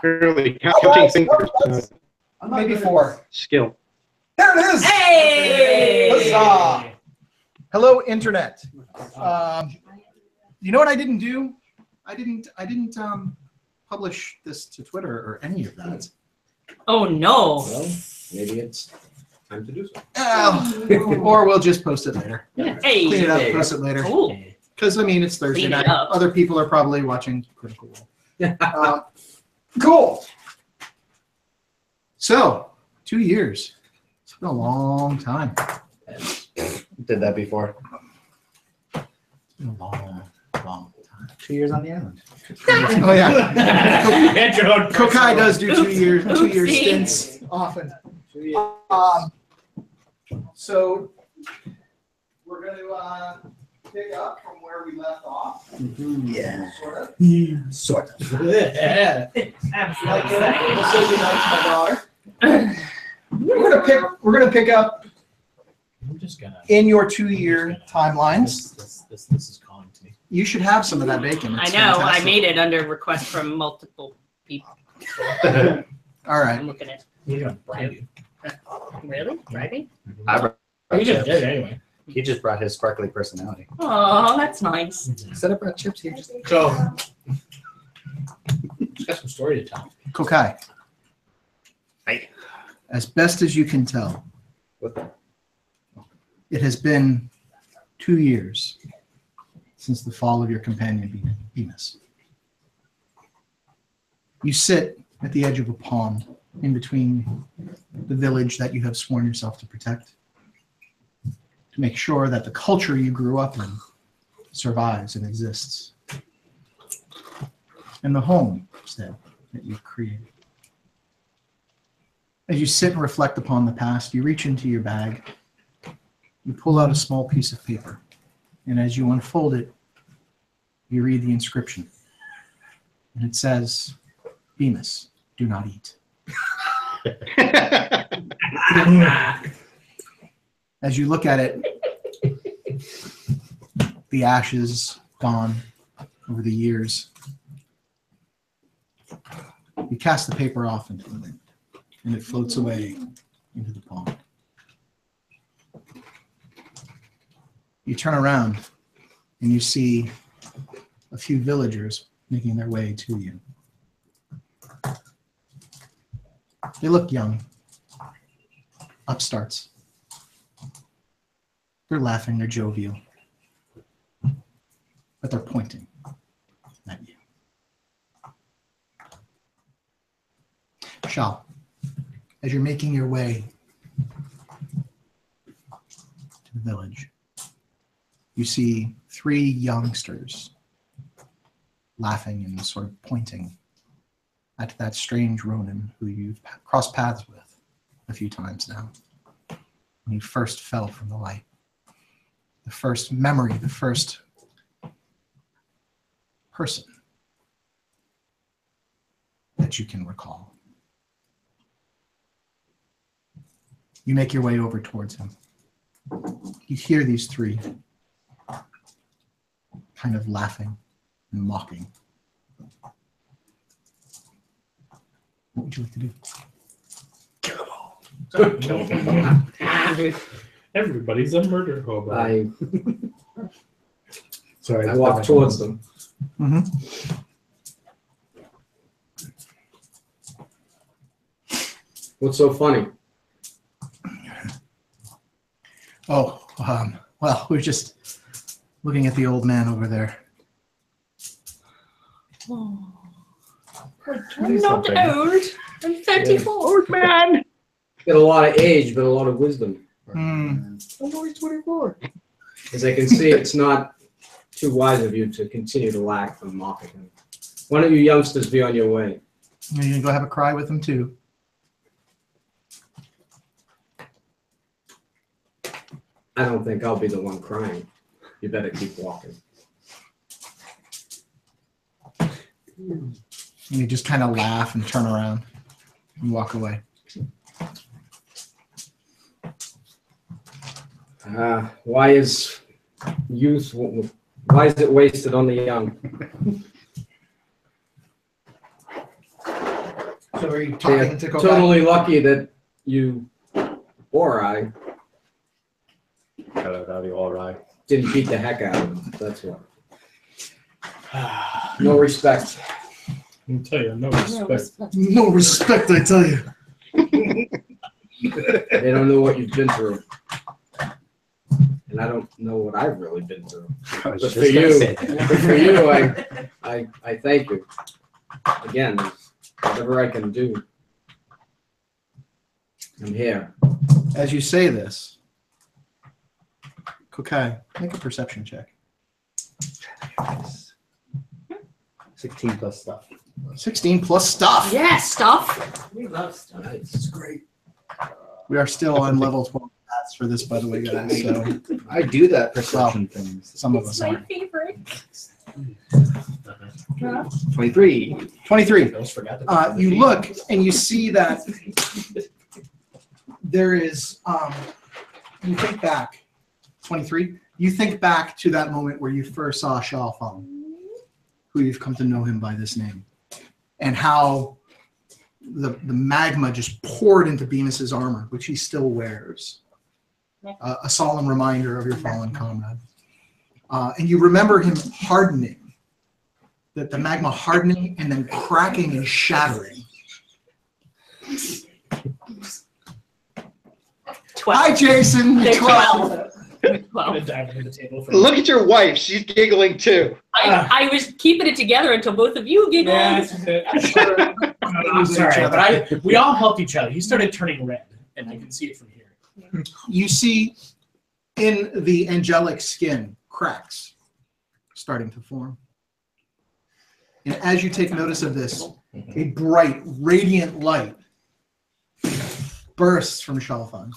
Really counting fingers. Maybe 4. Skill. There it is. Hey! Huzzah! Hello, Internet. You know what I didn't do? I didn't publish this to Twitter or any of that. Oh no. Well, maybe it's time to do so. Or we'll just post it later. Hey. Clean it up, post it later. Ooh. Because, I mean, it's Thursday Clean it night. up. Other people are probably watching Critical Role. Cool. So, 2 years. It's been a long time. Did that before. It's been a long time. 2 years on the island. Oh, yeah. Kokai does do 2 year Oopsie. stints often. So, we're going to pick up from where we left off. Yeah. Sort of. Sort of. Like that. So good night to my daughter. We're gonna pick up I'm just gonna. in your 2-year timelines. This is calling to me. You should have some of that bacon. I It's know. fantastic. I made it under request from multiple people. All right. I'm looking at. He's gonna bribe you. Really? Bribing? He just did anyway. He just brought his sparkly personality. Oh, that's nice. Instead of brought chips, he just. So, he's got some story to tell. Kokai. Hi. As best as you can tell, What the? it has been 2 years since the fall of your companion, Venus. You sit at the edge of a pond in between the village that you have sworn yourself to protect, to make sure that the culture you grew up in survives and exists, and the homestead that you've created. As you sit and reflect upon the past, you reach into your bag, you pull out a small piece of paper, and as you unfold it, you read the inscription. And it says, Bemis, do not eat. As you look at it, the ashes gone over the years. You cast the paper off into the wind, and it floats away into the pond. You turn around, and you see a few villagers making their way to you. They look young, upstarts. They're laughing, they're jovial, but they're pointing at you. Shal, as you're making your way to the village, you see 3 youngsters laughing and sort of pointing at that strange Ronin who you've crossed paths with a few times now. When you first fell from the light. The first memory, the first person that you can recall. You make your way over towards him. You hear these 3 kind of laughing and mocking. What would you like to do? Kill them all. Everybody's a murder hobo. I walk towards them. Mm-hmm. What's so funny? Oh, well, we're just looking at the old man over there. Oh. I'm not old. I'm 34. Old man. Got a lot of age, but a lot of wisdom. Hmm. I'm only 24. As I can see, it's not too wise of you to continue to laugh and mock at him. Why don't you youngsters be on your way? You're going to go have a cry with him, too. I don't think I'll be the one crying. You better keep walking. And you just kind of laugh and turn around and walk away. Why is youth? Why is it wasted on the young? So are you They're talking to Kokai? totally lucky that you or I Hello, Daddy, all right. didn't beat the heck out of them. That's what. No respect. I'll tell you, no respect. No respect, I tell you. They don't know what you've been through. And I don't know what I've really been through. But for you, I thank you. Again, whatever I can do, I'm here. As you say this, Kokai, make a perception check. 16 plus stuff. 16 plus stuff. Yeah, stuff. We love stuff. It's great. We are still on level 12 stats for this, by the way, guys. So I do that perception things. some of It's us my aren't. favorite. 23. 23. Almost forgot to You look and you see that there is, you think back, 23, you think back to that moment where you first saw Shao Feng, who you've come to know him by this name, and how the magma just poured into Bemis's armor, which he still wears, a solemn reminder of your fallen comrade. And you remember him hardening, the magma hardening and then cracking and shattering. 12. Hi, Jason. They're 12. 12. dive into the table for Look at your wife. She's giggling too. I was keeping it together until both of you giggled. Yeah, I'm sorry, but we all helped each other. He started turning red, and I can see it from here. You see in the angelic skin cracks starting to form. And as you take notice of this, a bright, radiant light bursts from Shalfan,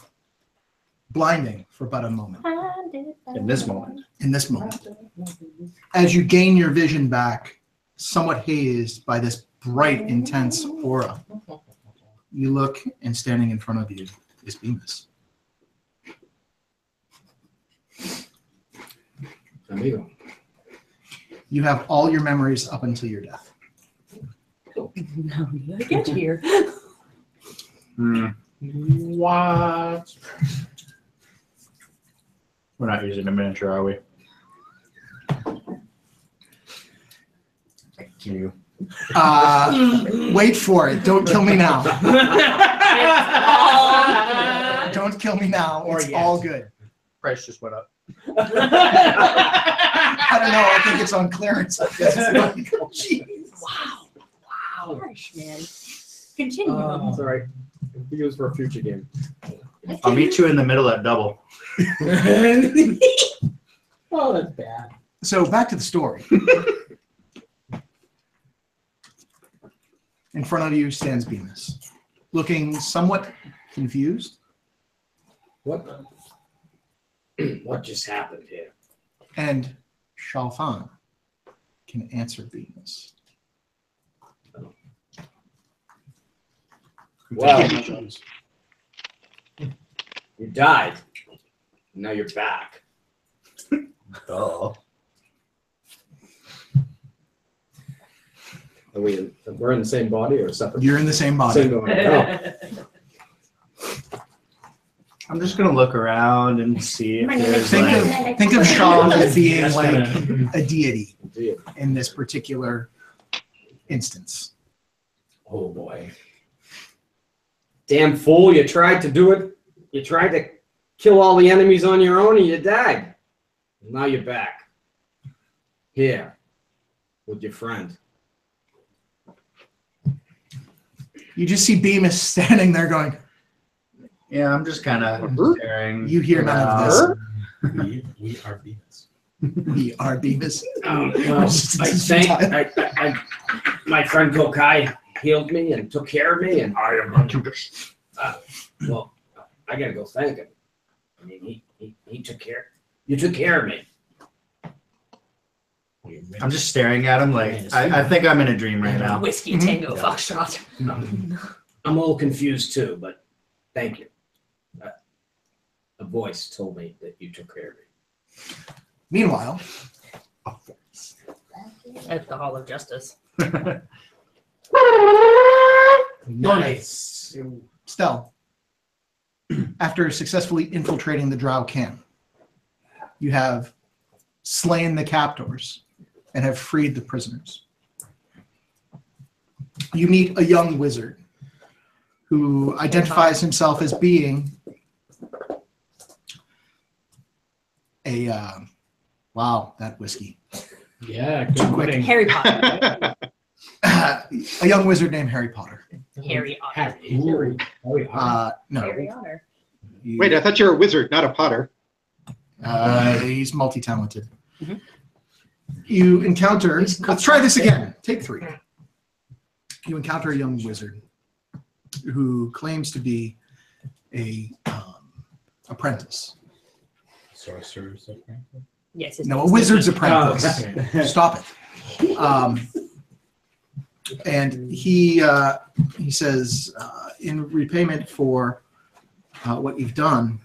blinding for but a moment. In this moment. In this moment, as you gain your vision back, somewhat hazed by this bright, intense aura, you look, and standing in front of you is Bemis. Amigo. You have all your memories up until your death. How did I get here? What? We're not using a miniature, are we? You. Wait for it. Don't kill me now. Don't kill me now. Or It's yes. all good. Price just went up. I don't know. I think it's on clearance. Jeez. Wow. Wow. Harsh, man. Continue. That's all right. We use for a future game. I'll meet you in the middle at double. Oh, that's bad. So back to the story. In front of you stands Bemis, looking somewhat confused. What just happened here? And Shalfan can answer Bemis. Well, you died. Now you're back. Oh. We're in the same body or separate? You're in the same body. Same body. Oh. I'm just gonna look around and see if there's Think of Shaw as being That's like kinda- a deity Dear. in this particular instance. Oh boy. Damn fool, you tried to do it. You tried to kill all the enemies on your own and you died. Now you're back. Here. With your friend. You just see Bemis standing there going, Yeah, I'm just kind of staring. you hear none of this. We are Venus. We are Bemis. Well, my friend Kokai healed me and took care of me, and I am not Judas. well, I gotta go thank him. I mean, he took care. You took care of me. I'm just staring at him like I think I'm in a dream right now. Whiskey Tango Foxtrot. I'm all confused too, but thank you. A voice told me that you took care of me. Meanwhile, At the Hall of Justice. Nice. Stell, after successfully infiltrating the Drow camp, you have slain the captors and have freed the prisoners. You meet a young wizard who identifies himself as being a wow, that whiskey. Yeah, good quick. winning. Harry Potter. A young wizard named Harry Potter. Harry Potter. Harry. No, Harry Potter. Wait, I thought you were a wizard, not a potter. He's multi-talented. Mhm. You encounter. Let's try this again. Take 3. You encounter a young wizard who claims to be a apprentice. Sorcerer's apprentice? Yes. his No, a name's wizard's Mickey. apprentice. Stop it. And he says, in repayment for what you've done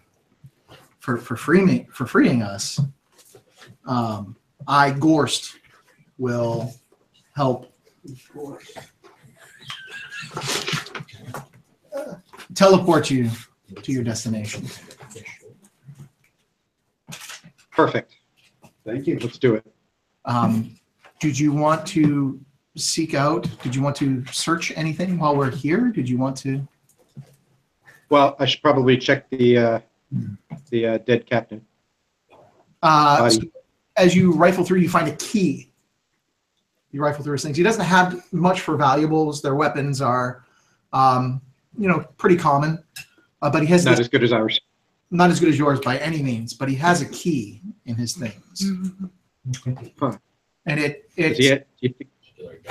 for freeing us, I, Gorst, will help teleport you to your destination. Perfect. Thank you. Let's do it. Did you want to seek out? Did you want to search anything while we're here? Did you want to? Well, I should probably check the dead captain. So as you rifle through, you find a key. You rifle through his things. He doesn't have much for valuables. Their weapons are, pretty common. But he has Not as good as ours. not as good as yours by any means. But he has a key in his things, Huh. and it Is he do you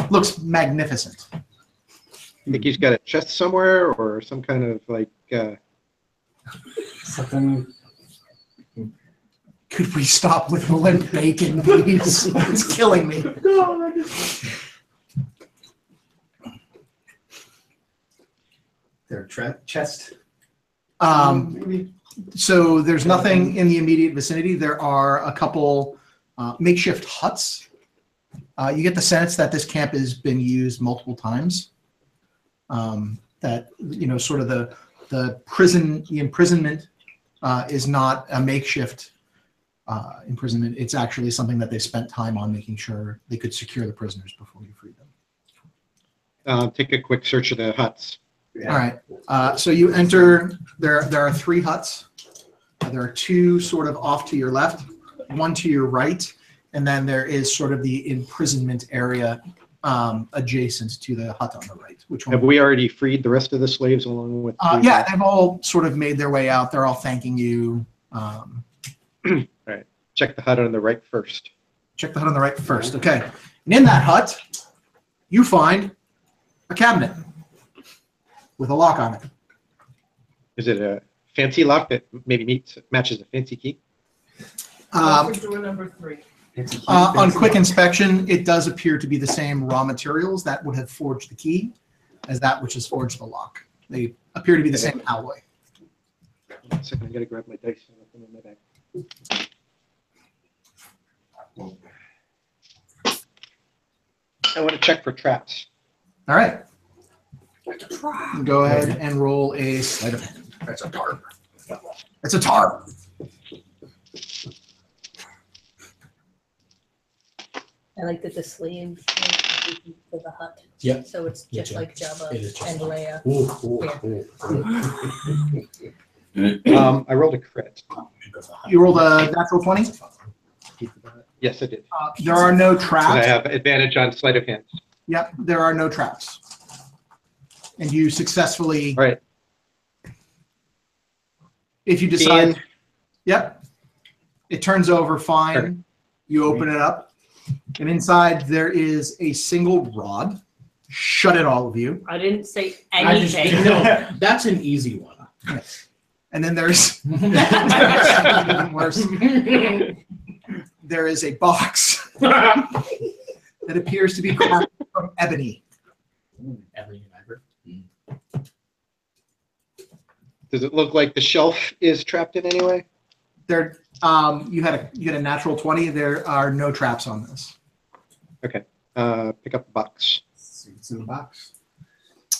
looks magnificent. think he's got a chest somewhere or some kind of like? Something. Could we stop with limp bacon, please? It's killing me. Their chest. Um, so there's nothing in the immediate vicinity. There are a couple makeshift huts. You get the sense that this camp has been used multiple times. That sort of the imprisonment is not a makeshift imprisonment. It's actually something that they spent time on making sure they could secure the prisoners before you free them. Take a quick search of the huts. All right. So you enter. There are 3 huts. There are 2 sort of off to your left, 1 to your right, and then there is sort of the imprisonment area adjacent to the hut on the right. Which one? Have we already freed the rest of the slaves along with? Yeah, they've all sort of made their way out. They're all thanking you. Right. Check the hut on the right first. Check the hut on the right first. Okay. And in that hut, you find a cabinet with a lock on it. Is it a fancy lock that maybe matches a fancy key? Door number 3. On quick inspection, it does appear to be the same raw materials that would have forged the key as that which has forged the lock. They appear to be the same alloy. One second, I gotta grab my dice and open my bag. I want to check for traps. All right. Go ahead and roll a sleight of hand. That's a tarp. It's a tarp. I like that the sleeves for the hut. Yep. So it's just Yeah, like Jabba it is just and Leia. I rolled a crit. You rolled a natural 20. Yes, I did. There are no 'Cause I traps. have advantage on sleight of hand. Yep, there are no traps. And you successfully, All right. if you decide, Ian. yep, it turns over fine. Okay. You open it up, and inside there is a single rod. Shut it, all of you. I didn't say I just anything. no, that's an easy one. And then there's even worse. There is a box that appears to be crafted from ebony. Ebony and ivory. Does it look like the shelf is trapped in any way? There, you had a natural 20. There are no traps on this. Okay. Pick up the box. It's in the box.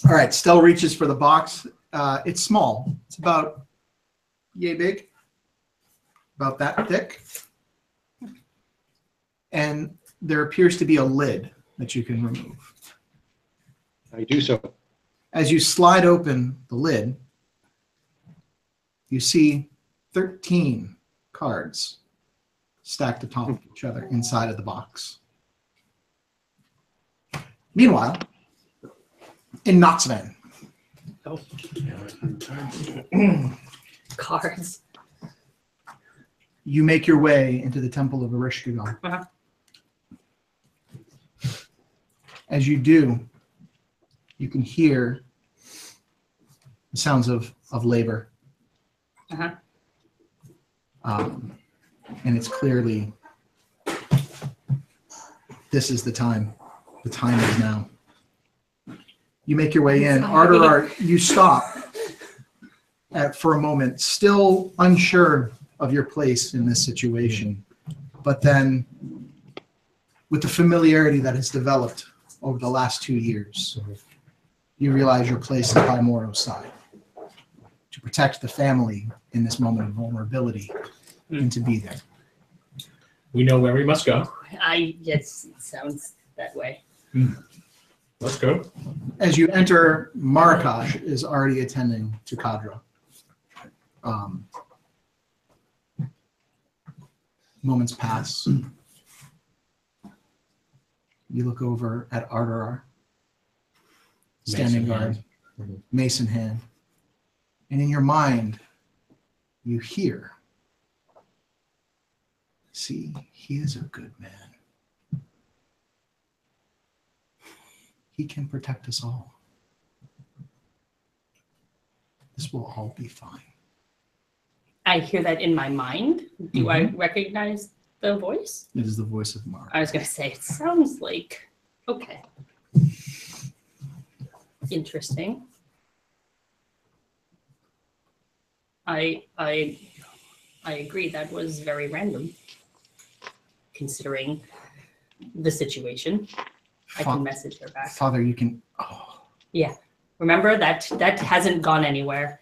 All right, Stell reaches for the box. It's small. It's about yay big, about that thick. And there appears to be a lid that you can remove. I do so. As you slide open the lid, you see 13 cards stacked atop each other inside of the box. Meanwhile, in Knoxvan, Cards. you make your way into the Temple of Ereshkigal. Uh-huh. As you do, you can hear the sounds of labor. Uh-huh. And it's clearly, this is the time. The time is now. You make your way in. Arterar, you stop for a moment, still unsure of your place in this situation. But then, with the familiarity that has developed over the last 2 years, you realize your place in Paimoro's side. To protect the family in this moment of vulnerability and to be there. We know where we must go. Yes, it sounds that way. Let's go. As you enter, Marakash is already attending to Kadra. Moments pass. You look over at Arterar, standing guard, mace in hand. And in your mind, you hear, see, he is a good man. He can protect us all. This will all be fine. I hear that in my mind. Do I recognize the voice? It is the voice of Mara. I was going to say, it sounds like, okay. Interesting. I agree, that was very random, considering the situation. I can message her back. Father, you can. Oh. Yeah, remember that hasn't gone anywhere.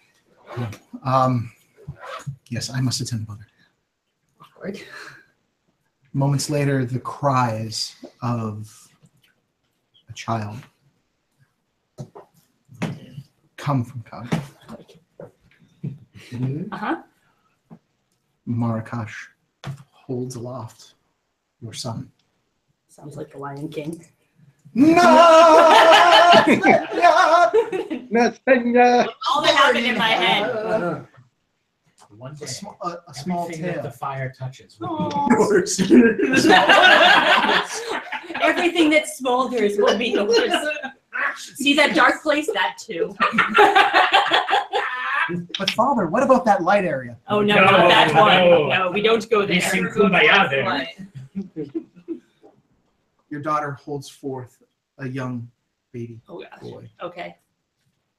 Yes, I must attend, Mother. Awkward. Moments later, the cries of a child come from Kadra. Uh-huh. Marakash holds aloft your son. Sounds like the Lion King. No! Nathania! All that happened in my head. One day, A small everything that the tail. fire touches will be yours. Everything that smolders will be yours. See that dark place? That too. But Father, what about that light area? Oh no, No, not that one. no. No, we don't go We there. sing Kumbaya there. Your daughter holds forth a young baby Oh gosh. boy Okay,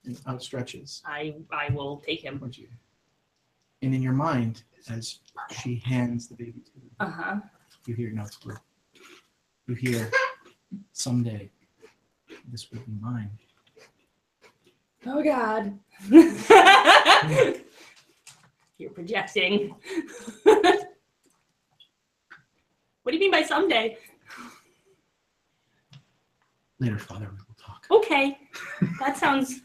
and outstretches I will take him. towards you. And in your mind, as she hands the baby to you, Uh-huh. you hear notes word. You hear, someday, this will be mine. Oh God. You're projecting. What do you mean by someday? Later, Father, we will talk. Okay, that sounds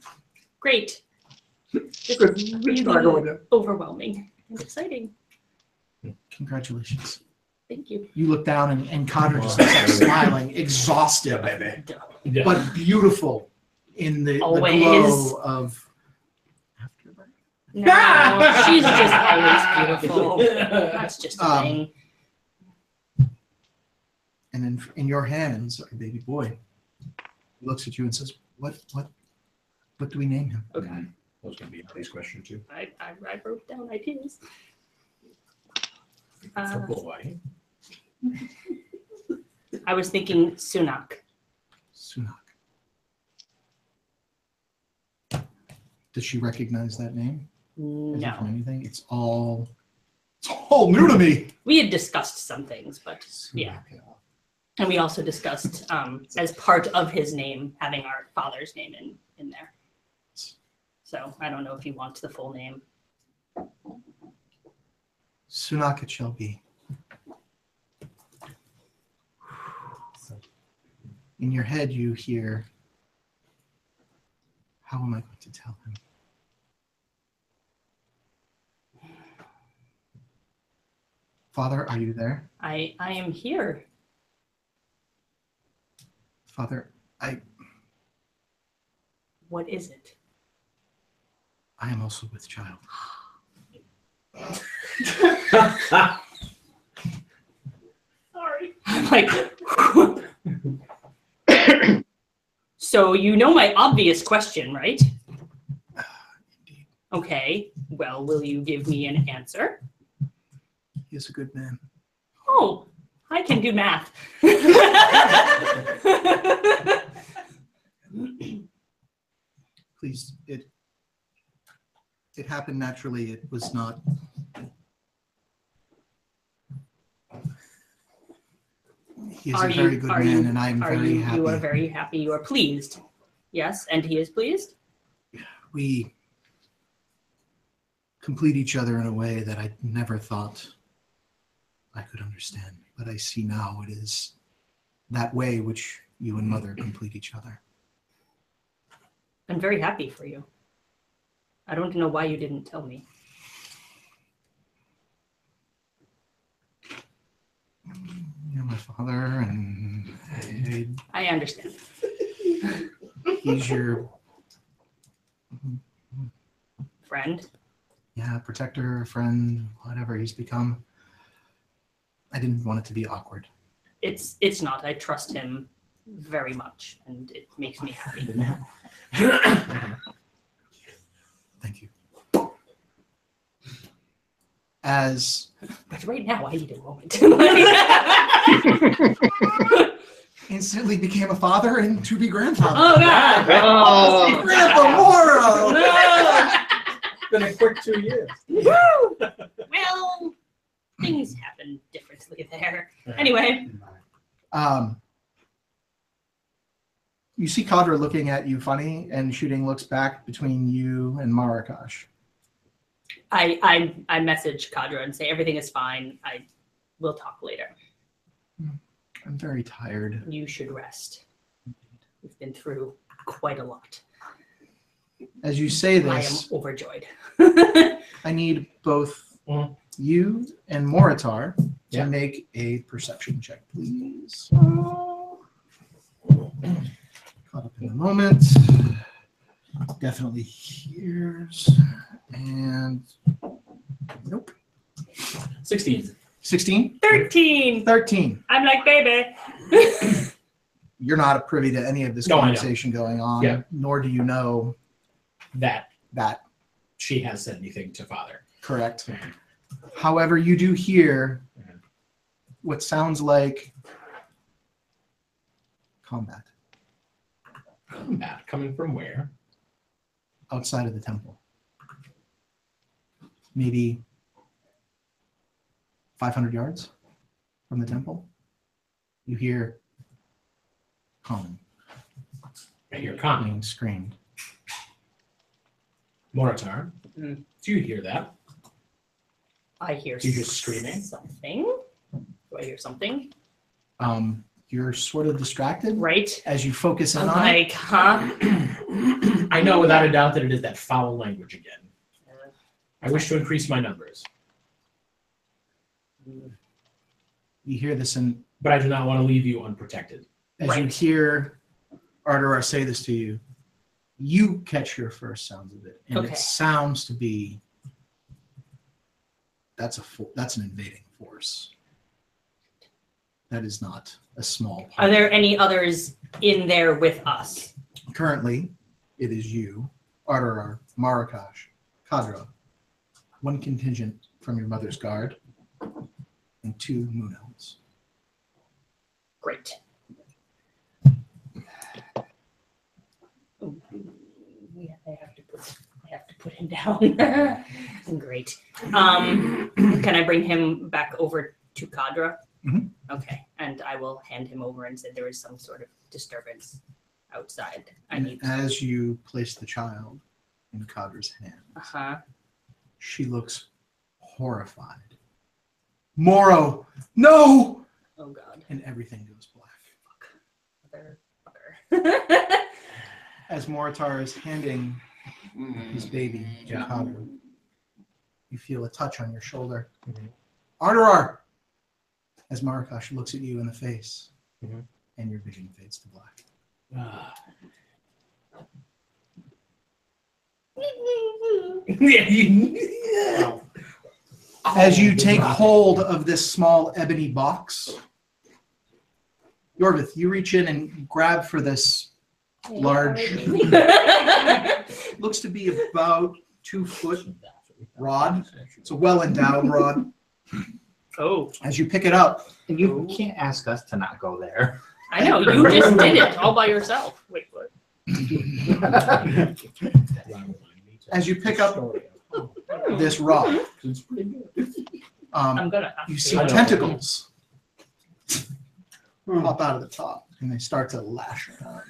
great. This is really overwhelming and exciting. Congratulations. Thank you. You look down and Kadra just looks like smiling, exhausted, Yeah. but beautiful in the Always. glow of afterbirth. No, she's just always beautiful. That's just a thing. And in your hands, our baby boy he looks at you and says, what do we name him? Okay. That was going to be a police question too. I wrote down ideas. For boy. I was thinking Sunak. Sunak. Does she recognize that name? Is it from No. anything? It's all new to me. We had discussed some things, but yeah. And we also discussed, as part of his name, having our father's name in there. So I don't know if you want the full name. Sunak it shall be. In your head, you hear, how am I going to tell him? Father, are you there? I am here. Father, What is it? I am also with child. Sorry. I'm like, so you know my obvious question, right? Indeed. Okay, well, will you give me an answer? He is a good man. Oh, I can do math. Please, it happened naturally. It was not. He is a very good man, and I am very happy. You are very happy. You are pleased. Yes, and he is pleased? We complete each other in a way that I never thought I could understand. But I see now it is that way which you and Mother complete each other. I'm very happy for you. I don't know why you didn't tell me. You're my father, and I understand. he's your Friend? protector, friend, whatever he's become. I didn't want it to be awkward. It's not. I trust him very much, and it makes me happy. Thank you. As But right now, I need a moment. instantly became a father and to be grandfather. Oh, God! Oh. Grandpa Moro! No! Been a quick 2 years. Woo! Well, things happen differently there. Anyway. You see Kadra looking at you funny, and shooting looks back between you and Marakash. I message Kadra and say everything is fine. I will talk later. I'm very tired. You should rest. We've been through quite a lot. As you say I am this, overjoyed. I need both Mhm. you and Moritar to Yeah. make a perception check, please. Caught up in the moment. Definitely hears. And nope. 16. 16? 13. 13. I'm like, baby. You're not privy to any of this No, I know. conversation going on, Yeah. nor do you know That that. she has said anything to father. Correct. However, you do hear what sounds like combat Combat coming from where? outside of the temple. Maybe 500 yards from the temple. You hear common I hear coming. being screamed. Moritar, Mm. do you hear that? I hear You just screaming? something. Do I hear something? You're sort of distracted Right? as you focus in I'm on it. like, huh? I know without a doubt that it is that foul language again. I wish to increase my numbers, You hear this, and but I do not want to leave you unprotected. as you Right. hear Arterar say this to you, you catch your first sounds of it, and Okay. it sounds to be that's an invading force. That is not a small part. Are there any others in there with us? Currently, it is you, Arterar, Marakash, Kadra, one contingent from your mother's guard, and 2 moon elves. Great. Oh, yeah, I have to put him down. Great. Can I bring him back over to Kadra? Mhm. Okay, and I will hand him over and say there is some sort of disturbance outside. I need. As you place the child in Kadra's hand, she looks horrified. Moro, no! Oh God. And everything goes black. Fucker. As Moritar is handing his baby to Kadra, you feel a touch on your shoulder. Ardorar! As Marakash looks at you in the face, and your vision fades to black. As you take hold of this small ebony box, Yorvith, you reach in and grab for this large, looks to be about 2 foot rod. It's a well-endowed rod. Oh. As you pick it up, And you can't ask us to not go there. I know, you just did it all by yourself. Wait, what? as you pick up this rod, I'm gonna have you to. see tentacles pop out of the top, and they start to lash around.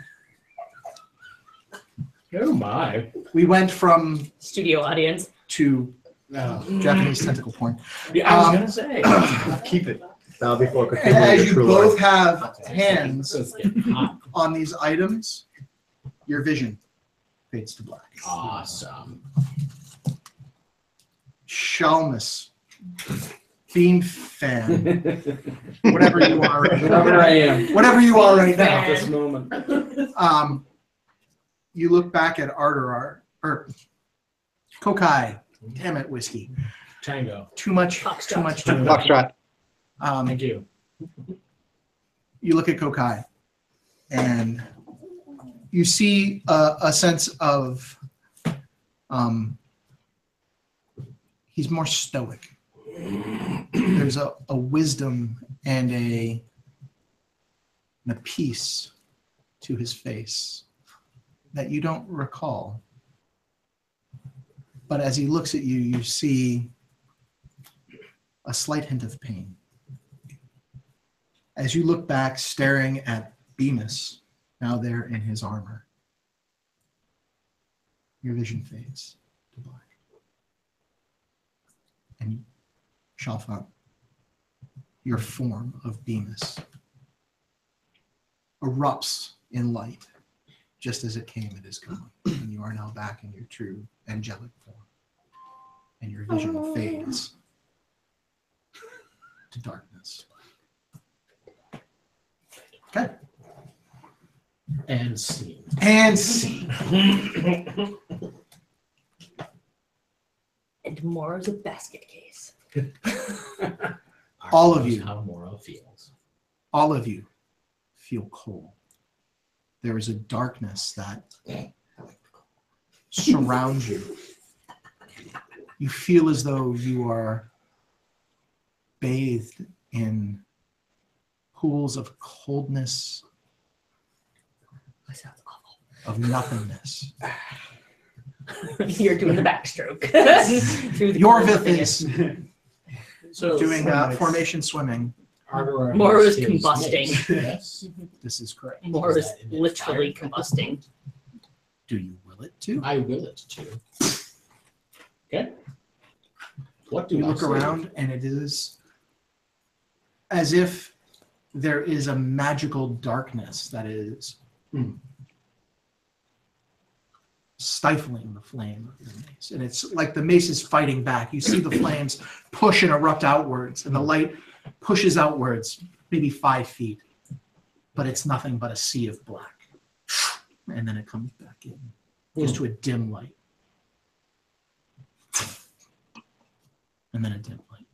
Oh my. We went from Studio audience. to Japanese tentacle porn. Yeah, I was gonna say. Keep it. Now before And as you both have hands It's getting hot. on these items, your vision fades to black. Awesome. Shalmus, Beam Fan, whatever you are right Whatever I am Whatever you are right at now. this moment. You look back at Ardorar, or Kokai, damn it, whiskey. Tango. Too much. Foxtrot. Thank you. You look at Kokai, and you see a sense of he's more stoic. There's a wisdom and a peace to his face that you don't recall. But as he looks at you, you see a slight hint of pain. As you look back, staring at Bemis, now there in his armor, your vision fades to black. And Shalfan, your form of Bemis erupts in light. Just as it came, it is gone. And you are now back in your true angelic form. And your vision fades to darkness. Okay. And scene. And scene. And Moro's a basket case. All of you. How Moro feels. All of you feel cold. There is a darkness that surrounds you. You feel as though you are bathed in pools of coldness, That sounds awful. of nothingness. You're doing the backstroke. Through the Yorvith is So doing formation swimming. Ardorar Moro has is his combusting. mace, Yes. This is correct. Moro is Is that in its literally fire? combusting. Do you will it to? I will it too. Okay. What do You I look see? around, and it is as if there is a magical darkness that is stifling the flame of your mace. And it's like the mace is fighting back. You see the flames push and erupt outwards, and the light pushes outwards, maybe 5 feet. But it's nothing but a sea of black. And then it comes back in, just to a dim light. And then a dim light.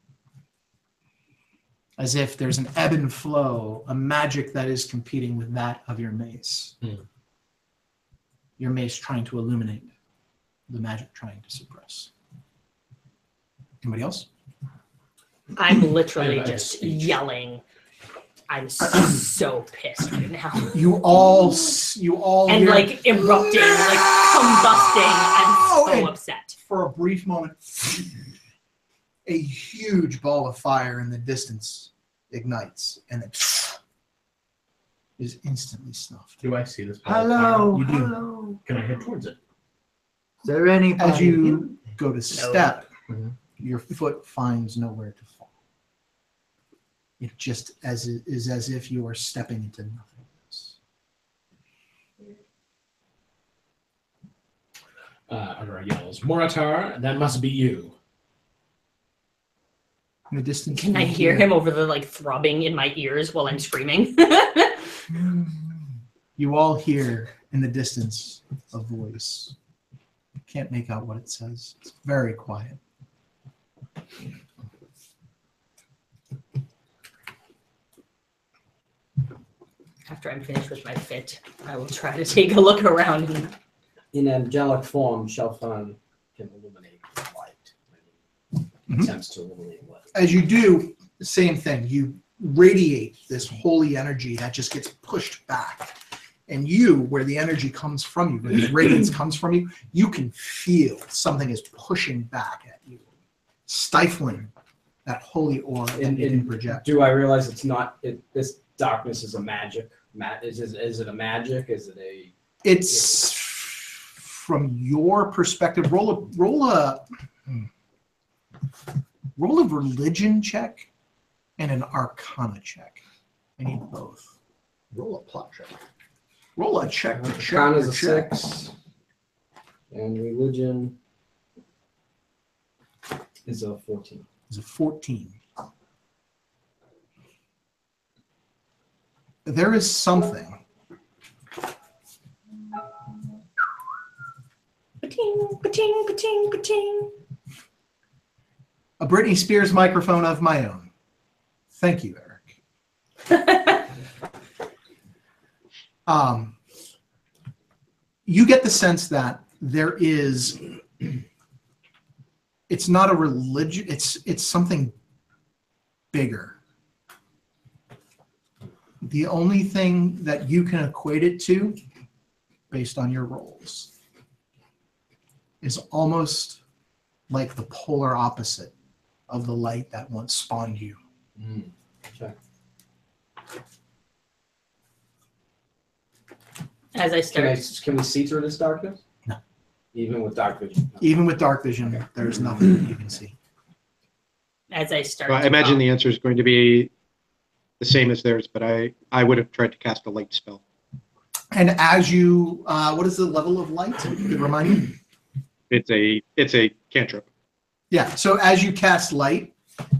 As if there's an ebb and flow, a magic that is competing with that of your mace. Your mace trying to illuminate, the magic trying to suppress. Anybody else? I'm literally I have a just speech. yelling. I'm so pissed right now. You all And hear, like erupting, like combusting. I'm so and upset. for a brief moment, a huge ball of fire in the distance ignites, and then is instantly snuffed. Do I see this? Hello, You do. hello. Can I head towards it? Is there anybody? As you go to step, Mhm. your foot finds nowhere to fall. It just is as if you are stepping into nothingness. Aurora yells, Moritar, that must be you. In the distance, Can I you hear him over the like throbbing in my ears while I'm screaming? You all hear in the distance a voice. Can't make out what it says. It's very quiet. After I'm finished with my fit, I will try to take a look around. And In angelic form, Shelfon can illuminate light. Mhm. Attempts to illuminate light. As you do, the same thing. You radiate this holy energy that just gets pushed back. And you, where the energy comes from you, where this radiance comes from you, you can feel something is pushing back at you, stifling that holy aura that you can project. Do I realize it's not? This darkness is a magic. Is it a magic? Is it a? It's from your perspective. Roll a religion check and an arcana check. I need both. Roll a plot check. Roll a check to check. Con is your a check. 6, and religion is a 14. It's a 14. There is something. ka-ting, ka-ting, ka-ting, ka-ting. A Britney Spears microphone of my own. Thank you, Eric. You get the sense that there is, it's not a religion, it's something bigger. The only thing that you can equate it to, based on your rolls, is almost like the polar opposite of the light that once spawned you. Check. As I start, Can we see through this darkness? No. Even with dark vision. Even with dark vision, there's nothing that you can see. as I start, Well, I to imagine talk, the answer is going to be the same as theirs, but I would have tried to cast a light spell. And as you, what is the level of light? Remind me. It's a cantrip. Yeah. So as you cast light,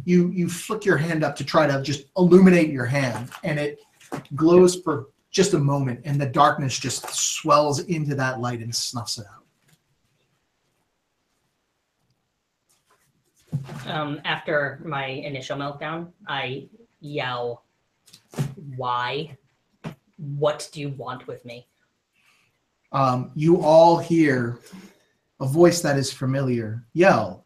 you flick your hand up to try to just illuminate your hand, and it glows for just a moment, and the darkness just swells into that light and snuffs it out. after my initial meltdown, I yell, "Why? What do you want with me?" You all hear a voice that is familiar yell,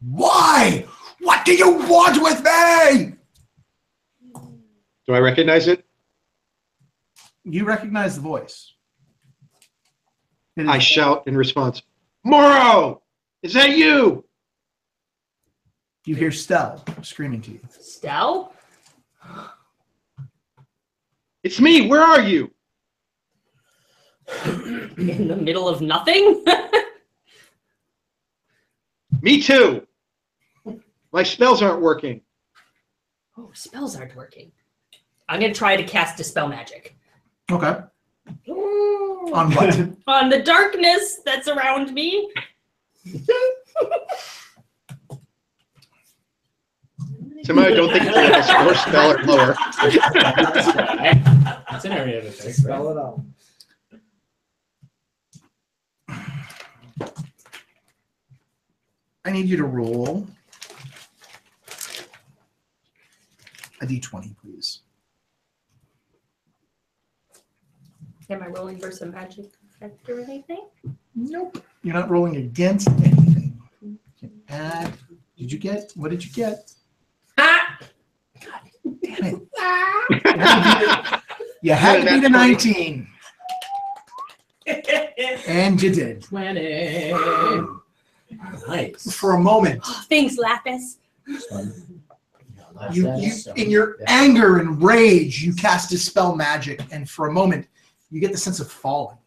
"Why? What do you want with me?" Do I recognize it? You recognize the voice. It is- I shout in response, Moro! Is that you? You hear Stell screaming to you. Stell? It's me. Where are you? In the middle of nothing? Me too. My spells aren't working. Oh, spells aren't working. I'm going to try to cast Dispel Magic. Okay. On what? On the darkness that's around me. Somehow I don't think it's like a score spell or lower. It's an area of effect. Spell it out. I need you to roll a d20, please. Am I rolling for some magic effect or anything? Nope. You're not rolling against anything. You can add. Did you get? What did you get? Ah! Damn it. You had to beat a 19. And you did. 20. Nice. For a moment, Oh, thanks, Lapis. In your anger and rage, you cast Dispel Magic, and for a moment, you get the sense of falling.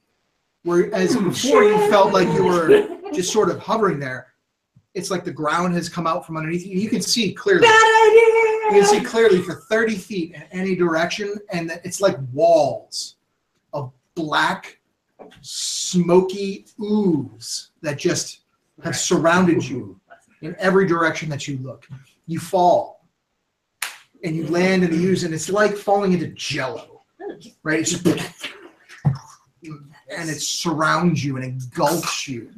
Whereas before you felt like you were just sort of hovering there, it's like the ground has come out from underneath you. You can see clearly. You can see clearly for 30 feet in any direction, and it's like walls of black, smoky ooze that just have surrounded you in every direction that you look. You fall, and you land in the ooze, and it's like falling into jello, right? It's just, and it surrounds you and engulfs you.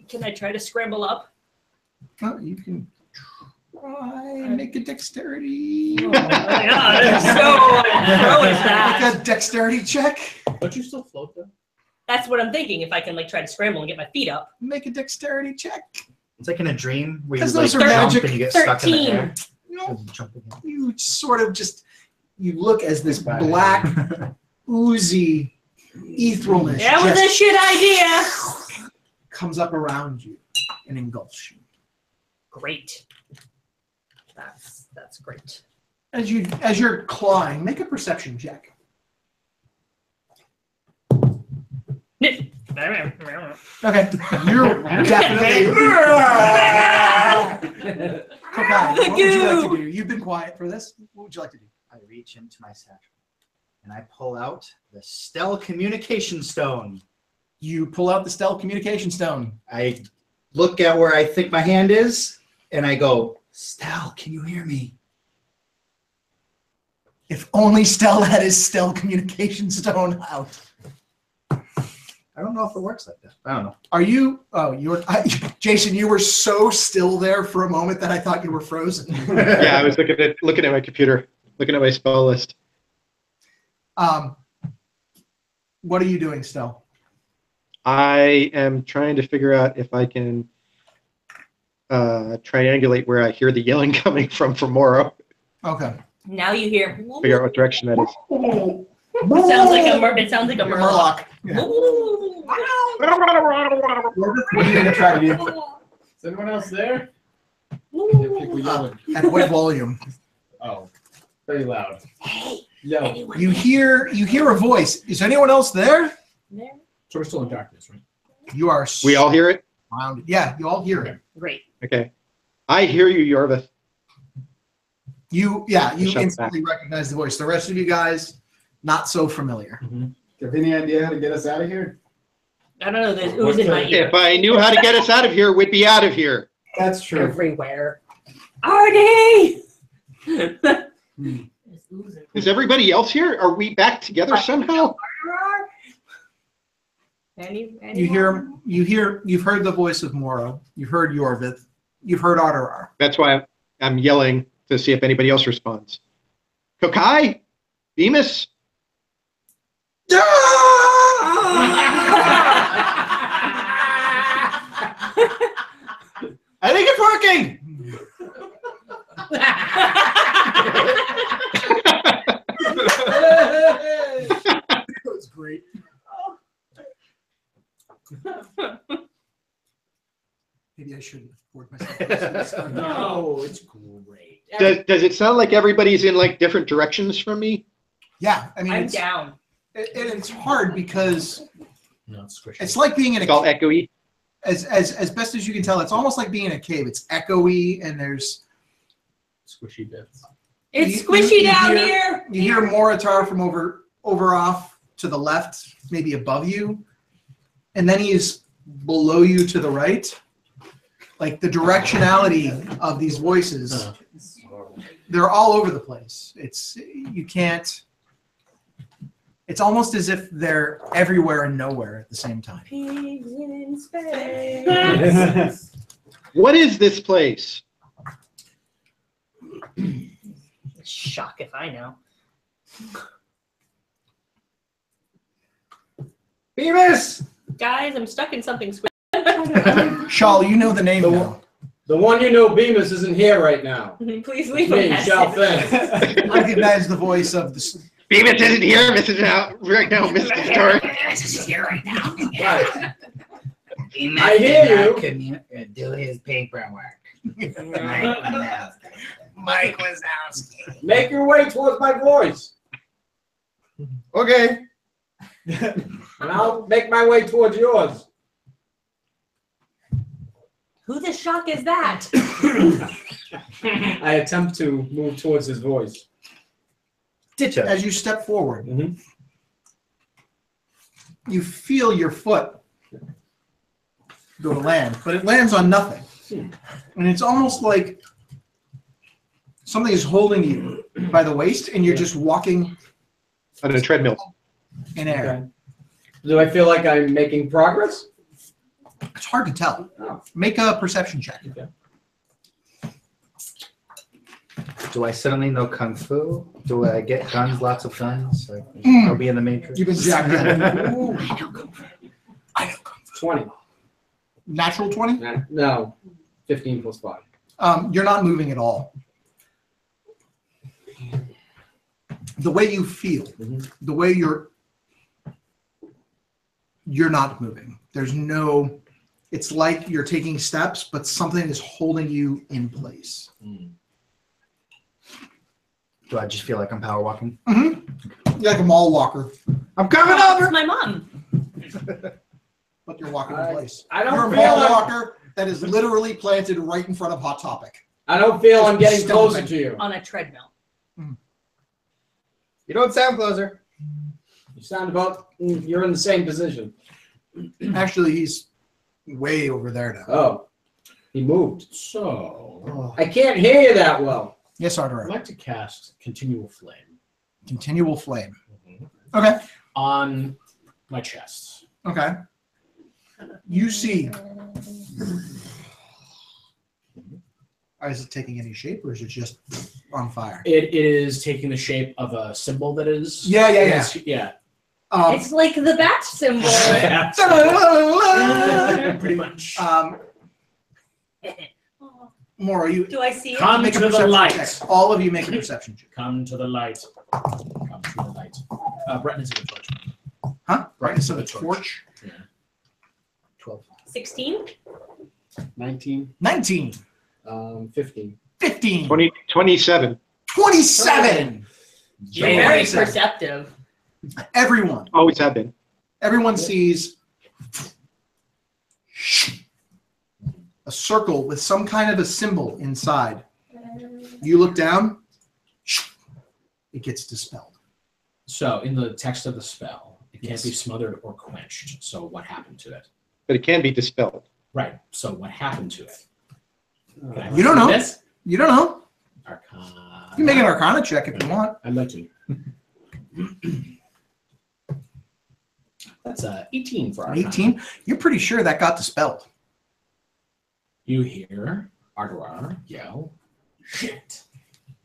Can I try to scramble up? Well, you can try and make a dexterity. Oh, yeah, so Make a dexterity check. Don't you still float though? That's what I'm thinking. If I can like try to scramble and get my feet up. Make a dexterity check. It's like in a dream where you Because like those are jump magic. and you get stuck in the 13. air. No, Jump again. you sort of just look as this black, oozy etherealness That was a just shit idea. comes up around you and engulfs you. Great. That's great. As you're clawing, make a perception check. Okay, you're definitely. Kokai, what would you like to do? You've been quiet for this. What would you like to do? I reach into my satchel and I pull out the Stell Communication Stone. You pull out the Stell Communication Stone. I look at where I think my hand is and I go, Stell, can you hear me? If only Stell had his Stell Communication Stone out. I don't know if it works like that. I don't know. Are you? Oh, Jason. You were so still there for a moment that I thought you were frozen. Yeah, I was looking at my computer, looking at my spell list. What are you doing, Stell? I am trying to figure out if I can triangulate where I hear the yelling coming from Moro. Okay. Now you hear. Figure out what direction that is. It sounds like a You're murloc. Yeah. Ooh. What are you gonna try to do? Is anyone else there? At what volume? Oh, very loud. Hey, Yo. anyone You hear a voice. Is anyone else there? there? So we're still in darkness, right? You are. We all hear it? surrounded. Yeah, you all hear it. Great. Okay. I hear you, Yorvith. You Shut instantly recognize the voice. The rest of you guys, not so familiar. Do you have any idea how to get us out of here? I don't know. There's ooze in my ear. If I knew how to get us out of here, we'd be out of here. That's true. Everywhere. Artie! There's ooze in Is everybody else here? Are we back together somehow? You've heard the voice of Moro. You've heard Yorvith. You've heard Otterar. That's why I'm yelling to see if anybody else responds. Kokai? Bemis? I think it's working. That was great. Maybe I shouldn't have poured myself. No, it's great. Does it sound like everybody's in like different directions from me? Yeah, I mean, I'm it's, down. it's hard because No, it's squishy. it's like being in It's all a echoey. as best as you can tell. It's almost like being in a cave. It's echoey, and there's squishy bits. It's You- squishy you down hear- here. you hear Moritar from over off to the left, maybe above you, and then he's below you to the right. Like the directionality of these voices, they're all over the place. You can't. It's almost as if they're everywhere and nowhere at the same time. Pigs in space. What is this place? Shock if I know. Bemis! Guys, I'm stuck in something squishy. Shawl, you know the name now. The one you know, Bemis, isn't here right now. Please It's leave a me, message. Shao Feng. Recognize the voice of the. Bemis isn't here. Mrs. Out right now, Mr. Story. This is here right now. Right. Bemis I hear did you. not do his paperwork. Mike Wazowski. Make your way towards my voice. Okay. And I'll make my way towards yours. Who the shock is that? I attempt to move towards his voice. Ditto. As you step forward, Mhm. you feel your foot go to land, but it lands on nothing. And it's almost like something is holding you by the waist and you're just walking On a treadmill. in air. Okay. Do I feel like I'm making progress? It's hard to tell. Oh. Make a perception check. Do I suddenly know kung fu? Do I get guns? Lots of guns? Like, Mm. I'll be in the Matrix. You've been jacked in. Ooh, I know Kung Fu. 20. Natural 20? No. 15 plus 5. You're not moving at all. The way you feel, Mhm. the way you're not moving. There's no, it's like you're taking steps, but something is holding you in place. Do I just feel like I'm power walking? Mm-hmm. You're like a mall walker, I'm coming Oh, over! it's my mom. but you're walking in place. I You're a don't feel mall like, walker that is literally planted right in front of Hot Topic. I don't feel I'm getting Just closer stepping. to you. On a treadmill. You don't sound closer. You sound about you're in the same position. Actually, he's way over there now. Oh. He moved. So, I can't hear you that well. Yes, I'd Arturo. like to cast Continual Flame Continual flame. Okay. on my chest. Okay. You see. Is it taking any shape or is it just on fire? It is taking the shape of a symbol that is. Yeah. Yeah. It's like the bat symbol. Pretty much. Moro, you Do I see it? Come make a to the perception light. check. All of you make a perception check. Come to the light. Come to the light. Brightness of the torch. Huh? Brightness of a torch. 12. 16? 19. 19. 15. 15. 27. 27. You're very perceptive. Everyone. Always have been. Everyone sees a circle with some kind of a symbol inside. You look down, it gets dispelled. So, in the text of the spell, it can't be smothered or quenched. So, what happened to it? But it can be dispelled. Right. So, what happened to it? Can I You don't know. this? You don't know. Arcana. You can make an Arcana check if you want. I'd like to. That's 18 for Arcana. 18. You're pretty sure that got dispelled. You hear Ardorar yell, "Shit!"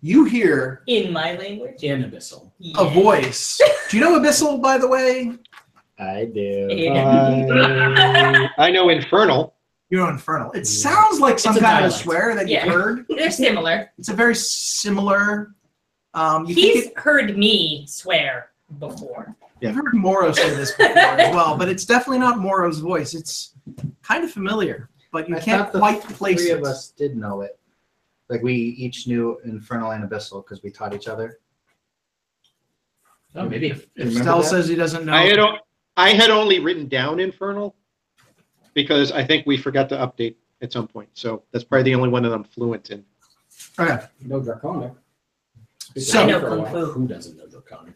You hear In my language? in Abyssal. a voice. Do you know Abyssal, by the way? I do. I know Infernal. You know Infernal. It sounds like some It's a kind of a dialect. swear that you've Yeah. heard. They're similar. It's a very similar. You think He's it, heard me swear before. I've heard Moro say this before as well, but it's definitely not Moro's voice. It's kind of familiar, but you I can't thought the quite place three it. of us did know it. Like we each knew Infernal and Abyssal because we taught each other. Oh, maybe. If Remember Stell that? says he doesn't know, I had only written down Infernal because I think we forgot to update at some point. So that's probably the only one that I'm fluent in. okay. No Draconic. So- I know For a Kung while. Fu. Who doesn't know Draconic?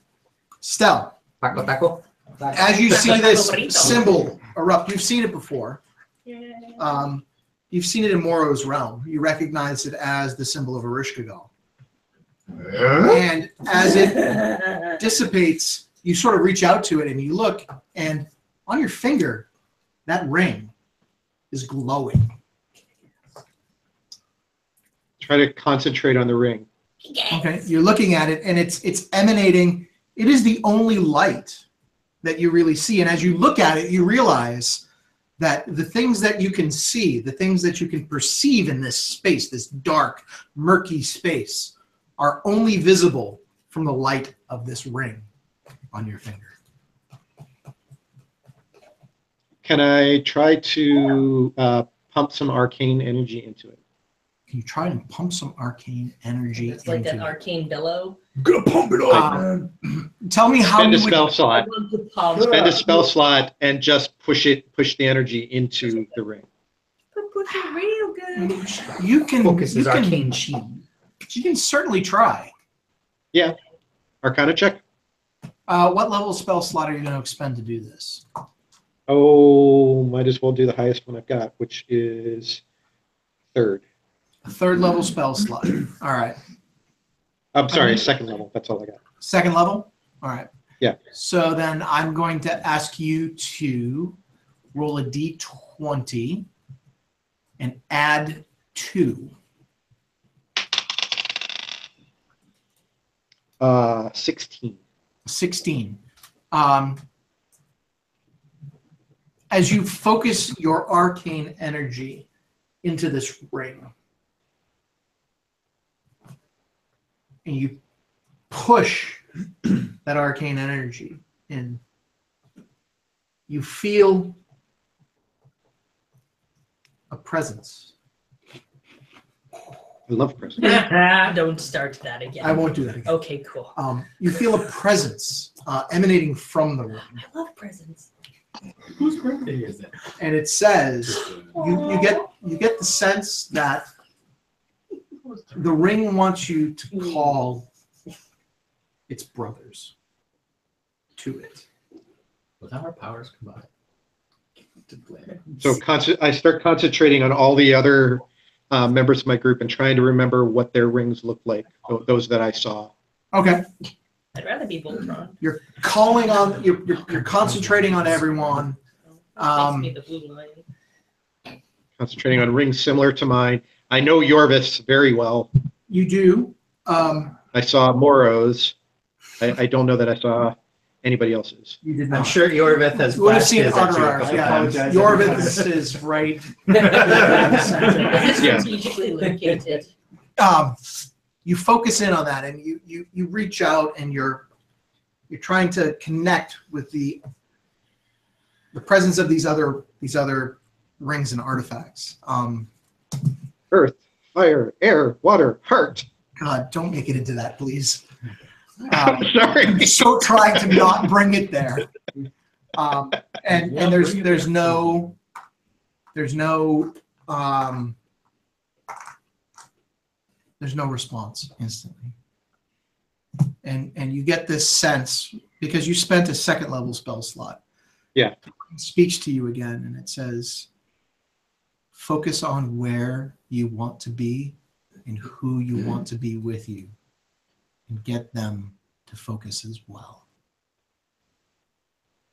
Stell, Taco taco. as you see this symbol erupt, you've seen it before. You've seen it in Moro's realm. You recognize it as the symbol of Erishkigal. And as it dissipates, you sort of reach out to it and you look, and on your finger, that ring is glowing. Try to concentrate on the ring. Okay, you're looking at it, and it's emanating. It is the only light that you really see. And as you look at it, you realize that the things that you can see, the things that you can perceive in this space, this dark, murky space, are only visible from the light of this ring on your finger. Can I try to pump some arcane energy into it? Can you try and pump some arcane energy It's like into an it? arcane billow. I'm gonna pump it up. Tell me how Spend a you would. spell I slot. want to pump. Spend a spell slot and just push the energy into the ring. Push it real good. You can. Focus You is can. arcane chi. You can certainly try. Arcana check. What level spell slot are you going to expend to do this? Oh, might as well do the highest one I've got, which is 3rd. A 3rd level spell slot. All right. I'm sorry, 2nd level. That's all I got. 2nd level? All right. Yeah. So then I'm going to ask you to roll a d20 and add 2. 16. 16. As you focus your arcane energy into this ring, and you push that arcane energy in, you feel a presence. I love presents. Don't start that again. I won't do that again. Okay, cool. You feel a presence emanating from the ring, I love presents. Whose birthday is it? and it says you get the sense that the ring wants you to call its brothers to it. Without our powers combined. So I start concentrating on all the other members of my group and trying to remember what their rings look like, those that I saw. Okay, I'd rather be Voltron. you're calling on you're concentrating on everyone. Makes me the blue lion. Concentrating on rings similar to mine. I know Yorvis very well. You do. I saw Moro's. I don't know that I saw anybody else's. You did I'm not. sure Yorvith has You would have flashed seen his at you a Arterar. couple Yeah, times. Yorvith is right. Is it Yeah. strategically located? You focus in on that, and you reach out, and you're trying to connect with the presence of these other rings and artifacts. Earth, fire, air, water, heart. God, don't make it into that, please. Sorry. I'm so trying to not bring it there. And there's no response instantly. And you get this sense because you spent a 2nd level spell slot. Yeah. It speaks to you again, and it says, focus on where you want to be and who you want to be with you, and get them to focus as well.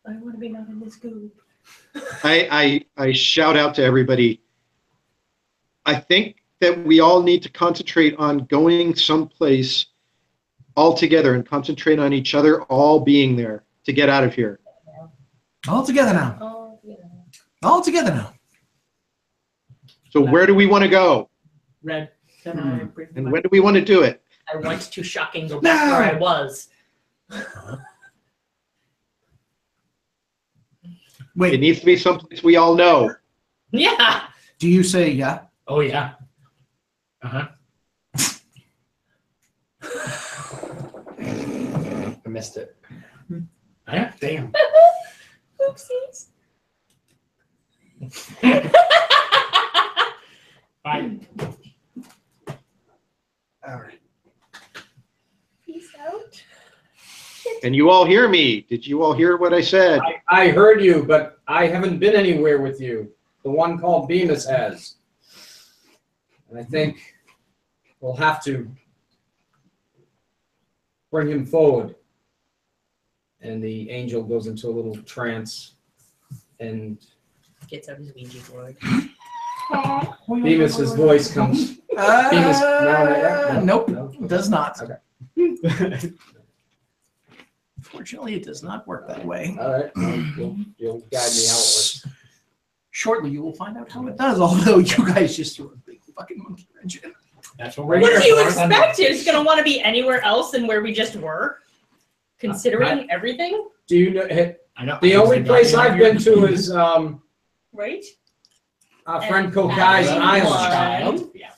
I want to be not in this group. I shout out to everybody. I think that we all need to concentrate on going someplace all together and concentrate on each other all being there to get out of here. All together now. Oh, yeah. All together now. So where do we want to go? Red. Then I bring And my- when do we want to do it? I want to shocking go back where I was. It Wait, needs to be someplace we all know. Yeah. do you say yeah? Oh yeah. Uh-huh. I missed it. Yeah, damn. Oopsies. Bye. All right. Peace out. And you all hear me. Did you all hear what I said? I heard you, but I haven't been anywhere with you. The one called Bemis has. And I think we'll have to bring him forward. And the angel goes into a little trance, and Gets out his Ouija board. Bemis's voice comes. Bemis, Nope, no? does not. Okay. Fortunately, it does not work that way. All right, you'll guide me how it works. Shortly, you will find out how it does, although you guys just threw a big fucking monkey wrench in. That's what we're What here do you for. expect? He's gonna want to be anywhere else than where we just were, considering everything, Do you know? I know. The only place I've been to is right? our friend Kokai's And island. Island. Child. Yeah.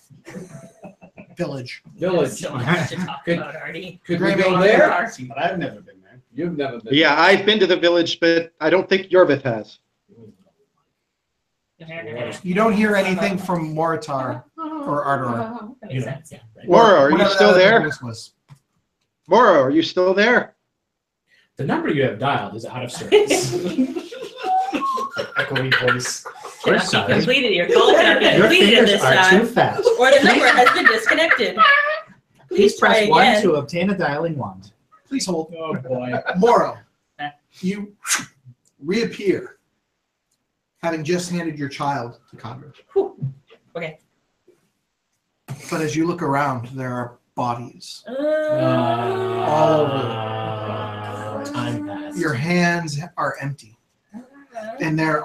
Village. Village. So much to talk about, Artie. Could we Grammy, go where there? are- But I've never been there. You've never been. Yeah, I've been to the village, but I don't think Yorvith has. You don't hear anything from Moritar or Ardor. That makes sense, yeah. Mora, are you Whatever still that other there? voice was. Mora, are you still there? The number you have dialed is out of service. Echoey voice. Cannot be sorry. completed. Your call cannot be Your completed fingers this are time. too fast. Or the number has been disconnected. Please try press 1 again. to obtain a dialing wand. Please hold. Oh boy. Moro, Eh. you reappear, having just handed your child to Condra. Whew. Okay. But as you look around, there are bodies. All time passed. Your hands are empty, and there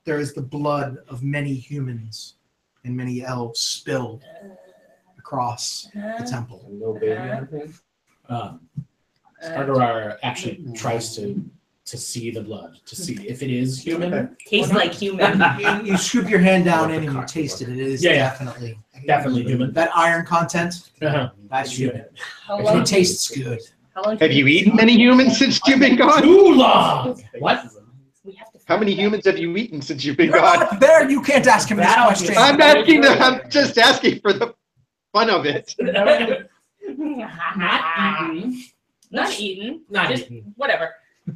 is the blood of many humans and many elves spilled across the temple. No baby or anything? Ardorar actually tries to see the blood, to see if it is human. Tastes like human. You scoop your hand down in and you taste it. It is Yeah, yeah. definitely Human. that iron content. Uh-huh. That's human. How And long? it tastes good. How long? Have you eaten many humans since you've been gone? Too long. What? We have to. How many humans have you eaten since you've been You're gone? not there. You can't ask him this That'll question. be- I'm just asking for the fun of it. Not eaten. Not Just eaten. whatever.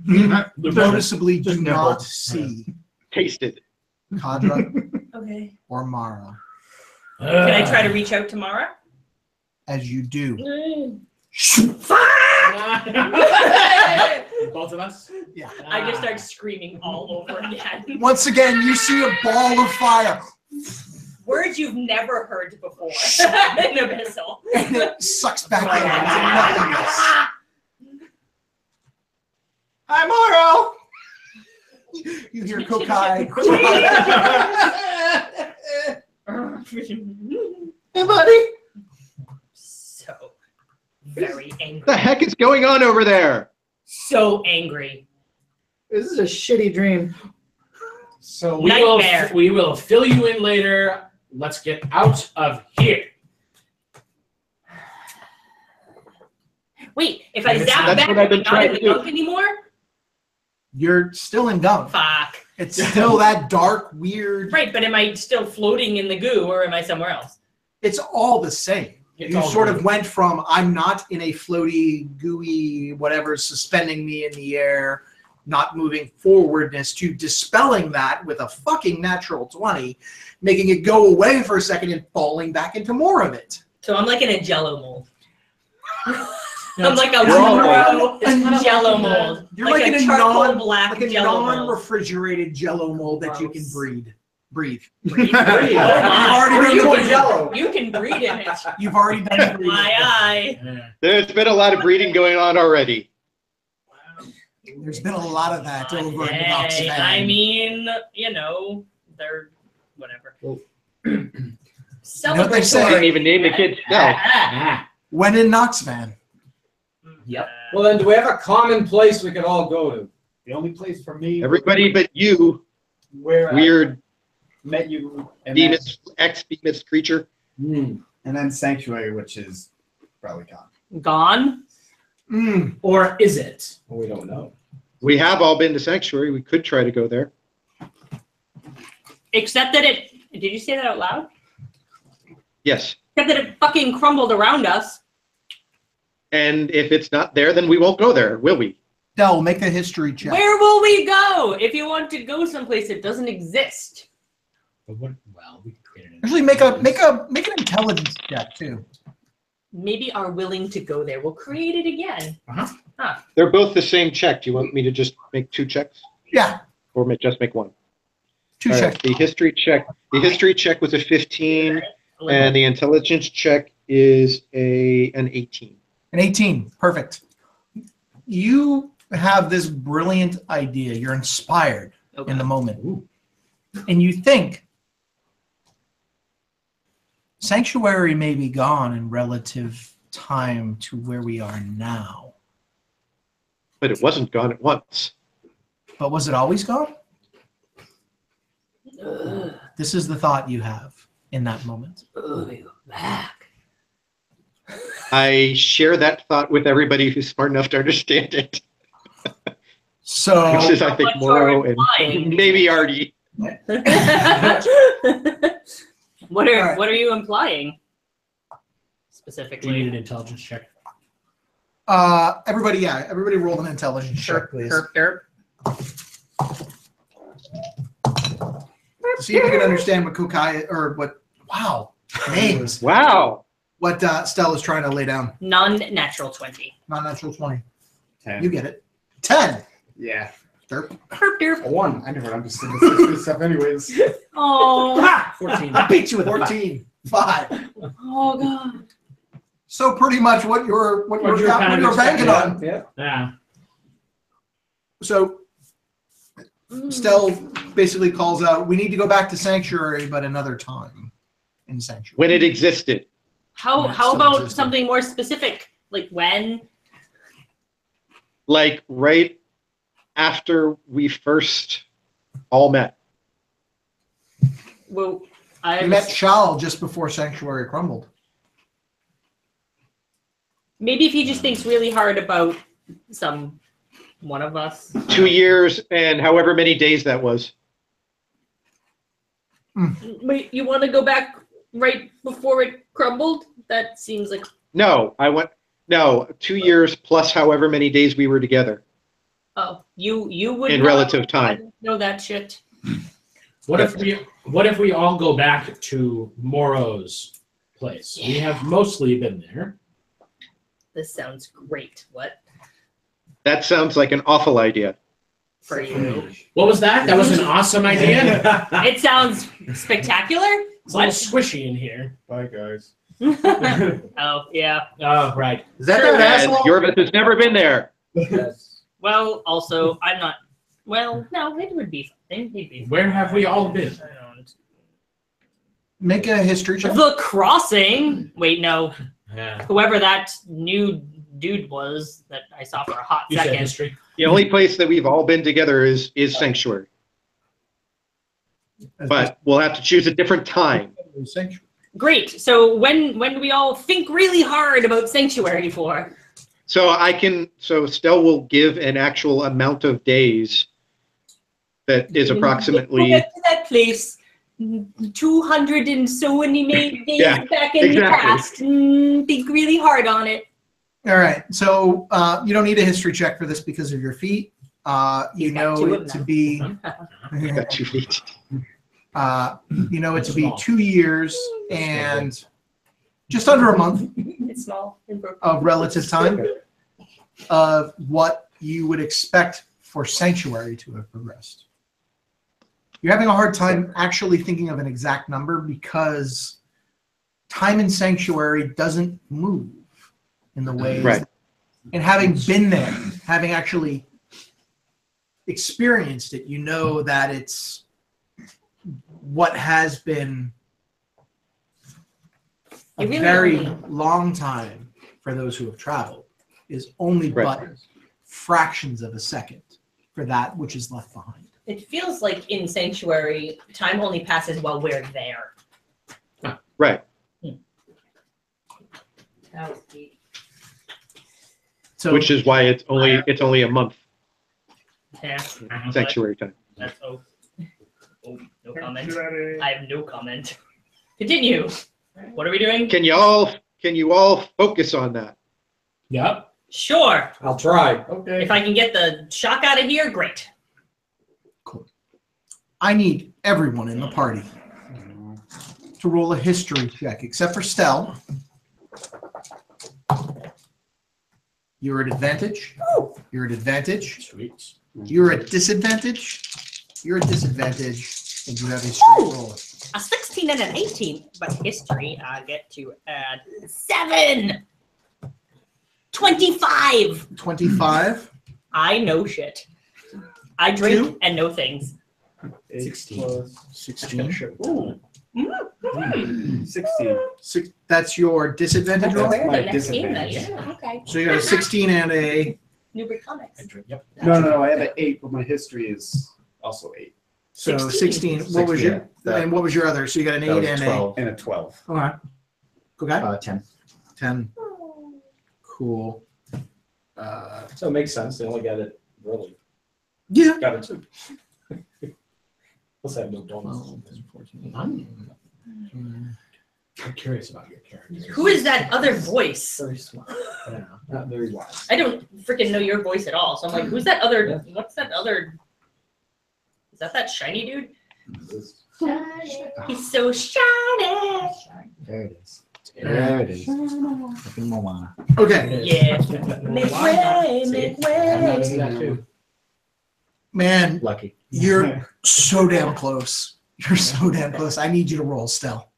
You noticeably do Just not nibbled. see Tasted. Kadra Okay. or Mara. Can I try to reach out to Mara? As you do, Both of us? yeah. I just start screaming all over again. Once again, you see a ball of fire, Words you've never heard before in Abyssal. and it sucks back in into nothingness. Hi, Moro! You hear Kokai. Hey, buddy. So very angry. What the heck is going on over there? So angry. This is a shitty dream. So Nightmare. We will fill you in later. Let's get out of here. Wait, if I That's zap what back, I've I'm been not trying in the to do. gunk anymore? You're still in gum. Fuck. It's still that dark, weird. Right, but am I still floating in the goo or am I somewhere else? It's all the same. It's You all sort good. of went from I'm not in a floaty, gooey, whatever, suspending me in the air, not moving forwardness, to dispelling that with a fucking natural 20, making it go away for a second and falling back into more of it. So I'm like in a jello mold. I'm like a You're all jello mold. You're like in a charcoal black like a jello mold. non-refrigerated jello mold that you can breathe. Breathe. You've already you, done can, the jello. you can breathe in it. You've already done the breathing. Aye. There's been a lot of breeding going on already. There's been a lot of that over in Hey, Knoxville. I mean, you know, they're whatever. You know what they I say? didn't even name the kid Stell. Ah. When in Knoxvan. Yep. Well, then, do we have a common place we could all go to? The only place for me Everybody but you, where weird I met you and Bemis, ex-Bemis creature. then Sanctuary, which is probably gone. Gone? Or is it? We don't know. We have all been to Sanctuary. We could try to go there. Except that it, did you say that out loud? Yes. Except that it fucking crumbled around us. And if it's not there, then we won't go there, will we? Del, make a history check. Where will we go if you want to go someplace that doesn't exist? But what? Well, we can create it. Actually, make an intelligence check too. Maybe are willing to go there. We'll create it again. They're both the same check. Do you want me to just make 2 checks? Yeah, Or just make 1? 2 All checks. right, the history check was a 15, and the intelligence check is an 18. An 18. Perfect. You have this brilliant idea. You're inspired Okay. in the moment. And you think Sanctuary may be gone in relative time to where we are now. But it wasn't gone at once. But was it always gone? This is the thought you have. in that moment. Oh, you're back. I share that thought with everybody who's smart enough to understand it, So which is, I think, What you're Morrow and implying. maybe Artie. What are you implying? Do you Specifically. need an intelligence check? everybody roll an intelligence check, please. Derp. See if you can understand what Kokai or what. Wow, names. Wow. What Stella's trying to lay down. Non-natural 20. Non-natural 20. 10. You get it. 10. Yeah. Derp. Derp. A 1. I never understood this stuff anyways. Oh. 14. I beat you with 14. 5. Oh god. So pretty much what you're kind of banking on. Yeah. Yeah. So Stell basically calls out, we need to go back to Sanctuary, but another time in Sanctuary. When it existed. How When it how still about existed. something more specific? Like when? Like right after we first all met. Well, I We met Shal just before Sanctuary crumbled. maybe if he just thinks really hard about one of us. 2 years and however many days that was. Wait, you want to go back right before it crumbled? That seems like No, 2 years plus however many days we were together you would in know. relative I time. don't know that shit. What if we all go back to Morrow's place? We have mostly been there. This sounds great. What That sounds like an awful idea. for you? What was that? That was an awesome idea. It sounds spectacular. It's a little squishy in here. Bye, guys. Oh yeah. Oh, right. Is that Sure, that And asshole? Yorvis has never been there. Yes. Well, also I'm not. Well, no, it would be something. He'd be. Where have we all been? I don't. Make a history check. The crossing. Wait, no. Yeah. Whoever that new dude was that I saw for a hot You said second. history. The only place that we've all been together is Sanctuary. But we'll have to choose a different time. Sanctuary. Great. So when do we all think really hard about Sanctuary for? So Stell will give an actual amount of days that is Go approximately back to that place. 200 and so many days Yeah, back in the exactly. past. Think really hard on it. All right. So you don't need a history check for this because of your feet. You He's got know two of it to them. be got 2 feet. you know it to be 2 years and just under a month It's small and broken. of relative time of what you would expect for Sanctuary to have progressed. You're having a hard time actually thinking of an exact number because time in Sanctuary doesn't move in the ways. Right. And having been there, having actually experienced it, you know that it's what has been a You really very only- long time for those who have traveled is only Right. but fractions of a second for that which is left behind. It feels like in Sanctuary, time only passes while we're there. Right. That was deep. So Which is why it's only a month Yeah. Sanctuary time. That's no comment. I have no comment. Continue. What are we doing? Can you all focus on that? Yep. Sure. I'll try. Okay. If I can get the shock out of here, great. I need everyone in the party to roll a history check, except for Stell. You're at advantage. You're at advantage. Sweet. You're at disadvantage. You're at disadvantage, and you have a straight roll. A 16 and an 18, but history, I get to add 7. 25. 25. I know shit. I drink Two. and know things. 16. 16. Ooh, Mm. 16. That's your disadvantage roll. That's my Next game, then. disadvantage. Yeah, okay. So you got a 16 and a Newbury Comics. Yep. No, I have an 8, but my history is also 8. So 16. 16. What was your? Yeah, that- And what was your other? So you got an That 8 was and 12. And a 12. a. Okay. Cool guy. 10. 10. Cool. So it makes sense. They only got it really. Yeah. Got it too. Let's have no donuts. 14. I'm curious about your character. Who is that other voice? Very smart. Yeah, not very wise. I don't freaking know your voice at all. So I'm like, who's that other? What's that other? Is that shiny dude? He's so shiny. There it is. There it is. Fucking Moana. Okay. Yeah. Make way, make I'm not way. in that too. Man, Lucky. you're so damn close. You're so damn close. I need you to roll, Stell.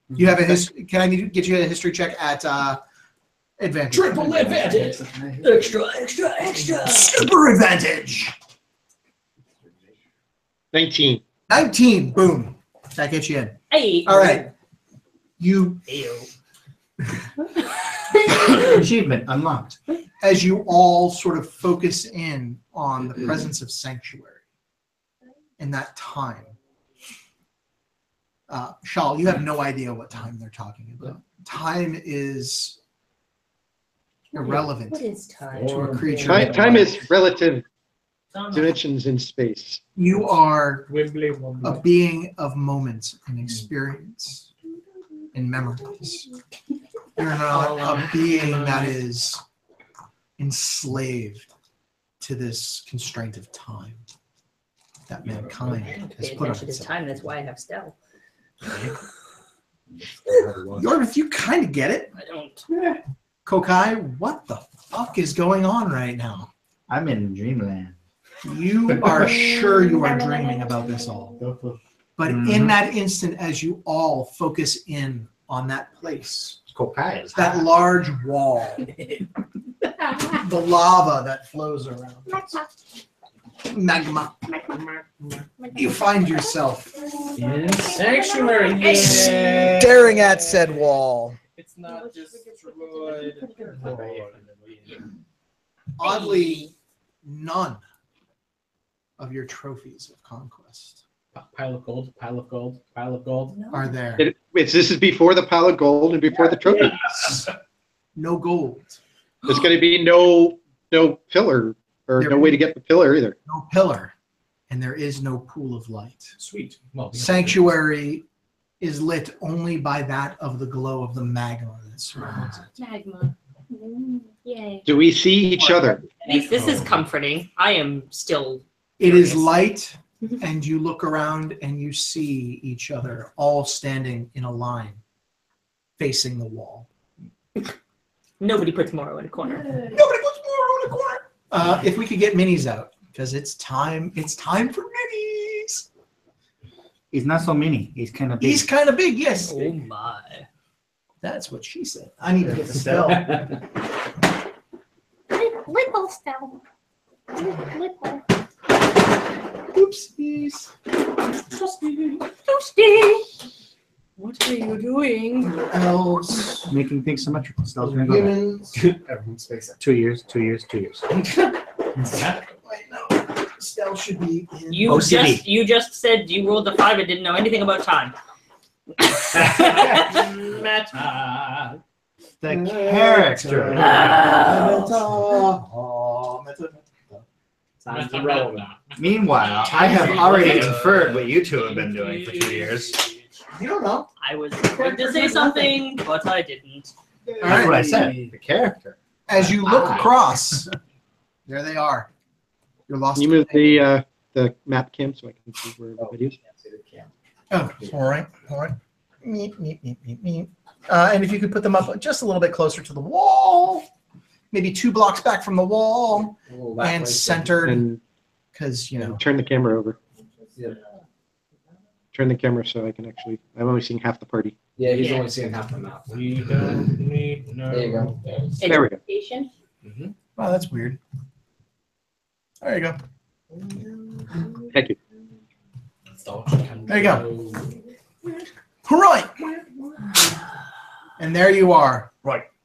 You have a Can I get you a history check at advantage? Triple advantage. Extra. Super advantage. 19. 19. Boom. That gets you in. Hey. All right. You, Ayo. Achievement unlocked. as you all sort of focus in on the presence of sanctuary in that time. Shal, you have no idea what time they're talking about. Time is irrelevant What is time? to a creature. Time is relative dimensions in space. You are Wibbly a wobbly. being of moments and experience and memories. You're not a being that is enslaved to this constraint of time that mankind has Pay put on attention to itself. time. That's why I have Stell. Yorvith, you kind of get it. I don't. Kokai, what the fuck is going on right now? I'm in dreamland. You are sure you are dreaming about this all. But in that instant, as you all focus in on that place, Kokai is that hot. large wall, the lava that flows around, magma, you find yourself In sanctuary. staring at said wall. It's not destroyed. Oddly, none of your trophies of conquest Pile of gold, pile of gold, pile of gold. are there. This is before the pile of gold and before the trophy. No gold, There's going to be no pillar or no way to get the pillar either. no pillar, and there is no pool of light. Sweet. Well, Sanctuary is lit only by that of the glow of the magma that surrounds it. Magma. Yay. Do we see each other? At least this is comforting. I am still. It is Curious. light, and you look around and you see each other all standing in a line facing the wall. Nobody puts Moro in a corner. Nobody puts more on the corner. If we could get minis out, because it's time for minis. He's not so mini. He's kind of big. He's kind of big, yes. Oh my. That's what she said. I need to get the spell. Little spell. Little. Oopsies. Toasty. What are you doing? Elves, Making things symmetrical. Stell's gonna go there. humans. Everyone's face it. 2 years, 2 years, 2 years. Wait, no. Stell should be in. You just said you rolled the 5 and didn't know anything about time. Meta. The character. Sounds irrelevant. Meanwhile, I have already inferred what you two have been doing for 2 years. You don't know. I was going to say something, but I didn't. That's what I said. The character. As you look across, there they are. You're lost. Can you move the map cam so I can see where everybody is? Oh, all right, all right. Meep, meep, meep, meep, meep. And if you could put them up just a little bit closer to the wall, maybe 2 blocks back from the wall, and centered, And because you know. turn the camera over. Yeah. Turn the camera so I can actually. I'm only seeing half the party. Yeah, he's Yeah. only seeing half the map. We don't need no. There you go. There we go. Education? Oh, that's weird. There you go. Thank you. There you go. All right. And there you are.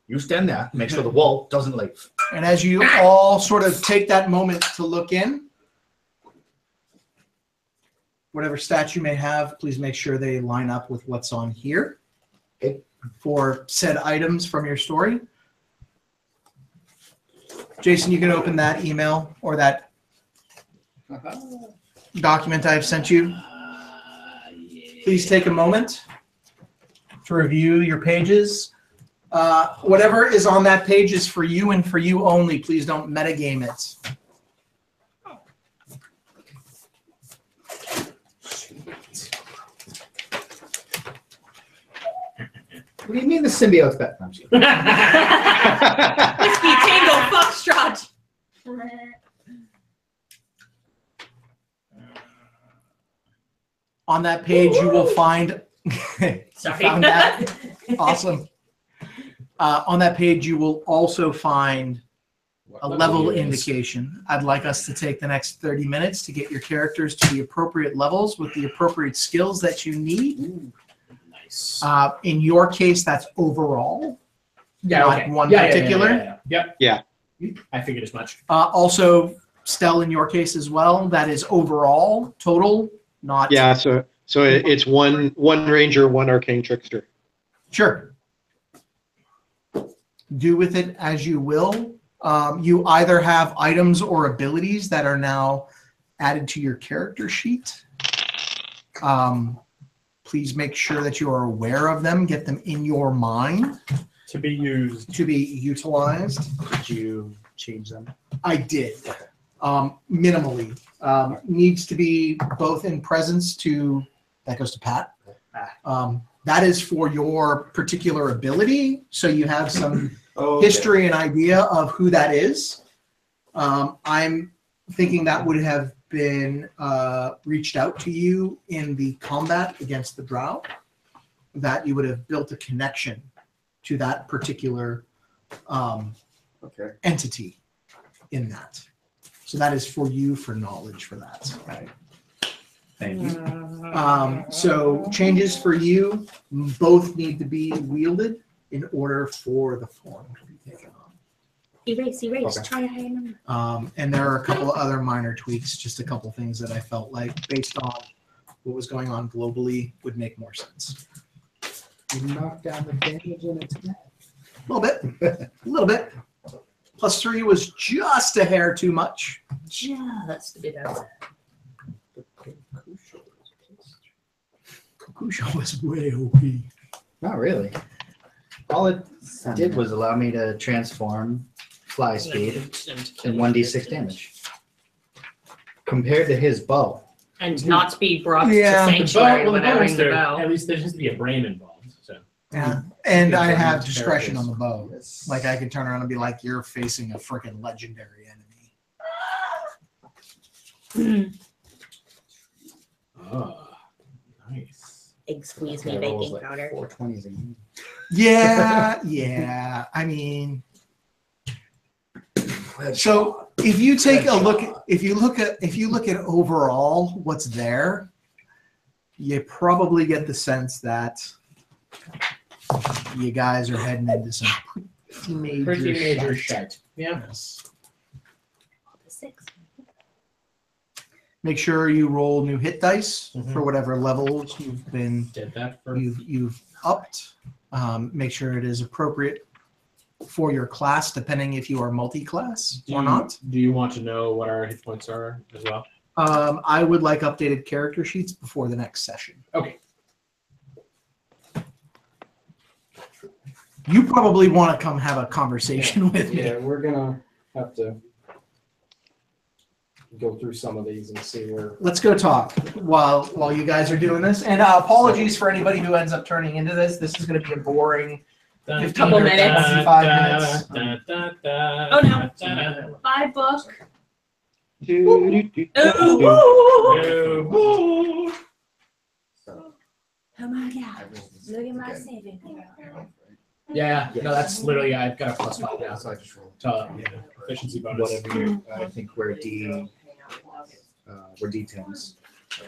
You stand there, make sure the wall doesn't leave. And as you all sort of take that moment to look in, Whatever stats you may have, please make sure they line up with what's on here for said items from your story. Jason, you can open that email or that document I've sent you. Please take a moment to review your pages. Whatever is on that page is for you and for you only. Please don't metagame it. What do you mean the symbiote's better? No, I'm just kidding. Whiskey Tango Foxtrot. On that page, you will find. Sorry. Found that? Awesome. On that page, you will also find a level indication. I'd like us to take the next 30 minutes to get your characters to the appropriate levels with the appropriate skills that you need. Ooh, nice. In your case, that's overall, Yeah, not okay. one Yeah, particular. Yep. Yeah. I figured as much. Also, Stell, in your case as well, that is overall, total, not. Yeah, so it's one ranger, one arcane trickster. Sure. Do with it as you will. You either have items or abilities that are now added to your character sheet. Please make sure that you are aware of them. Get them in your mind To be used. to be utilized. Did you change them? I did. Minimally. Needs to be both in presence to, that goes to Pat. That is for your particular ability. So you have some history and idea of who that is. I'm thinking that would have been reached out to you in the combat against the Drow, that you would have built a connection to that particular entity in that. So that is for you for knowledge for that. Right. Thank you. So changes for you both need to be wielded in order for the form to be taken on. Erase. Okay. Try a higher number. And there are a couple of other minor tweaks, just a couple things that I felt like, based on what was going on globally, would make more sense. You knocked down the damage in its neck. A little bit. +3 was just a hair too much. Just a bit outside. Kokusho was way OP. Not really. All it did was allow me to transform fly speed and 1d6 damage. Compared to his bow. And not be brought Yeah. to The bow, sanctuary well, when I ring the at bell. least there has to be a brain involved. So Yeah. And I Different have discretion on the bow. Yes. Like I could turn around and be like, you're facing a freaking legendary enemy. oh, nice. Egg squeeze me That rolls baking like powder. 420s again. Yeah. I mean, so if you take a look, if you look at overall what's there, you probably get the sense that you guys are heading into some Pretty major shit. shit. Yeah. Yes. 6. Make sure you roll new hit dice Mhm. for whatever levels you've been Did that for you've upped. Make sure it is appropriate for your class, depending if you are multi-class or not. Do you want to know what our hit points are as well? I would like updated character sheets before the next session. Okay. You probably want to come have a conversation with me. Yeah, we're gonna have to go through some of these and see where. Let's go talk while you guys are doing this. And apologies for anybody who ends up turning into this. This is going to be a boring 15 Couple or minutes. 25 minutes. Oh no. Bye, book. Oh, Oh my god. Look at my saving throw. yeah, no, that's literally I've got a +5 now. So I just rolled. To efficiency bonus. Whatever you, I think we're D10s.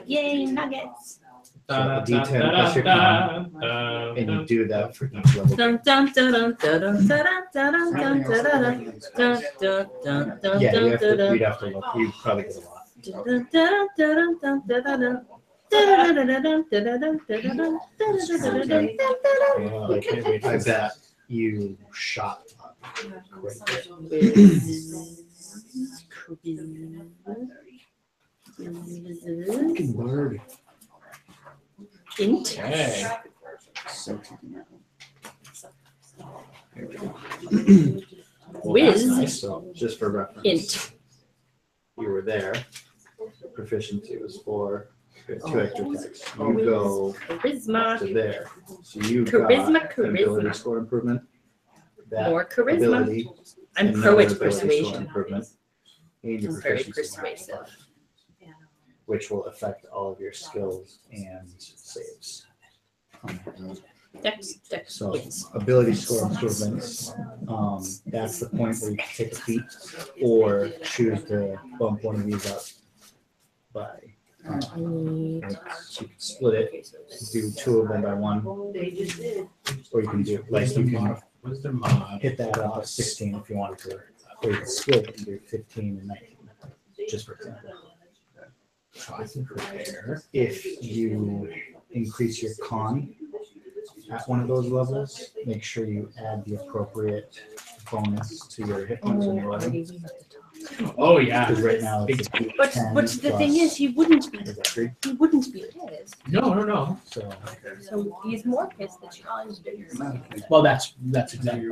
Yay, nuggets. So a D10 plus your con, and you do that for each level. Dun, dun, dun, dun, dun, dun, dun, dun, dun, dun, dun, dun, dun, dun, dun, Yeah, dun, you'd have dun, to look. You'd probably get a lot. dun, dun, dun, dun, dun, dun, dun. I bet you shot up quick. Fucking word. Int. Okay. Whiz. Nice. So just for reference, Int. you were there. Proficiency was 4. You had 2 extra attacks. You go Charisma. to there. So you Charisma, got an ability charisma. score improvement. That More charisma. ability, I'm another pro at ability score persuasion. improvement, and your I'm very proficiency persuasive. modifier, which will affect all of your skills and saves. Dex So wins. ability score improvements, that's the point where you can take a feat or choose to bump one of these up by, I need so you can split it, do 2 of them by 1, or you can do, like you can Wisdom mod. hit that up to 16 if you wanted to, or you can split it and do 15 and 19, just for example. So I can prepare. If you increase your con at one of those levels, make sure you add the appropriate bonus to your hit points when you're running. Oh yeah. Because right now it's But 10 the thing plus- is, he wouldn't be. is that 3? He wouldn't be pissed. No. So So he's more pissed that Sean's doing it. Well, that's exactly.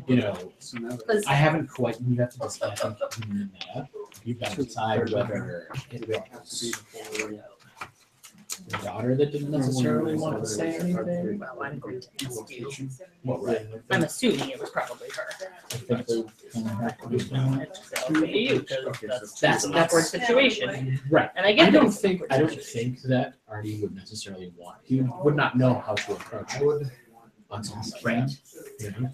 You know, Because I haven't quite. You have to decide. You've got to decide whether it was the daughter that didn't necessarily want to say anything. well, I'm going to ask you. Well, right. I'm assuming it was probably her. I think they kind of have to do that. So it'll be you, because that's an awkward situation. Right. And I I get don't that. think that Artie would necessarily want. He would not know how to approach it on something like that. You know?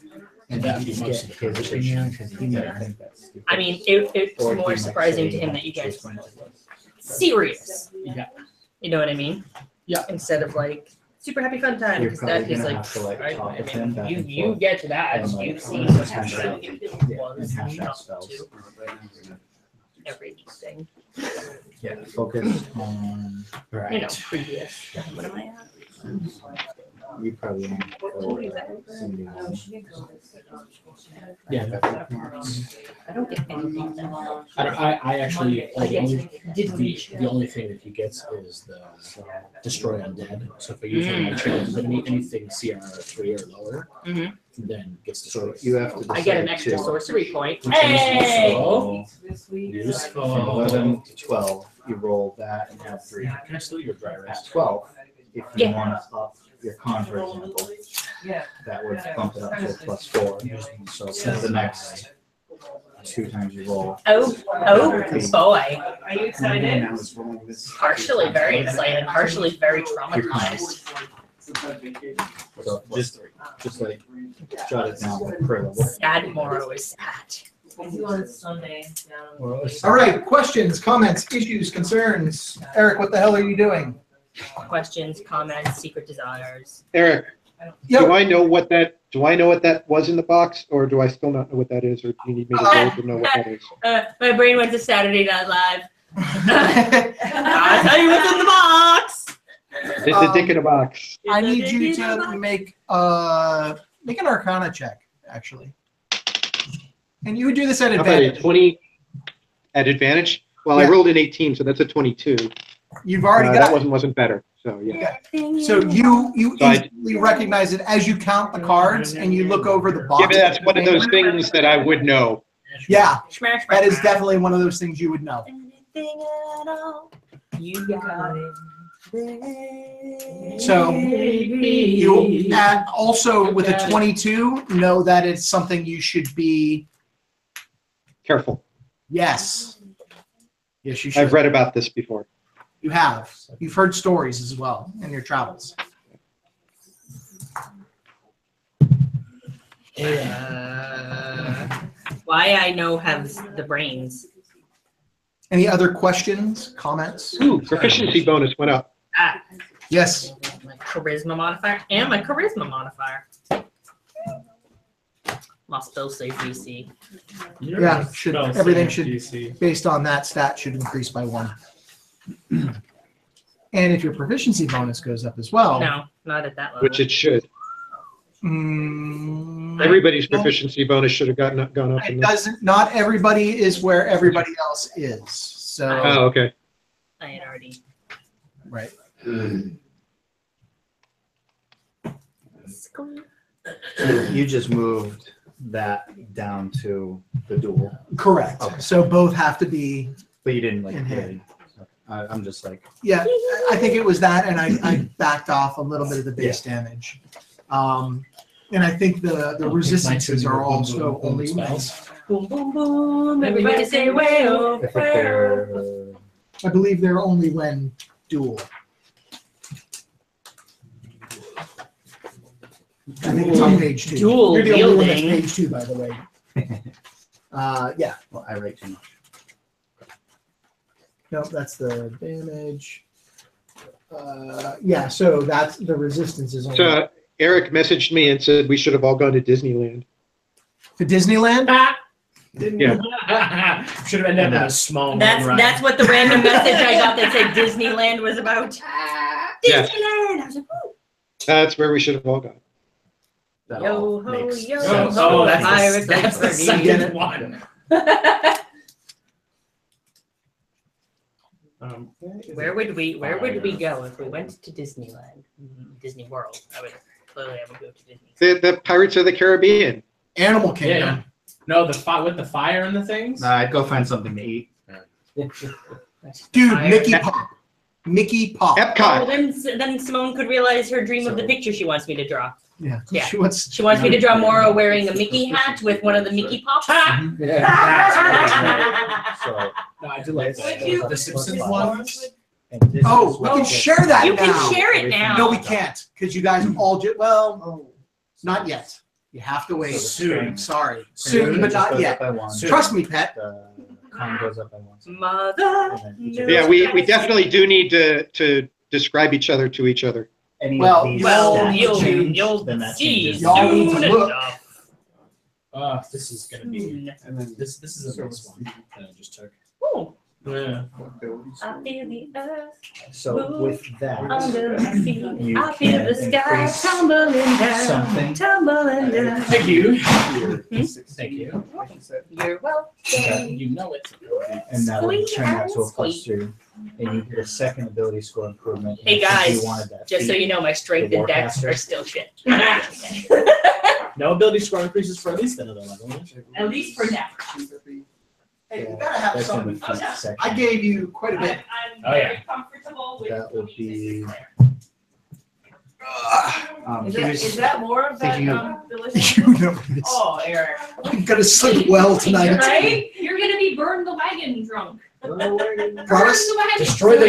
And that would be Just most get of the his conversation. opinion, 'cause he might think that's stupid. I mean, it's Or he more might surprising say, to him that you guys choose were one. serious. Yeah. You know what I mean? Yeah. Instead of like super happy fun time, You're because that probably is gonna like, have to, like, right, talk I with him back mean, and you forth. get to that, And, like, you've seen hash what out- it yeah, was and hash out not spells. to everything, Yeah, focus on, you know, Right. previous. What am I at? you probably want to go Cindy. Yeah. I don't get anything done. I actually. I get The only thing that he gets is the destroy undead. So if I use an enchantment enemy, anything CR 3 or lower, Mhm. then gets So destroyed. you have to decide. I get an extra too. sorcery point. Which is Hey! useful. From Useful. 11 to 12, you roll that and have 3. Can I steal your dry At rest? 12, if you Yeah. want to up your con, for example, that would bump it up to a +4. So the next 2 times you roll. Oh boy. Are you excited? Partially very excited, partially very traumatized. So just like jot it down like per level. Sad Moro is sad. All right, questions, comments, issues, concerns. Eric, what the hell are you doing? Questions, comments, secret desires. Eric, Yep. do I know what that was in the box, or do I still not know what that is, or do you need me to roll to know what that is? My brain went to Saturday Night Live. I'll tell you what's in the box. It's a dick in a box. I need you to make an Arcana check, actually. And you would do this at How about a advantage. 20 at advantage? Well, I Yeah. rolled an 18, so that's a 22. You've already That got. wasn't better. So yeah. So you So I- instantly recognize it as you count the cards and you look over the box. Yeah, but that's one of those things that I would know. Yeah, Smash, that is smash. definitely one of those things you would know. Anything at all. You got it. So you also with a 22 know that it's something you should be. Careful. Yes. Yes, you should. I've read about this before. You have. You've heard stories as well in your travels. Why I know have the brains. Any other questions, comments? Ooh, proficiency bonus went up. Ah, Yes. my charisma modifier and my charisma modifier. My spell save DC. Yeah, should everything should based on that stat should increase by 1. And if your proficiency bonus goes up as well, No, not at that level. Which it should. Everybody's proficiency bonus should have gone up. It In doesn't. Not everybody is where everybody else is. So. Oh, okay. I had already. Right. You just moved that down to the duel. Correct. Okay. So both have to be. But you didn't like In really. hand. I'm just like. Yeah, I think it was that, and I backed off a little bit of the base damage. And I think the resistances are also only. Boom, boom, boom. Everybody say way I think they're. I believe they're only when dual. I think it's on page 2. Dual You're the only one that's wielding. page 2, by the way. Yeah. Well, I write too much. No, that's the damage. Yeah, so that's the resistance is only. So Eric messaged me and said we should have all gone to Disneyland. To Disneyland? Yeah. Should have ended up in a small That's what the random message I got that said Disneyland was about. Yeah. Disneyland. I was like, ooh. That's where we should have all gone. That Yo all ho makes yo sense. ho. that's Pirates that's the of the second one. Where would we go if we went to Disneyland? Disney World. I would go to Disney. The Pirates of the Caribbean. Animal Kingdom. Yeah. No, with the fire and the things. Nah, I'd go find something to eat. Dude, Fire. Mickey Pop. Mickey Pop. Oh, Epcot. then Simone could realize her dream of the picture she wants me to draw. Yeah. Yeah. She wants. She wants me to draw Mora wearing a Mickey hat with one of the Mickey Pops. So, No, I do like Would you- the Simpsons ones. and this Oh, is we what can share that You now. can share it now. No, we can't, because you guys all well, not yet. You have to wait. Soon. Sorry. So Soon, it but just not goes yet. up by one. Trust me, pet. The con goes up by one. Mother. And then each of Yeah, those- we definitely do need to describe each other to each other. Any Well, of these Well, stats you'll change, you'll then that see changes. Y'all need soon to look. enough. This is gonna be. And then This is a nice one that I just took. Ooh. Yeah. I feel the earth So with that, under my feet. You I feel can the sky increase tumbling down, something. tumbling down. Thank you. Hmm? Thank you. You're welcome. You know it. and that would Sweet turn that to a and +2, and you get a second ability score improvement. Hey, And if guys, you wanted that Just so feat, you know, my strength The and dex Warcaster. are still shit. No ability score increases for at least another level. At least for now. Hey, you gotta have that's in the something. feat section. I gave you quite a bit. I'm Oh, yeah. very comfortable with That would be- Is he that, was is that more of that thinking of- delicious? You know this. Oh, Eric. I'm gonna sleep well tonight. Right? You're gonna be burn the wagon drunk. Promise? Burn the wagon. Destroy the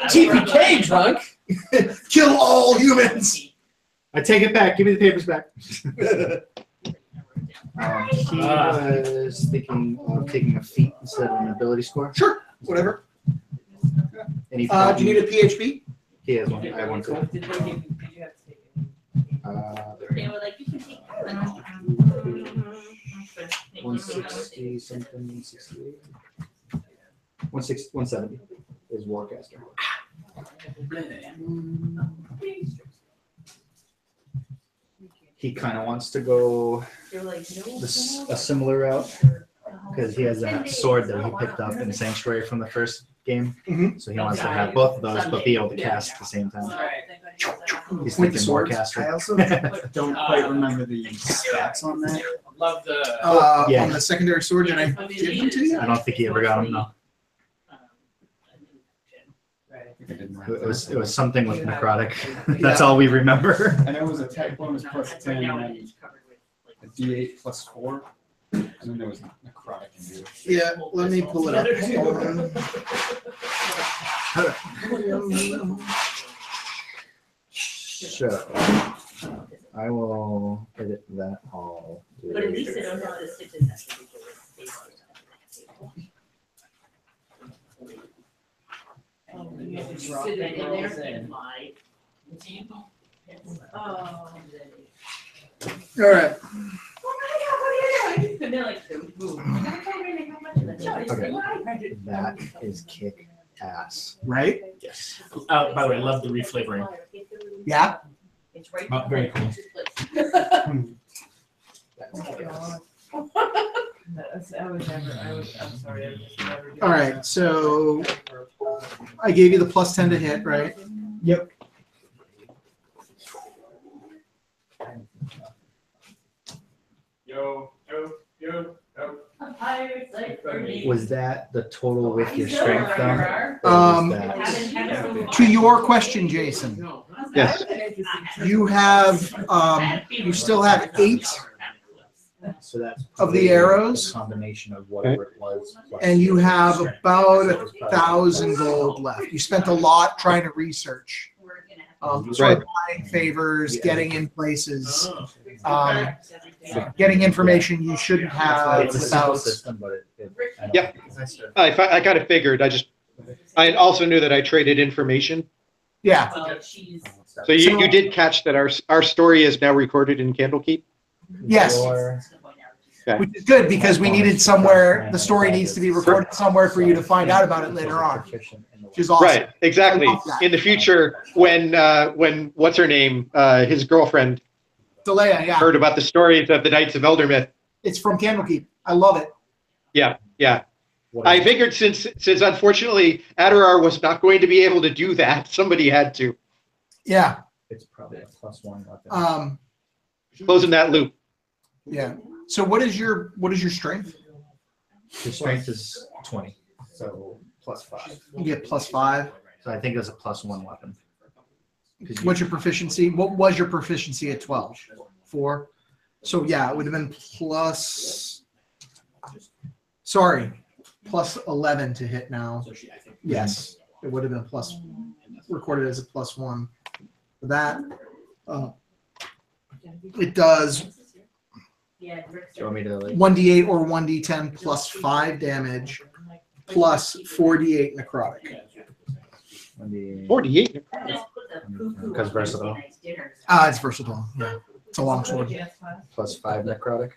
TPK drunk. Kill all humans. I take it back. Give me the papers back. He was thinking of taking a feat instead of an ability score. Sure, whatever. And he Do you need a PHP? He has one. I have one too. Did you have to take it? They were like, you can take that one. 160 something, 168. 170 is Warcaster. He kind of wants to go They're like, no. a similar route because he has that sword that he picked up in Sanctuary from the first game. Mhm. So he wants to have both of those, but be able to cast at the same time. He's Point thinking the sword. Warcaster. I also don't quite remember the stats on that. Love the. Yeah. On the secondary sword, did I give them to you? I don't think he ever got him. No, I didn't it remember. was something with necrotic. That's all we remember. I know it was attack bonus plus 10 and a D8 plus 4. And then there was necrotic and do. Yeah, let me pull it up. Hold on. So I will edit that all. But at least I don't know how to stitch in that. Sit it in there and lie. Oh. All right. And they're like, don't move. Okay. That is kick ass. right? Yes. By the way, I love the reflavoring. Yeah. Oh, very cool. All right, so I gave you the +10 to hit, right? Yep. Was that the total with your strength though? Or was that- To your question, Jason, Yes. you have you still have 8 So that's of the arrows, a combination of whatever it was. plus and you your have strength. about So it was probably 1,000 gold left. You spent a lot trying to research, sort of buying favors, getting in places, getting information you shouldn't have It's a simple without. system, but I don't Yep. think- I kind of figured. I also knew that I traded information. Yeah, So you did catch that our story is now recorded in Candlekeep. yes, Your- which is good because we needed somewhere. The story needs to be recorded somewhere for you to find out about it later on, which is awesome. Right, exactly. I love that. In the future, when what's her name, his girlfriend, Delea, yeah, heard about the stories of the Knights of Eldermythe. it's from Candlekeep. I love it. Yeah. What I is it? figured since unfortunately Adorar was not going to be able to do that, somebody had to. Yeah, It's probably a +1 weapon. Closing that loop. yeah. So what is your strength? Your strength is 20, so +5. You get +5. So I think it was a +1 weapon. 'Cause you- What's your proficiency? What was your proficiency at 12? 4. So yeah, it would have been +11 to hit now. Yes, it would have been recorded as a +1 for that. It does Do you want me to like? 1d8 or 1d10 +5 damage plus 4d8 necrotic. 48. Because versatile. It's versatile. Yeah, it's a long sword. +5 necrotic.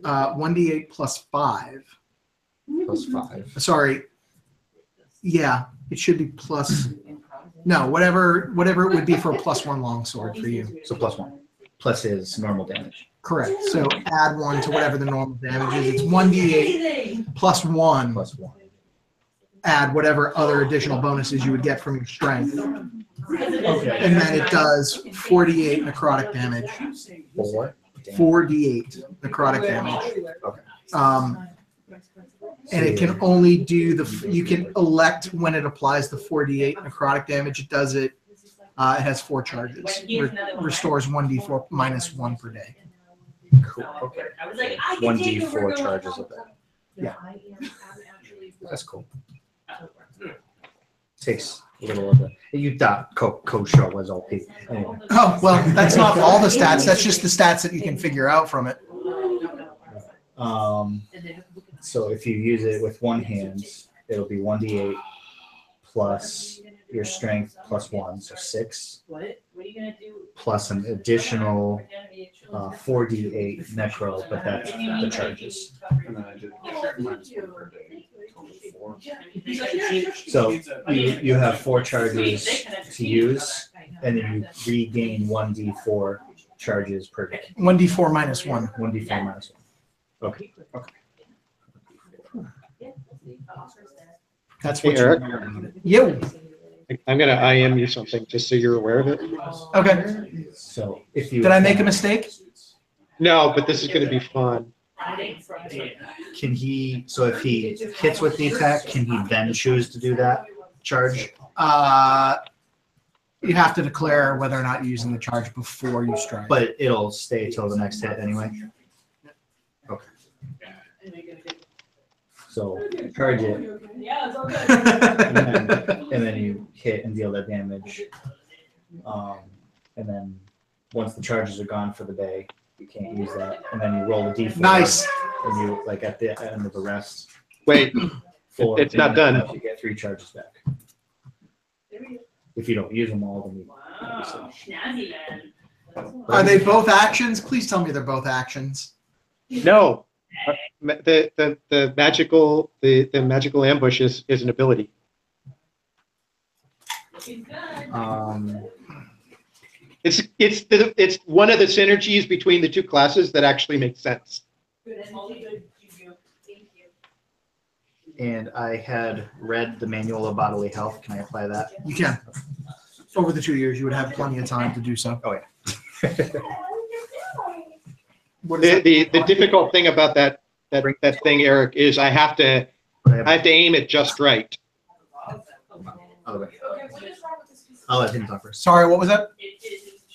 1d8 +5. +5. Sorry. Yeah, it should be plus. No, whatever it would be for a +1 longsword for you. So +1. Plus his normal damage. Correct. So add 1 to whatever the normal damage is. It's 1d8 +1. +1. Add whatever other additional bonuses you would get from your strength. Okay. And then it does 48 necrotic damage. 4. 4d8 necrotic damage. Okay. And it can only do you can elect when it applies the 4d8 necrotic damage. It does it. It has 4 charges. Restores 1d4 -1 per day. Cool. Okay. 1d4 charges of that. Yeah. That's cool. Takes a little of the. You thought Kosho was OP. Anyway. Oh, well, that's not all the stats. That's just the stats that you can figure out from it. So if you use it with one hand, it'll be 1d8 plus your strength +1, so 6. Plus an additional 4d8 necro, but that's the charges. And then I did -1 per day, total 4. So you have 4 charges to use, and then you regain 1d4 charges per day. 1d4 -1. 1d4 -1. Okay. That's Hey, what Eric. Yo. I'm gonna IM you something just so you're aware of it. Okay. So if you Did I make a mistake? No, but this is gonna be fun. Can he? So if he hits with the attack, can he then choose to do that charge? You have to declare whether or not you're using the charge before you strike. But it'll stay till the next hit anyway. Okay. So charge it, and then you hit and deal that damage. And then once the charges are gone for the day, you can't use that. And then you roll a d4. Nice. And you like at the end of the rest. Wait, For it's not done. You get 3 charges back. If you don't use them all, then you. Are they both actions? Please tell me they're both actions. No. The magical ambush is an ability. It's one of the synergies between the two classes that actually makes sense. And I had read the manual of bodily health. Can I apply that? You can. Over the 2 years, you would have plenty of time to do so. Oh, yeah. The difficult thing about that thing, Eric, is I have to aim it just right. Okay. I'll let him talk first. Sorry, what was that?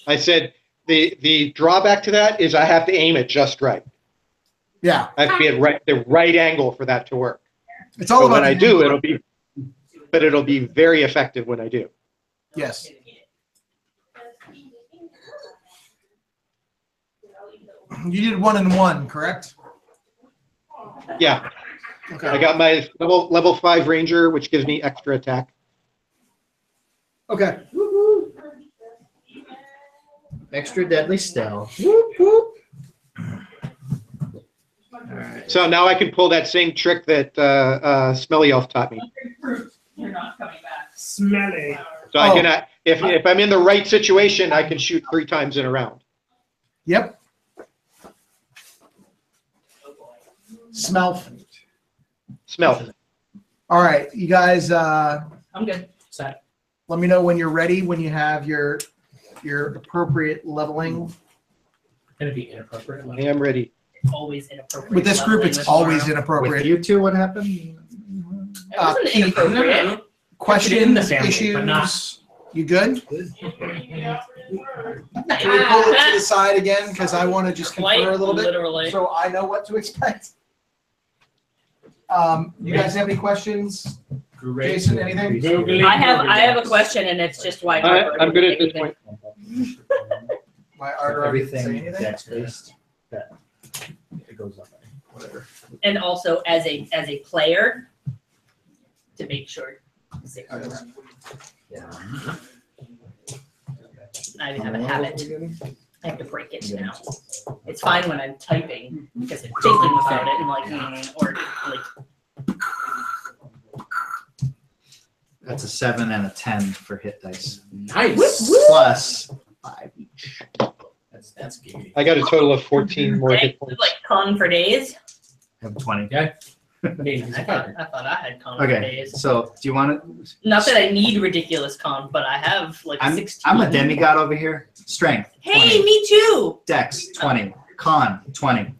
I said the drawback to that is I have to aim it just right. Yeah. I have to be at the right angle for that to work. It's all But about when I the do, angle. it'll be very effective when I do. Yes. You did 1 and 1, correct? Yeah. Okay. I got my level 5 ranger, which gives me extra attack. Okay. Extra deadly stealth. Whoop, whoop. All right. So now I can pull that same trick that Smelly Elf taught me. You're not coming back. Smelly. So I can, if I'm in the right situation, I can shoot 3 times in a round. Yep. Smell. Smell. All right, you guys. I'm good. Set. Let me know when you're ready. When you have your appropriate leveling. Gonna be inappropriate. I am ready. It's always inappropriate. With this group, leveling it's with always Morrow. inappropriate. With you two, what happened? It wasn't Keith, inappropriate. in Questions, the family, issues. but not- You good? Can we pull it to the side again? Because I want to just Quite confer a little bit, literally. so I know what to expect. You guys have any questions? Jason, anything? Googly I have a Googly. question, and it's just why. I'm good at this point. My art didn't say Everything anything. dex based. That it goes up. Whatever. And also as a player, to make sure. Yeah. I have a habit. I have to break it now. It's fine when I'm typing because I'm thinking about it and like, or like. That's a 7 and a 10 for hit dice. Nice. Plus 5 each. That's good. I got a total of 14 more Okay, hit points. like con for days. I have 20. Okay. I thought I had con for Okay, days. so do you want it? Not that I need ridiculous con, but I have like I'm 16. I'm a demigod over here. Strength. Hey, 20. me too. Dex 20. Con 20.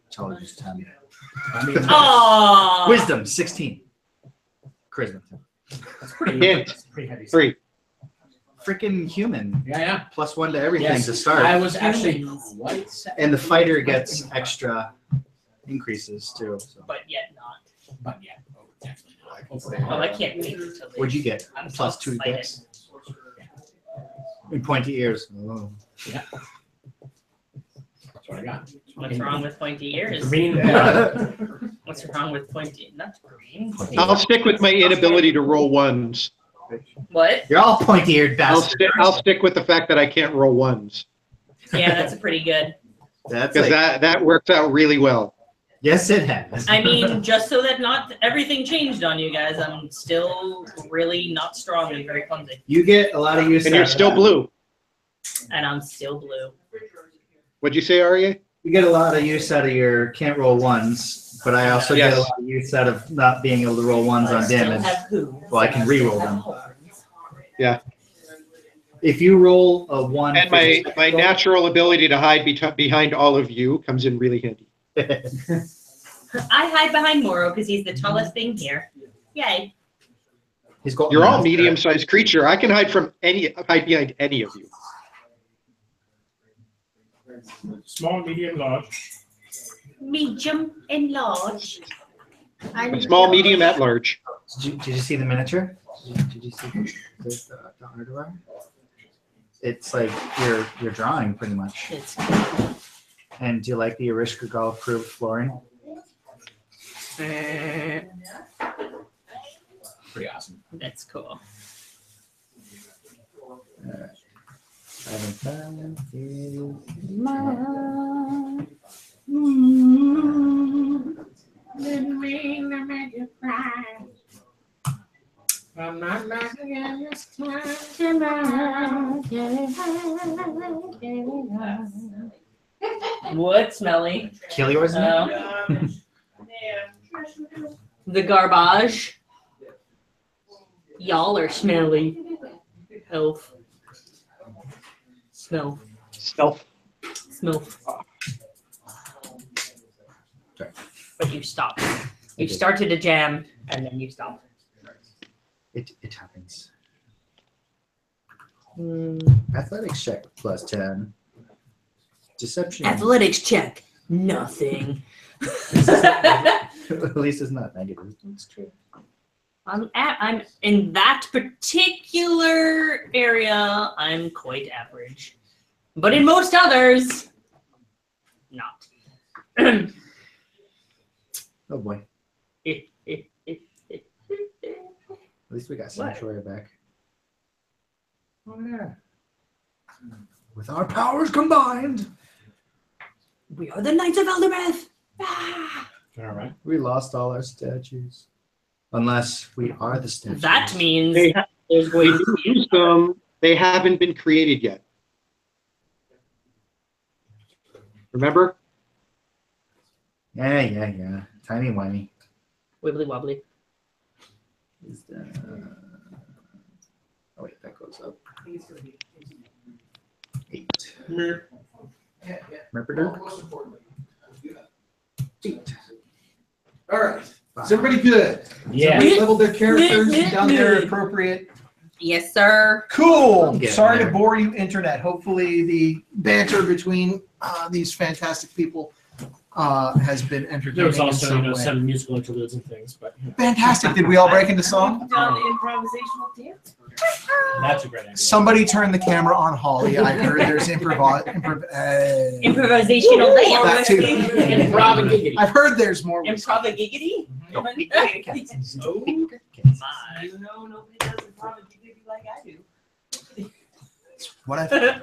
Intelligence 10. I mean, Aww. Wisdom 16. Charisma 10. that's pretty, Hint. that's pretty heavy. 3. Freaking human. Yeah. Plus 1 to everything Yes. to start. I was actually quite sad. And the fighter gets extra increases too. So. But yet not. But yeah. Oh, definitely not. Hopefully. Well, I can't wait until they. What'd you get? I'm Plus so 2 excited. dex. And pointy ears. Oh. Yeah. That's what I got. What's wrong with pointy ears? Green blood. What's wrong with pointy? Not green. I'll stick with my inability to roll ones. What? You're all pointy-eared bastards. I'll stick with the fact that I can't roll ones Yeah, that's pretty good. That's because like, that works out really well. yes, it has. I mean, just so that not everything changed on you guys, I'm still really not strong and very clumsy. You get a lot of use. And you're out of still that. blue. And I'm still blue. What'd you say, Arya? You get a lot of use out of your can't roll ones, but I also get a Yes. lot of use out of not being able to roll ones I on still damage. have hooves, Well, I and can still re-roll have them. horns. If you roll a 1, And my natural ability to hide behind all of you comes in really handy. I hide behind Morrow because he's the tallest thing here. Yay. He's got You're all medium-sized creature. I can hide behind any of you. Small, medium, large. Medium and large. I'm small, medium, at large. Did you see the miniature? Did you see the hardware? It's like you're drawing pretty much. It's And do you like the Erishkigal approved flooring? Pretty awesome. that's cool. I'm not laughing at this time. What smelly? Kill yours now? The garbage. Y'all are smelly. Elf. Smell. Stealth. Smell. Sorry. But you stopped. You started a jam and then you stopped. It happens. Mm. Athletics check plus 10. Deception. Athletics check. Nothing. At least it's not negative. That's true. I'm in that particular area. I'm quite average, but in most others, not. Oh boy. At At least we got Sanctuary back. Oh yeah. With our powers combined, We are the Knights of Eldermythe. Ah! All right. we lost all our statues. Unless we are the statues. That means They there's going do to be use them. They haven't been created yet. Remember? Yeah. Tiny whiny. wibbly wobbly. Is that... Oh wait, that goes up. 8. Merpeter? 8. All right. Is everybody good? Yeah. Somebody leveled their characters down there appropriate. Yes, sir. Cool. Getting Sorry to there. bore you, internet. Hopefully, the banter between these fantastic people has been entertaining. There was in also, some way. some musical interludes and things, but Fantastic. Did we all break into song? Done improvisational dance. that's a great idea. Somebody turn the camera on Holly. I heard there's Improvisational That dance. too. Improv and giggity. I've heard there's more. Improvigiggity? You know, nobody does improvisational like I do. What I've heard.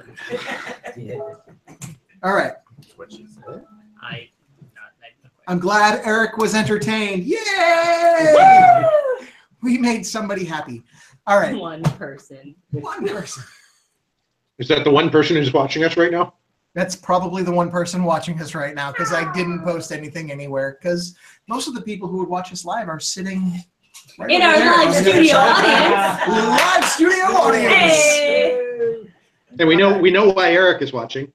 All right. I'm glad Eric was entertained. Yay! We made somebody happy. All right. One person. One person. Is that the one person who's watching us right now? That's probably the one person watching us right now because I didn't post anything anywhere because most of the people who would watch us live are sitting right In over our there live on the other studio side. audience. Live studio audience. Hey! And we know why Eric is watching.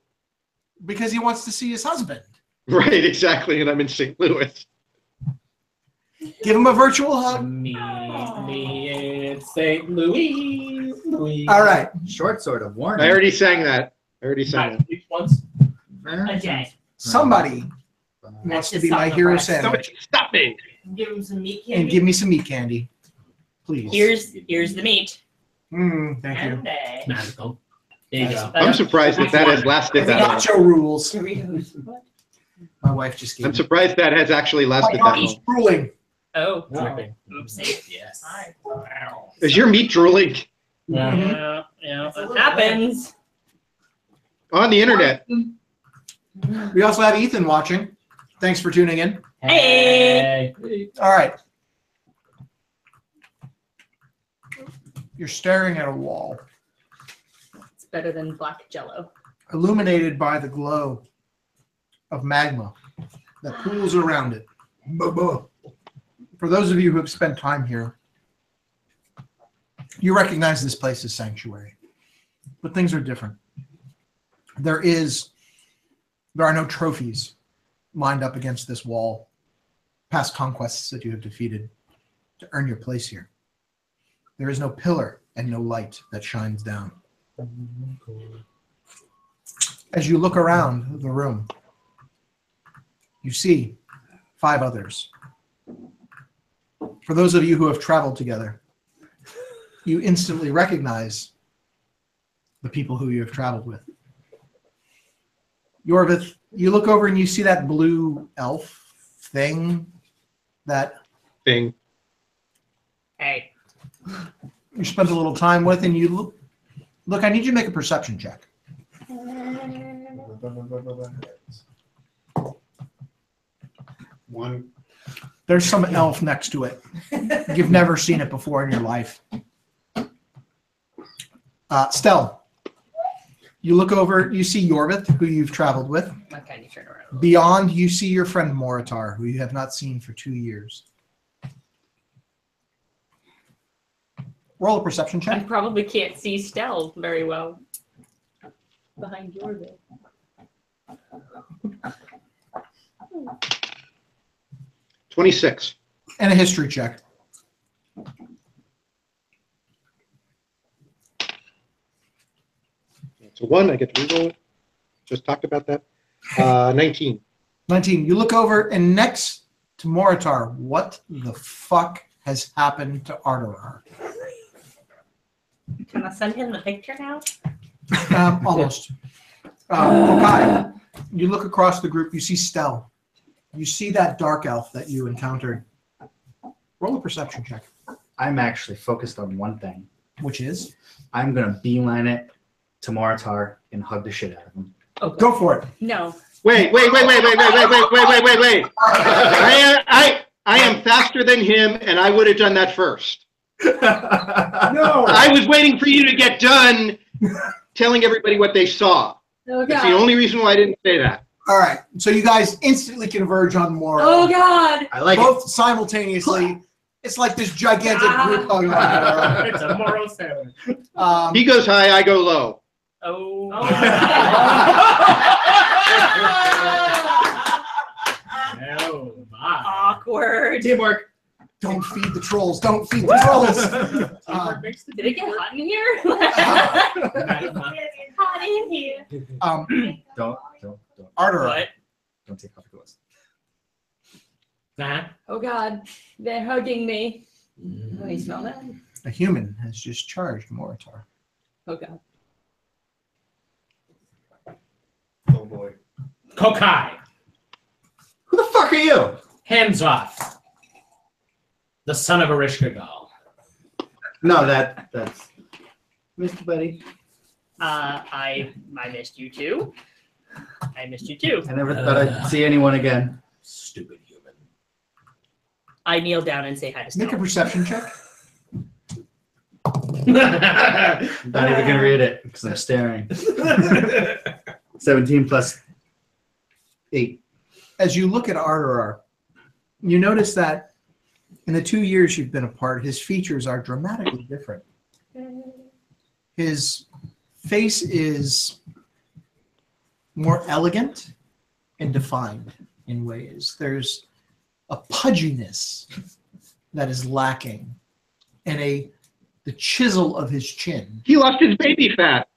Because he wants to see his husband. Right, exactly. And I'm in St. Louis. Give him a virtual hug. Meet me in St. Louis. All right. Short sword of warning. I already sang that. I already sang that. Once. A J. Somebody wants to be my hero sandwich Somebody stop me. Give him some meat and candy. give me some meat candy, please. Here's the meat. Thank you. And Magical. There you go. I'm surprised that has lasted that long. Nacho rules. Doritos. What? My wife just gave I'm me. surprised that has actually My lasted that body's long. drooling. Oh. Dripping. Oopsie. Yes. Hi. Is your meat drooling Yeah, it happens. on the internet? We also have Ethan watching. Thanks for tuning in. Hey. All right. You're staring at a wall, It's better than black jello. illuminated by the glow of magma that pools around it. For those of you who have spent time here, you recognize this place as sanctuary, but things are different. There are no trophies lined up against this wall, past conquests that you have defeated to earn your place here. There is no pillar and no light that shines down. As you look around the room, you see 5 others. For those of you who have traveled together, you instantly recognize the people who you have traveled with. Yorvith, you look over and you see that blue elf thing that Thing. Hey. you spent a little time with, and you look, I need you to make a perception check. One. There's some elf next to it. You've never seen it before in your life. Stell, You look over, you see Yorvith, who you've traveled with. Okay, you turn around. Beyond, you see your friend Moritar, who you have not seen for 2 years. Roll a perception I check. probably can't see Stell very well. Behind your bed. 26. And a history check. It's a 1. I get to reroll it. Just talked about that. 19. 19. You look over, and next to Moritar, what the fuck has happened to Ardorar? Can I send him the picture now? Almost. Okay. You look across the group, you see Stell. You see that dark elf that you encountered. Roll a perception check. I'm actually focused on one thing. Which is? I'm going to beeline it to Moritar and hug the shit out of him. Oh, Go for it. no. Wait. I am faster than him, and I would have done that first. No! I was waiting for you to get done telling everybody what they saw. Oh, That's the only reason why I didn't say that. All right. So you guys instantly converge on Mora. Oh, God. I like Both simultaneously. It's like this gigantic group hug on Mora. It's a moral sandwich. He goes high, I go low. Oh. Oh, my. Awkward. Teamwork. Don't feed the trolls. Don't feed the trolls. Teamwork makes the Did it get dream hot in here? Hot in here. Don't. Ardorar. What? Don't take off your clothes. work. Oh, God. They're hugging me. Oh, you smell that? A human has just charged Moritar. Oh, God. Oh boy. Kokai, Who the fuck are you? hands off. The son of Erishkigal. No, that's Mr. Buddy. I missed you too. I missed you too. I never thought I'd see anyone again. Stupid human. I kneel down and say hi to Make a Stella. perception check. I'm not even gonna read it because I'm staring. 17 plus 8. As you look at Ardorar, you notice that in the 2 years you've been apart, his features are dramatically different. His face is more elegant and defined in ways. There's a pudginess that is lacking, and the chisel of his chin He lost his baby fat.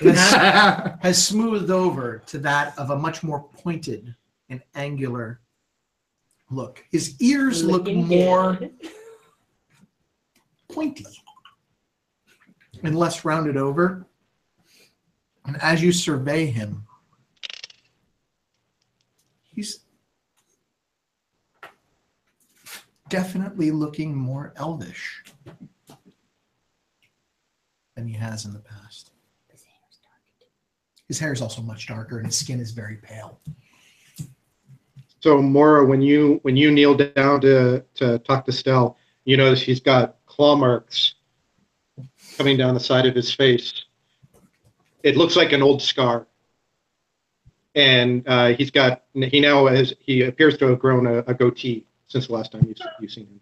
has smoothed over to that of a much more pointed and angular look. His ears look Looking more good. pointy and less rounded over. And as you survey him, he's definitely looking more elvish than he has in the past. His hair is also much darker and his skin is very pale. So Mora, when you kneel down to talk to Stell, you notice he's got claw marks coming down the side of his face. It looks like an old scar. And he appears to have grown a goatee since the last time you've seen him.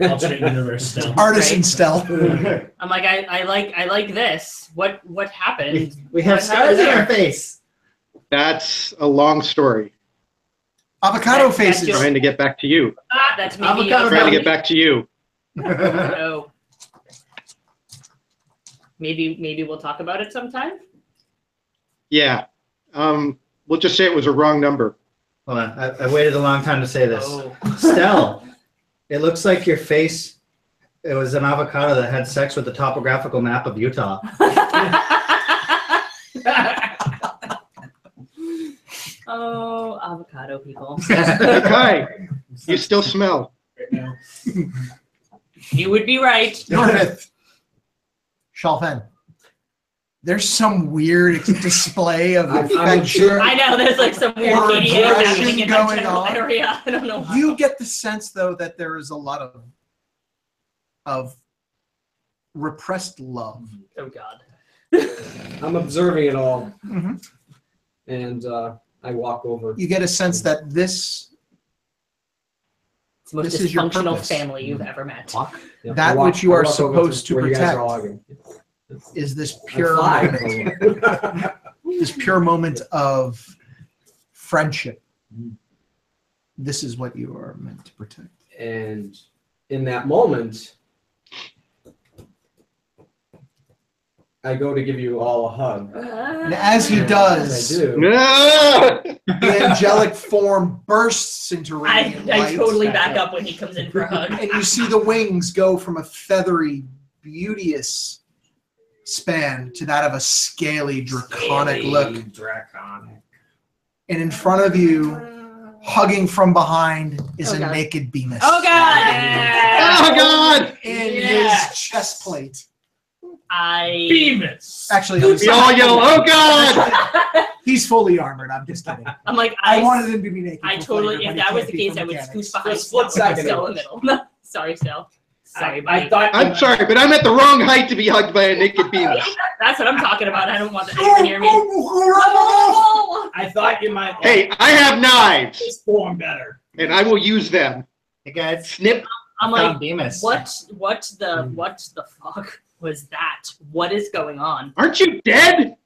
Alternate universe still. Artisan Right. stealth. I'm like, I like this. What happened? We have What scars in happened our face. That's a long story. Avocado That's faces. just- Trying to get back to you. That's maybe Avocado Trying to get back to you. Oh. Maybe we'll talk about it sometime. Yeah. We'll just say it was a wrong number. Hold on. I waited a long time to say this. Oh. Stell, it looks like your face, it was an avocado that had sex with the topographical map of Utah. Oh, avocado people. Okay. You still smell. Right now. You would be right. Norvith. Shalfen. There's some weird display of I'm affection. sure- I know there's like some weird Or PDA aggression happening in my going general on. area. I don't know why. You get the sense, though, that there is a lot of repressed love. Oh God. I'm observing it all, Mhm. and I walk over. You get a sense that this It's the most This is your dysfunctional purpose. family you've ever met. Yeah, that I walk- which you I are walk over supposed to where you guys protect are all arguing. is this I pure fly. moment, this pure moment of friendship. This is what you are meant to protect. And in that moment, I go to give you all a hug. And as he And does, I do. No! the angelic form bursts into radiant I light. totally back up when he comes in for a hug. And you see the wings go from a feathery, beauteous span to that of a scaly, draconic look. Draconic. And in front of you, hugging from behind, is Oh, a God. naked Bemis. Oh God! Oh, God! In Yes. his chest plate. Bemis. Actually, We all yell, oh, God! he's fully armored. I'm just kidding. I'm like, I wanted him to be naked. I for totally, flavor, if but that he was can't the be case, for I would mechanics. scoot behind For a split second, Still in the middle. Sorry, Still. Sorry, I buddy. thought I'm sorry, but I'm at the wrong height to be hugged by a naked Bemis. That's what I'm talking about. I don't want that anywhere near me. I thought you might Hey, I have knives, this form better. and I will use them. Hey guys, Snip. I'm found like, Bemis. what the fuck was that? What is going on? Aren't you dead?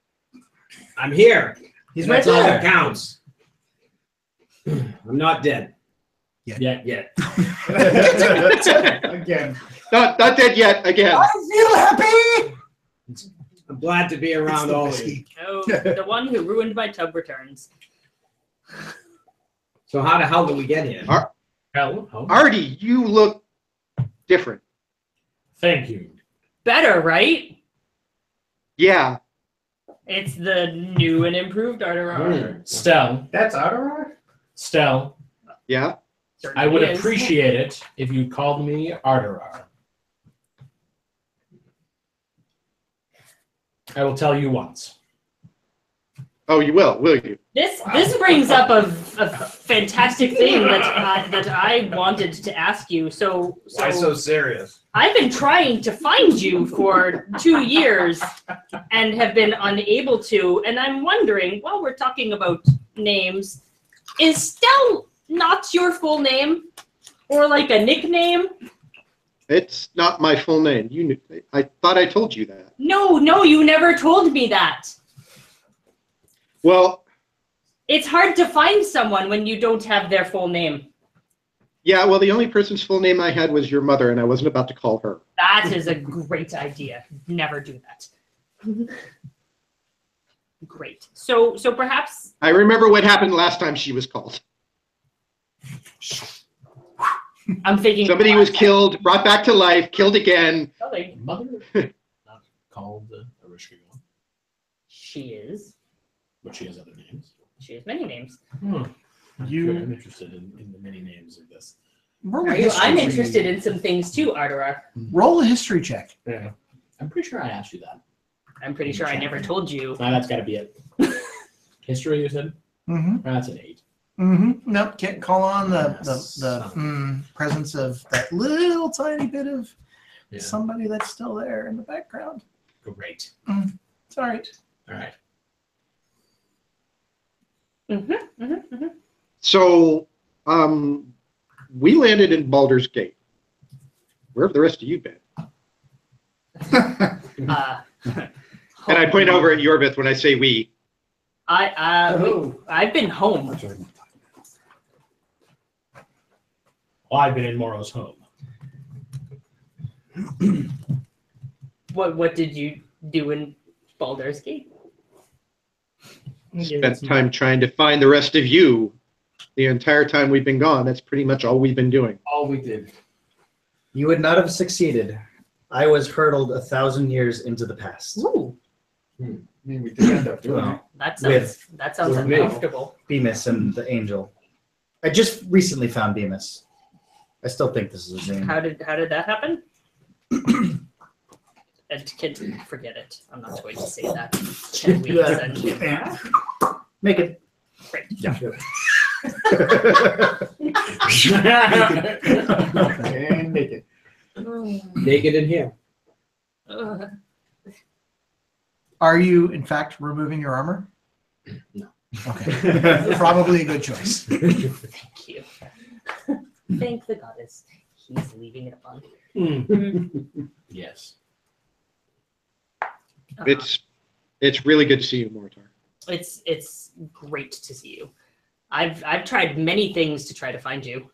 I'm here. He's And right that's all that there. counts. I'm not dead. Yet. Again. Not dead yet, again. I feel happy! I'm glad to be around all of you. Oh, the one who ruined my tub returns. So how the hell did we get here? Hello. Artie, you look different. Thank you. Better, right? Yeah. It's the new and improved Arterar. Stell. That's Outer Stell. Yeah. I would Certainly is. appreciate it if you called me Arterar. I will tell you once. Oh, you will you? This brings up a fantastic thing that I wanted to ask you. So serious? I've been trying to find you for 2 years and have been unable to. And I'm wondering, while we're talking about names, is Stell not your full name, or like a nickname? It's not my full name. I thought I told you that. No, you never told me that. Well, It's hard to find someone when you don't have their full name. yeah, well, the only person's full name I had was your mother, and I wasn't about to call her. That is a great idea. Never do that. Great. So perhaps I remember what happened last time she was called. I'm thinking Somebody was killed, brought back to life, killed again. Mother? Not called Arishka, She is. but she has other names. She has many names. I'm interested in the many names of this. Roll a Are you? history I'm check. interested in some things too, Arterar. Roll a history check. Yeah. I'm pretty sure I asked you that. I'm pretty sure I never told you. That's got to be it. History, you said? Mm-hmm. That's an 8. Mm-hmm. Nope, can't call on the presence of that little tiny bit of somebody that's still there in the background. Great. It's all right. All right. So, we landed in Baldur's Gate. Where have the rest of you been? And I point over at Yorvith when I say we. I've been home. Well, I've been in Morrow's home. What did you do in Baldur's Gate? Spent time trying to find the rest of you. The entire time we've been gone, that's pretty much all we've been doing. All we did. You would not have succeeded. I was hurtled 1,000 years into the past. Ooh, We did end up doing it. Well, that With- sounds with me. uncomfortable. Bemis and the angel. I just recently found Bemis. I still think this is his name. How did that happen? And can forget it. I'm not going to say that. Can we send him? Make it. Great. Yeah. And naked. Naked in here. Are you, in fact, removing your armor? No. Okay. Probably a good choice. Thank you. Thank the goddess. He's leaving it on. Yes. It's really good to see you, Mortar. It's great to see you. I've tried many things to try to find you.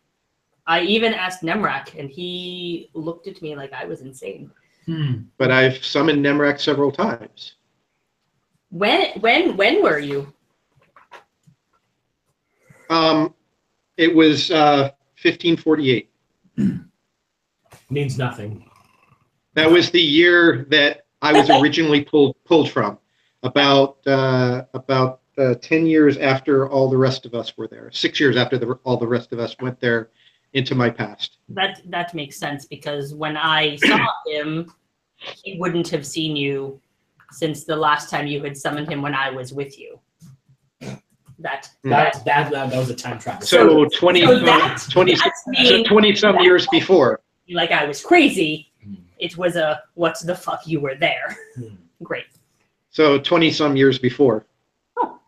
I even asked Nemrak, and he looked at me like I was insane. But I've summoned Nemrak several times. When were you? It was 1548. Means nothing. That was the year that I was originally pulled from. About 10 years after all the rest of us were there. 6 years after all the rest of us went there into my past. That makes sense, because when I saw him, he wouldn't have seen you since the last time you had summoned him when I was with you. That was a time travel. So 20 some years before. Like I was crazy. It was a what the fuck you were there. Great. So 20 some years before. Oh,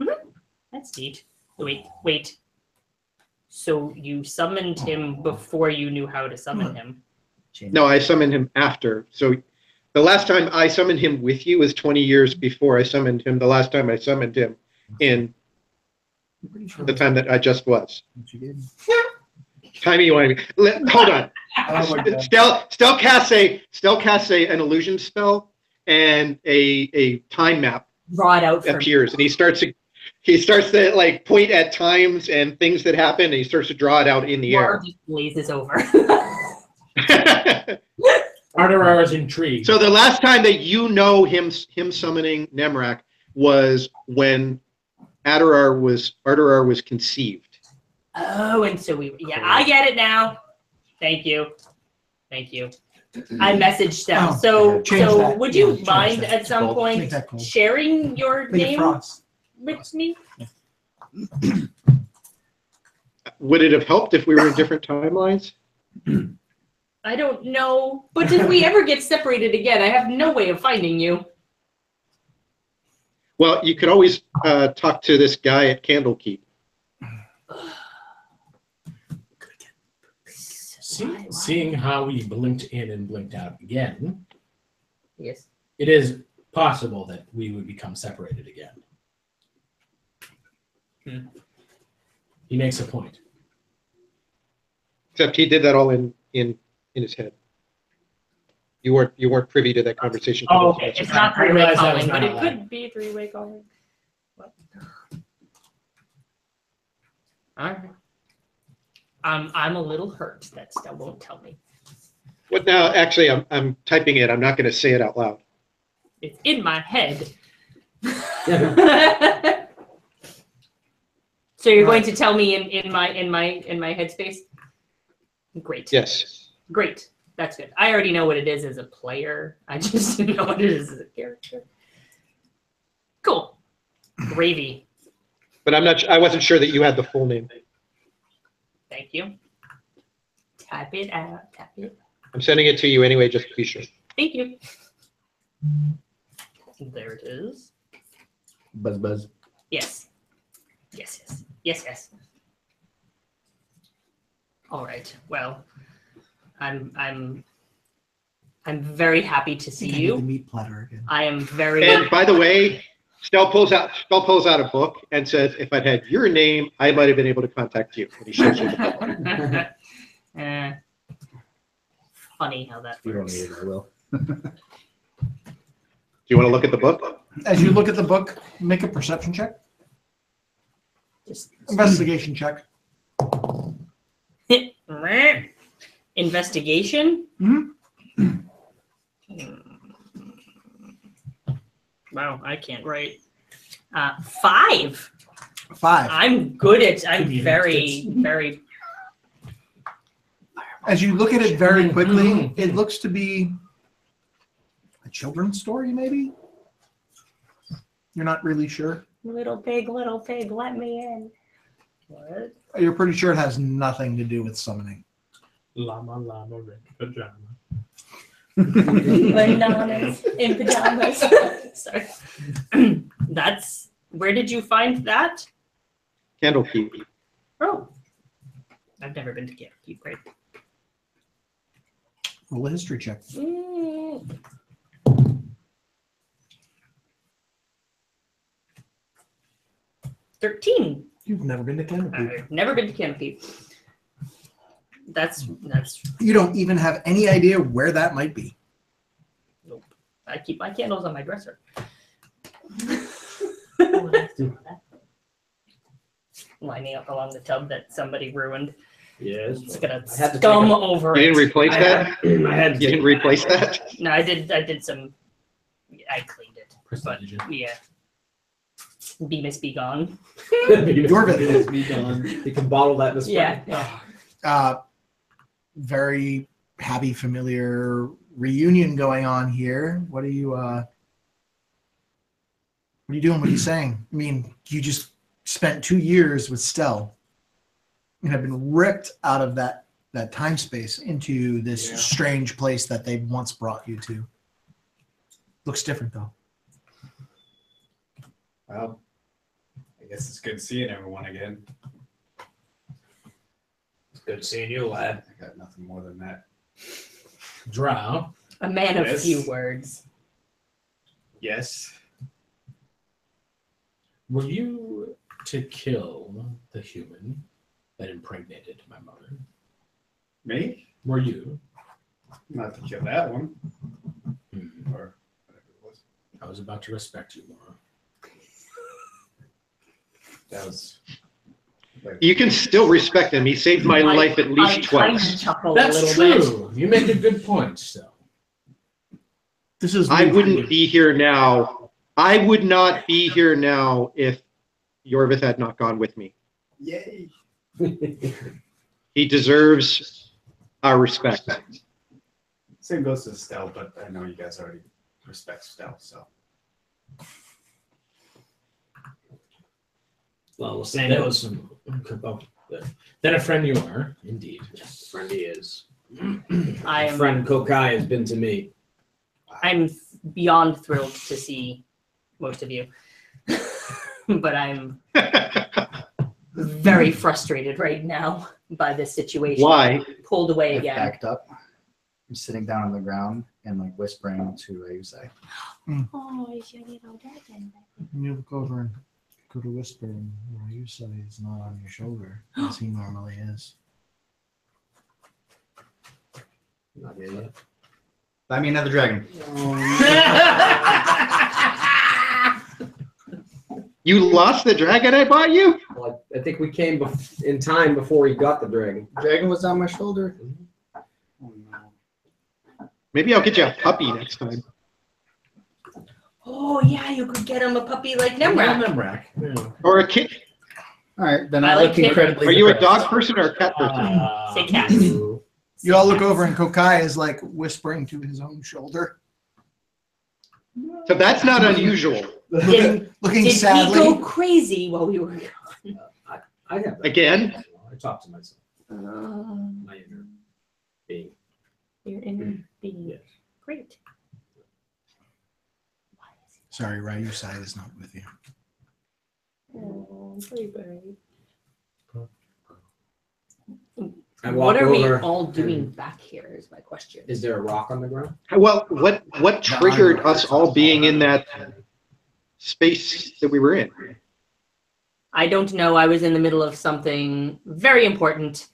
that's neat. Wait. So you summoned him before you knew how to summon him? No, I summoned him after. So the last time I summoned him with you was 20 years before I summoned him. The last time I summoned him in the time that I just was. Timey-wimey. Hold on. Stell casts an illusion spell, and a time map Draw it out appears, and he starts to like point at times and things that happen, and he starts to draw it out in the air. Just blazes over. Arterar is intrigued. So the last time that you know him summoning Nemrak was when Arterar was conceived. Oh, and so I get it now. Thank you. I messaged them. So would you mind at some point sharing your name with me? Would it have helped if we were in different timelines? I don't know. But if we ever get separated again, I have no way of finding you. Well, you could always talk to this guy at Candlekeep. Seeing how we blinked in and blinked out again, yes, it is possible that we would become separated again. He makes a point. Except he did that all in his head. You weren't privy to that conversation. Oh, okay. It's not three-way calling, but it could be three-way calling. What? All right. I'm a little hurt that Stell won't tell me. What now? Actually, I'm typing it. I'm not going to say it out loud. It's in my head. So you're going to tell me in my headspace? Great. Yes. Great. That's good. I already know what it is as a player. I just didn't know what it is as a character. Cool. Gravy. But I wasn't sure that you had the full name. Thank you. Type it out. Tap it. I'm sending it to you anyway, just to be sure. Thank you. There it is. Buzz. Yes. All right. Well, I'm very happy to see you. The meat platter again. I am very. And by the way, Stell pulls out a book and says, "If I'd had your name, I might have been able to contact you." And he shows you the book. Funny how that works. You don't need it, I will. Do you want to look at the book? As you look at the book, make a perception check. Just Investigation check. investigation. Wow, I can't write. 5. 5. I'm good at. I'm very. As you look at it very quickly, it looks to be a children's story, maybe? You're not really sure? Little pig, let me in. What? You're pretty sure it has nothing to do with summoning. Llama, red pajama. Bananas in pajamas. Sorry. That's where did you find that? Candlekeep. Oh, I've never been to Candlekeep. Great. Roll a history check. 13. You've never been to Candlekeep. I've never been to Candlekeep. That's. You don't even have any idea where that might be. Nope. I keep my candles on my dresser. Lining up along the tub that somebody ruined. Yes. It's gonna I had to scum take over You it. didn't replace that? I had to You didn't replace that? No, I did some. I cleaned it. Percentage. Yeah. Bemis be gone. Yorvith. Me gone. You can bottle that in the spring. Yeah. Very happy, familiar reunion going on here. What are you doing? What are you saying? I mean, you just spent 2 years with Stell and have been ripped out of that time space into this strange place that they once brought you to. Looks different though. Well, I guess it's good seeing everyone again. It's good seeing you, lad. I got nothing more than that. Drow. A man of Yes. few words. Yes. Were you to kill the human that impregnated my mother? Me? Were you? Not to kill that one. Hmm. Or whatever it was. I was about to respect you more. That was. Like, You can still respect him. He saved my life at least I kind twice. of chuckle a That's little true. You make a good point, still. This is I wouldn't be here now. I would not be here now if Yorvith had not gone with me. yay. He deserves our respect. Same goes to Stell, but I know you guys already respect Stell, so. Well, we'll say That was some. Oh, then a friend you are, indeed. Yes, friend he is. bit. Friend Kokai has been to me. I'm beyond thrilled to see most of you. But I'm very frustrated right now by this situation. Why? Pulled away I've again. backed up. I'm sitting down on the ground and like whispering to Ryusai. Oh, is your little dragon. You look over and go to whisper, and Ryusai is not on your shoulder as he normally is. Not here yet. Buy me another dragon. You lost the dragon I bought you? Well, I think we came in time before he got the dragon. Dragon was on my shoulder. Oh, no. Maybe I'll get you a puppy next time. Oh yeah, you could get him a puppy like Nemrak. Nemrak. Yeah. Or a kitten. All right, then I I like look it. incredibly. Are you a depressed. dog person or a cat person? Say cats. You all look over, and Kokai is like whispering to his own shoulder, So that's not unusual. looking Did sadly. he go crazy while we were gone? I have that. Again? I talk to myself. My inner being. Your inner being. Yes. Great. Sorry, Ryusai is not with you. Oh, baby. I What walk are we over. all doing back here is my question. Is there a rock on the ground? Well, what triggered us all being in that space that we were in? I don't know. I was in the middle of something very important,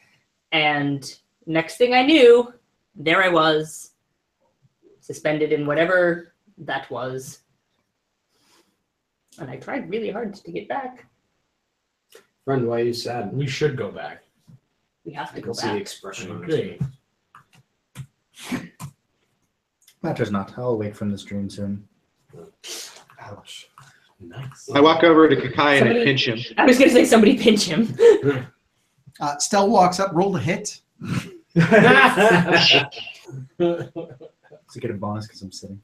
and next thing I knew, there I was, suspended in whatever that was. And I tried really hard to get back. Friend, why are you sad? We should go back. We have I to can go see the back. expression I on agree. his face. Matters not. I'll wake from this dream soon. Ouch. Nice. I walk over to Kakai and I Somebody- pinch him. I was going to say somebody pinch him. Stell walks up, rolled a hit. So get a bonus because I'm sitting.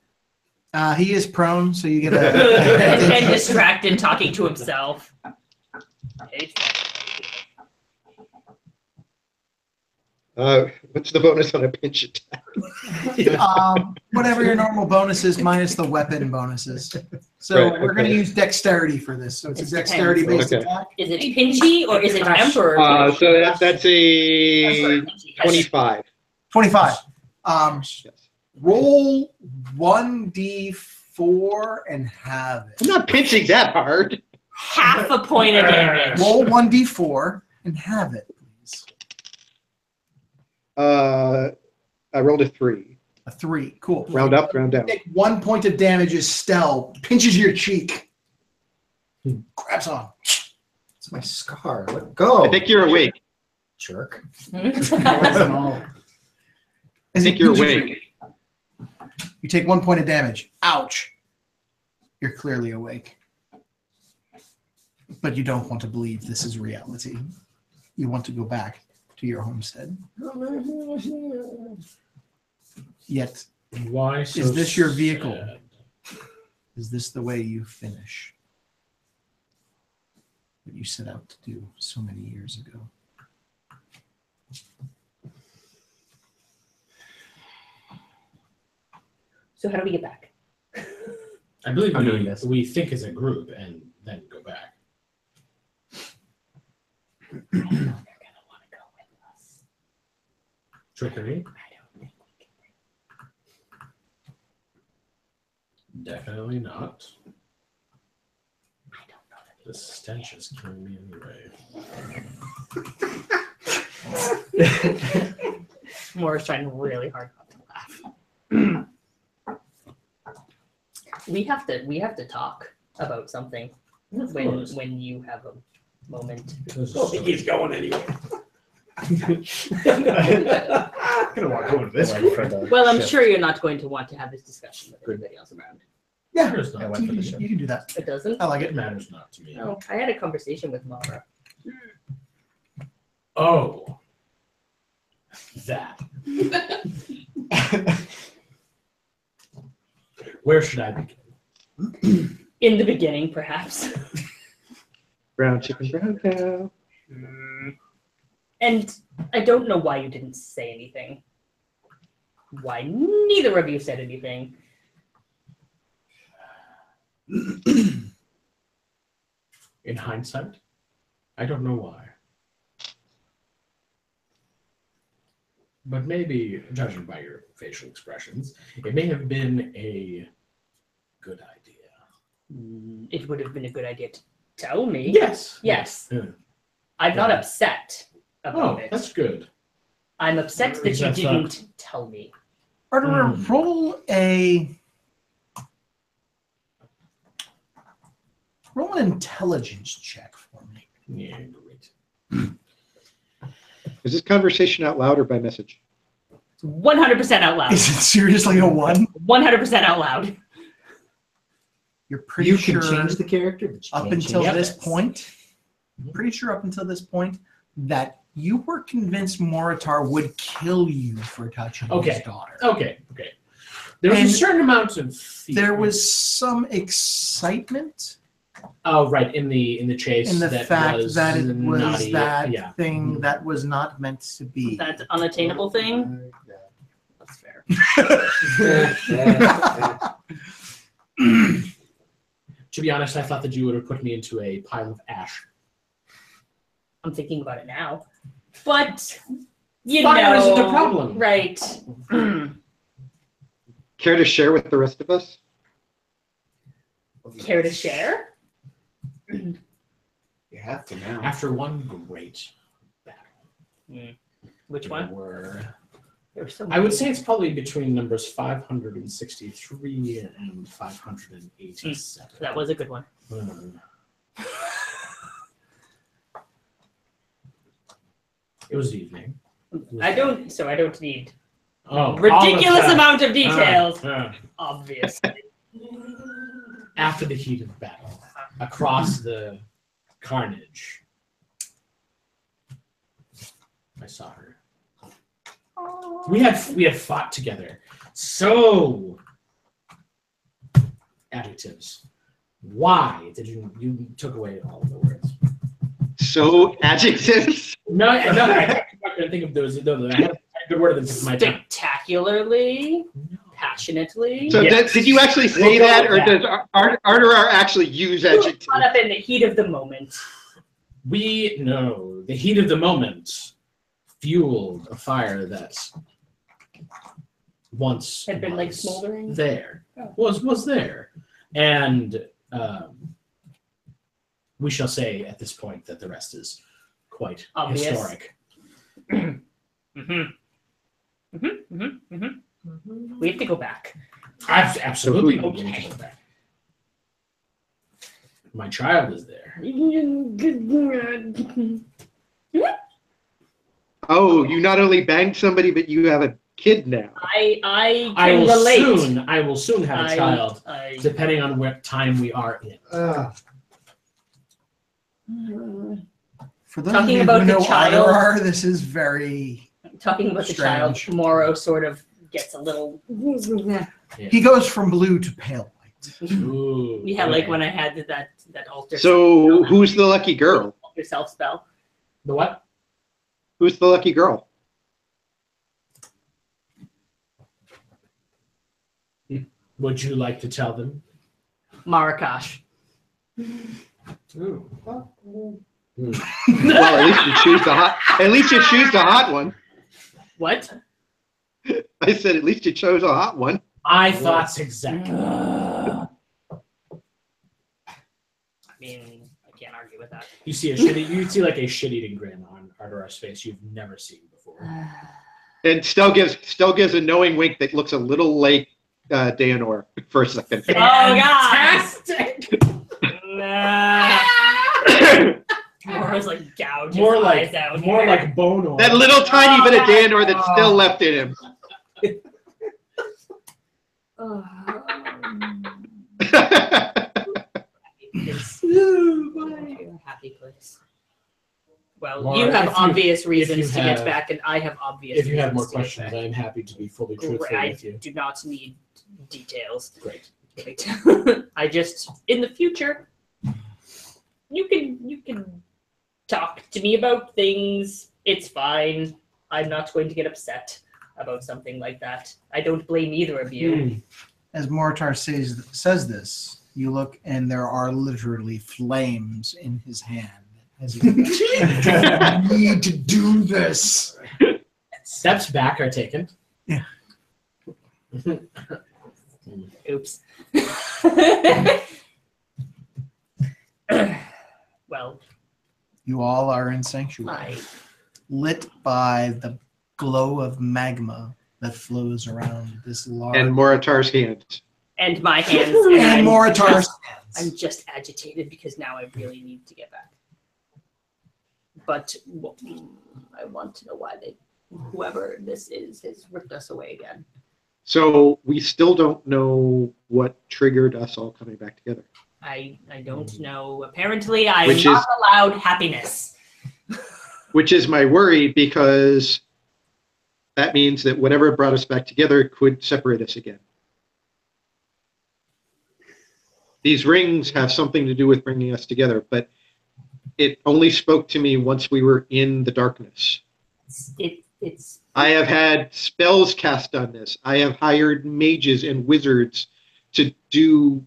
He is prone, so you get a. and distracted talking to himself. What's the bonus on a pinch attack? Whatever your normal bonus is minus the weapon bonuses. So Right, we're going to okay. use dexterity for this. So it's a It dexterity-based depends. attack. Is it pinchy or is it emperor? So that's a 25. 25. Yes. Roll 1d4 and have it. I'm not pinching that hard. Half a point of damage. Roll 1d4 and have it, please. I rolled a 3. A 3. Cool. Round up, round down. Take 1 point of damage as Stell pinches your cheek. Grabs on. It's my scar. Let go. I think you're awake. Jerk. I think you're awake. You take 1 point of damage. Ouch. You're clearly awake. But you don't want to believe this is reality. You want to go back to your homestead. Yet, Why so is this your vehicle? sad? Is this the way you finish what you set out to do so many years ago? So how do we get back? I believe I'm doing this. we think as a group and then go back. They're gonna want to go with us. Trickery? I don't think we can. Definitely not. I don't know that The stench is killing me anyway. Moira's trying really hard not to laugh. We have to talk about something when you have a moment. I don't think he's going anywhere. Gonna walk over to this for the Well, I'm ship. sure you're not going to want to have this discussion with everybody else around. Yeah, Matters I not. went you for the can, ship. you can do that. It doesn't? I like It it. matters not to me. No, I had a conversation with Mara. Oh. That. Where should I begin? In the beginning, perhaps. Brown chicken, brown cow. And I don't know why you didn't say anything. Why neither of you said anything. In hindsight, I don't know why. But maybe, judging by your facial expressions, it may have been a good idea. It would have been a good idea to tell me. Yes. Yes. Yeah. I'm not Yeah. upset about Oh, it. that's good. I'm upset that you That's didn't tell me. Arterer, roll an intelligence check for me. Yeah, great. Is this conversation out loud or by message? 100% out loud. Is it seriously a 1? 100% out loud. You're pretty You sure can change the character, but you up can't until change this this. point, pretty sure up until this point that you were convinced Moritar would kill you for touching Okay. his daughter. Okay. There was And a certain amount of fear. There was some excitement Oh, right, in the chase. in the that fact was that it was naughty. that Yeah. thing that was not meant to be. That unattainable thing. That's fair. To be honest, I thought that you would have put me into a pile of ash. I'm thinking about it now. But you Fire know, isn't a problem. Right. Care to share with the rest of us? Care to share? You have to now. After one great battle. Which there one? There were I would say it's probably between numbers 563 and 587. That was a good one. It was evening. I don't need Oh, ridiculous all of amount of details. that. Obviously. After the heat of battle, across the carnage, I saw her. We had fought together. So adjectives. Why did you took away all of the words? So adjectives? No, I I think of those. No, I have a good word of this. My time. Spectacularly, passionately. So Yes. did you actually say We'll go that, or with does Arterar actually use adjectives? Caught up in the heat of the moment. We know the heat of the moment fueled a fire that once Had been like was smoldering. there. Oh. Was there, and we shall say at this point that the rest is quite Obvious. historic. We have to go back. Absolutely. So we need to go back. My child is there. Oh, you not only banged somebody, but you have a kid now. I I can will relate. I will soon have a child, I- depending on what time we are in. For those Talking of you about who the know child- Arterar, this is very. Talking about the child, Strange. Moro sort of gets a little. He goes from blue to pale white. Ooh, Yeah, like okay. when I had that altar. So who's the lucky girl? Altar self spell. The what? Who's the lucky girl? Would you like to tell them? Marakash. Ooh. Well, at least you choose the hot. At least you choose the hot one. What? I said at least you chose a hot one. I thought exactly. I mean, I can't argue with that. You see like a shit-eating grin on Arturar's face you've never seen before. And still gives a knowing wink that looks a little like Daenor for a second. Oh God! Fantastic! Moro's like gouged More his like eyes out. more like Bonor. That little tiny bit of Daenor that's still left in him. Happy place. Well, Mara, you have if you- obvious reasons to have- get back, and I have obvious. If you have more reasons to get questions, back. I am happy to be fully truthful I with you. do not need details. Great. Great. I just, in the future, you can talk to me about things. It's fine. I'm not going to get upset about something like that. I don't blame either of you. As Moritar says this, you look and there are literally flames in his hand. As he need to do this. Steps back are taken. Yeah. Oops. Well, You all are in sanctuary, lit by the glow of magma that flows around this large. And Moritar's hands. and my hands. And Moritar's I'm just agitated because now I really need to get back. But I want to know why whoever this is, has ripped us away again. So we still don't know what triggered us all coming back together. I don't know. Apparently, I'm Which not is- allowed happiness. Which is my worry, because that means that whatever brought us back together could separate us again. These rings have something to do with bringing us together, but it only spoke to me once we were in the darkness. It's I have had spells cast on this. I have hired mages and wizards to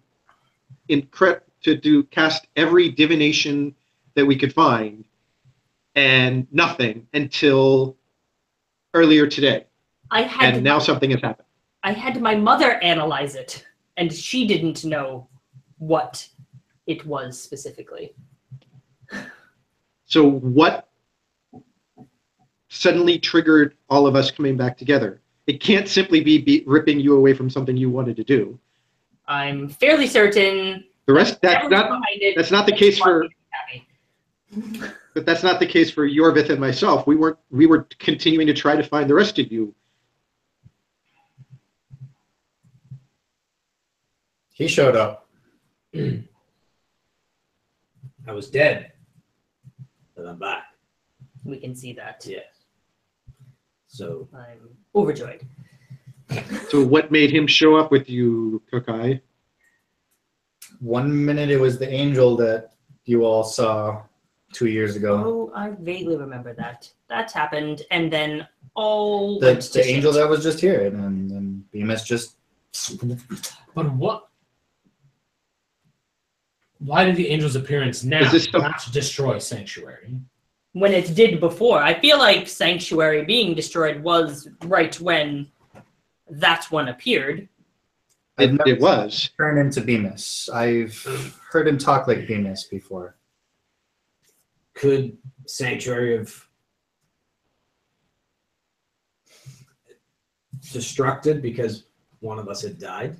cast every divination that we could find, and nothing until earlier today. And now something has happened. I had my mother analyze it, and she didn't know what it was specifically. So what suddenly triggered all of us coming back together? It can't simply be ripping you away from something you wanted to do. I'm fairly certain. The rest That's not the case for. But that's not the case for Yorvith and myself. We were continuing to try to find the rest of you. He showed up. I was dead, but I'm back. We can see that. Yes. So I'm overjoyed. So what made him show up with you, Kokai? 1 minute it was the angel that you all saw. 2 years ago. Oh, I vaguely remember that. That's happened, and then all went to The angel shit. that was just here, and then Bemis just. But what? Why did the angel's appearance now Is this not to destroy Sanctuary? When it did before. I feel like Sanctuary being destroyed was right when that one appeared. It was. Turn into Bemis. I've heard him talk like Bemis before. Could Sanctuary have destructed because one of us had died?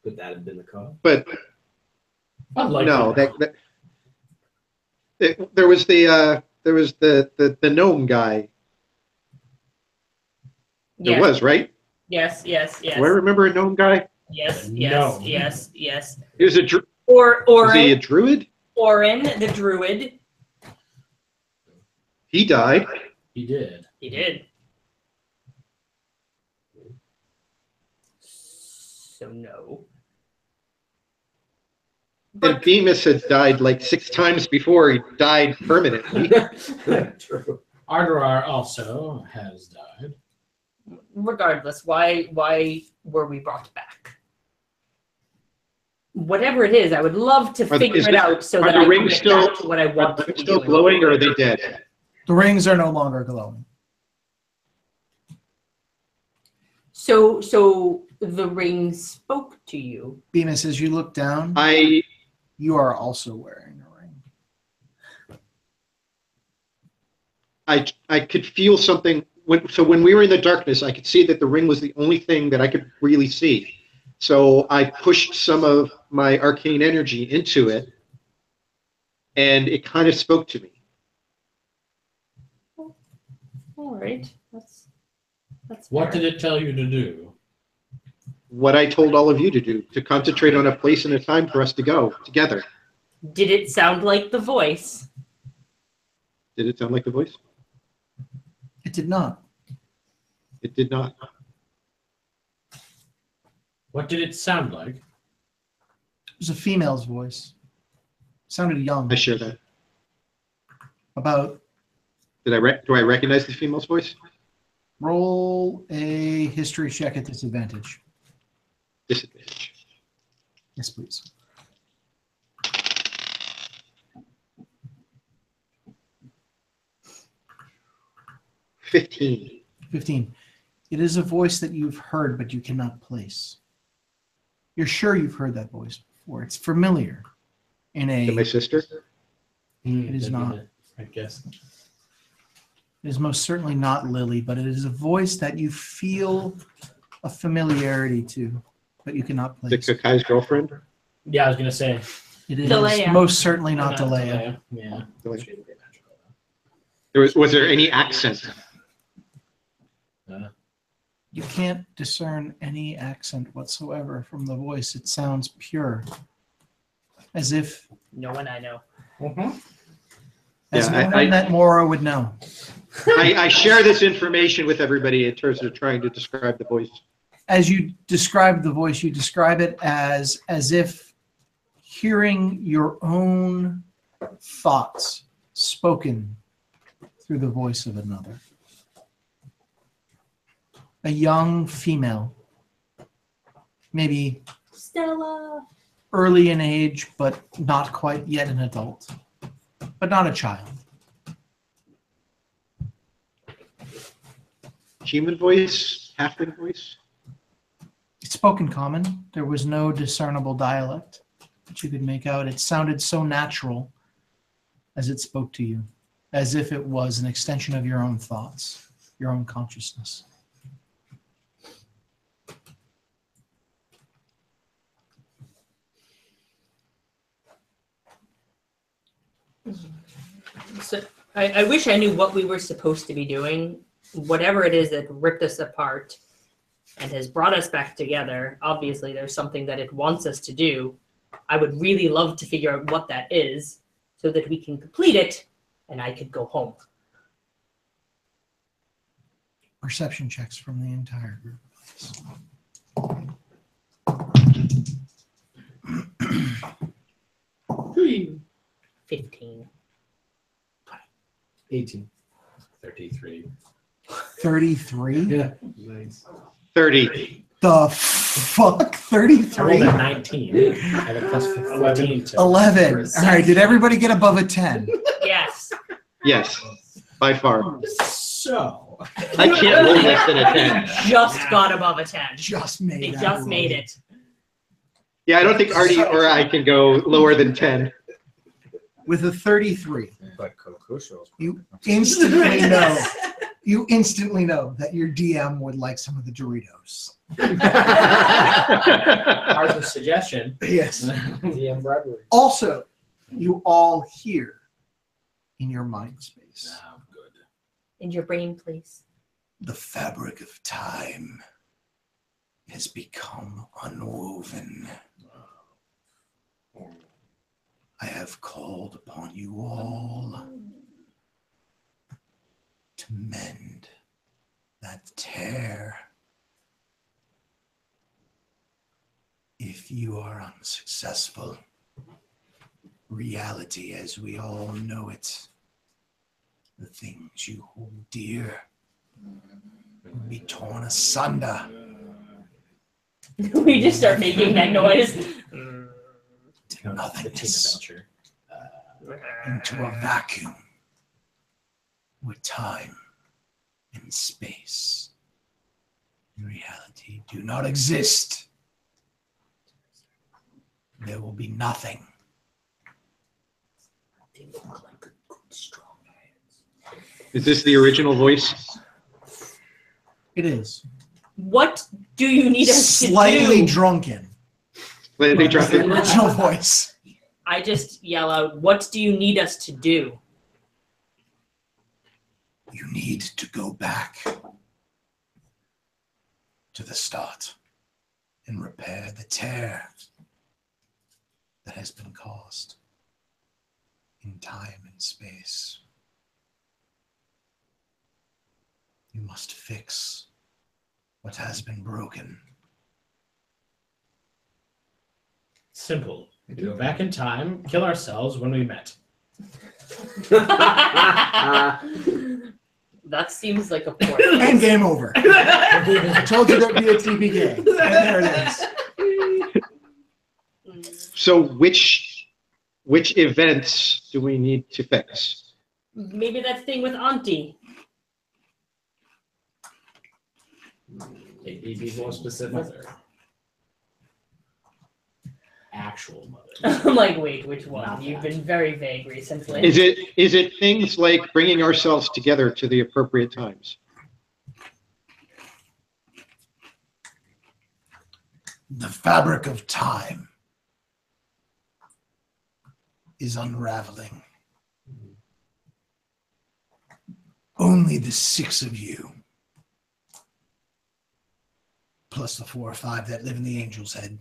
Could that have been the cause? But Unlikely. no, there was the gnome guy. There was, right? Yes. Do I remember a gnome guy? Yes. No. Yes. He was was he a druid? Orin, the druid. He died. He did. He did. So no. And Bemis had died like 6 times before he died permanently. True. Ardorar also has died. Regardless, why were we brought back? Whatever it is, I would love to figure it out so that I can get back to what I want to Are they be still doing. glowing, or are they dead? The rings are no longer glowing. So the ring spoke to you. Bemis, as you look down, you are also wearing a ring. I could feel something. When we were in the darkness, I could see that the ring was the only thing that I could really see. So I pushed some of my arcane energy into it, and it kind of spoke to me. All right, that's What fair. did it tell you to do? What I told all of you to do, to concentrate on a place and a time for us to go together. Did it sound like the voice? Did it sound like the voice? It did not. It did not. What did it sound like? It was a female's voice. Sounded young. I share that. About Do I recognize the female's voice? roll a history check at disadvantage. Disadvantage. Yes, please. $15. 15. It is a voice that you've heard, but you cannot place. You're sure you've heard that voice before. It's familiar. In Is it my a, sister? It is not. I guess. it is most certainly not Lily, but it is a voice that you feel a familiarity to, but you cannot Is it place. Kakai's girlfriend? Yeah, I was gonna say. It is Delea. most certainly not Delea. Delea. Yeah. Was there any accent? You can't discern any accent whatsoever from the voice. It sounds pure, as if No one I know. as Yeah, no one that Mora would know. I share this information with everybody in terms of trying to describe the voice. As you describe the voice, you describe it as if hearing your own thoughts spoken through the voice of another. A young female, maybe Stella. early in age, but not quite yet an adult, but not a child. Human voice? Halfling voice? It spoke in common. There was no discernible dialect that you could make out. It sounded so natural as it spoke to you, as if it was an extension of your own thoughts, your own consciousness. So I wish I knew what we were supposed to be doing. Whatever it is that ripped us apart and has brought us back together, obviously there's something that it wants us to do. I would really love to figure out what that is so that we can complete it and I could go home. Perception checks from the entire group. 15. 18. 33. 33? Yeah. Nice. 30. The fuck? I rolled 33? a 19. I have a plus 15 to 11. All right, did everybody get above a 10? Yes. Yes, by far. So. I can't roll less than a 10. Just got above a 10. Just made They that just roll. made it. Yeah, I don't think Artie or I can go lower than 10. With a 33, But Kokusho's you instantly know. You instantly know that your DM would like some of the Doritos. Ours was suggestion. Yes. DM Bradbury. Also, you all hear in your mind space Oh, good. In your brain, please. the fabric of time has become unwoven. I have called upon you all to mend that tear. If you are unsuccessful, reality as we all know it, the things you hold dear, will be torn asunder We just start making that noise. to nothingness, Adventure. into a vacuum where time and space and reality do not exist. There will be nothing. They look like good, strong hands. Is this the original voice? It is What do you need us to slightly do? drunken. They It's dropped the it. original voice. I just yell out, what do you need us to do? You need to go back to the start and repair the tear that has been caused in time and space. You must fix what has been broken. Simple. We go back in time, kill ourselves when we met. That seems like a poor And game over. I told you there'd be a TPK. And there it is. So which events do we need to fix? Maybe that thing with Auntie. Maybe be more specific. Mother. Actual mother. I'm like, wait, which one? Not You've that. been very vague recently. Is it things like bringing ourselves together to the appropriate times? The fabric of time is unraveling. Only the 6 of you, plus the 4 or 5 that live in the angel's head,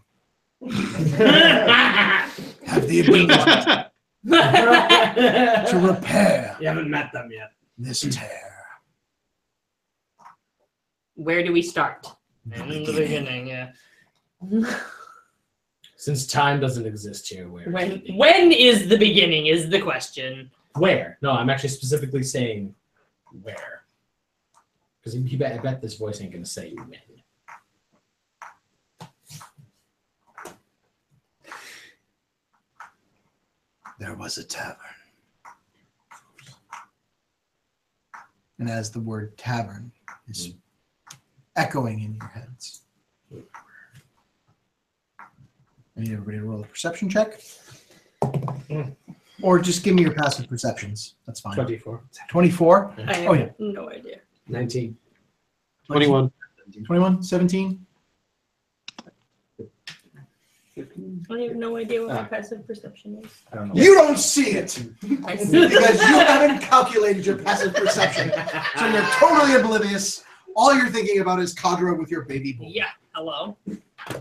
have the ability to repair You haven't met them yet. this tear. Where do we start? The In the beginning. beginning, yeah. Since time doesn't exist here, where? When is the beginning is the question. Where? No, I'm actually specifically saying where. Because I bet this voice ain't gonna say when. There was a tavern. And as the word tavern is echoing in your heads, I need everybody to roll a perception check. Or just give me your passive perceptions. That's fine. 24. 24? I have Oh, yeah. no idea. 19. 21. 21? 17? I have no idea what my passive perception is. I don't know. You don't see it I see. because you haven't calculated your passive perception. So you're totally oblivious. All you're thinking about is Kadra with your baby boy. Yeah, hello.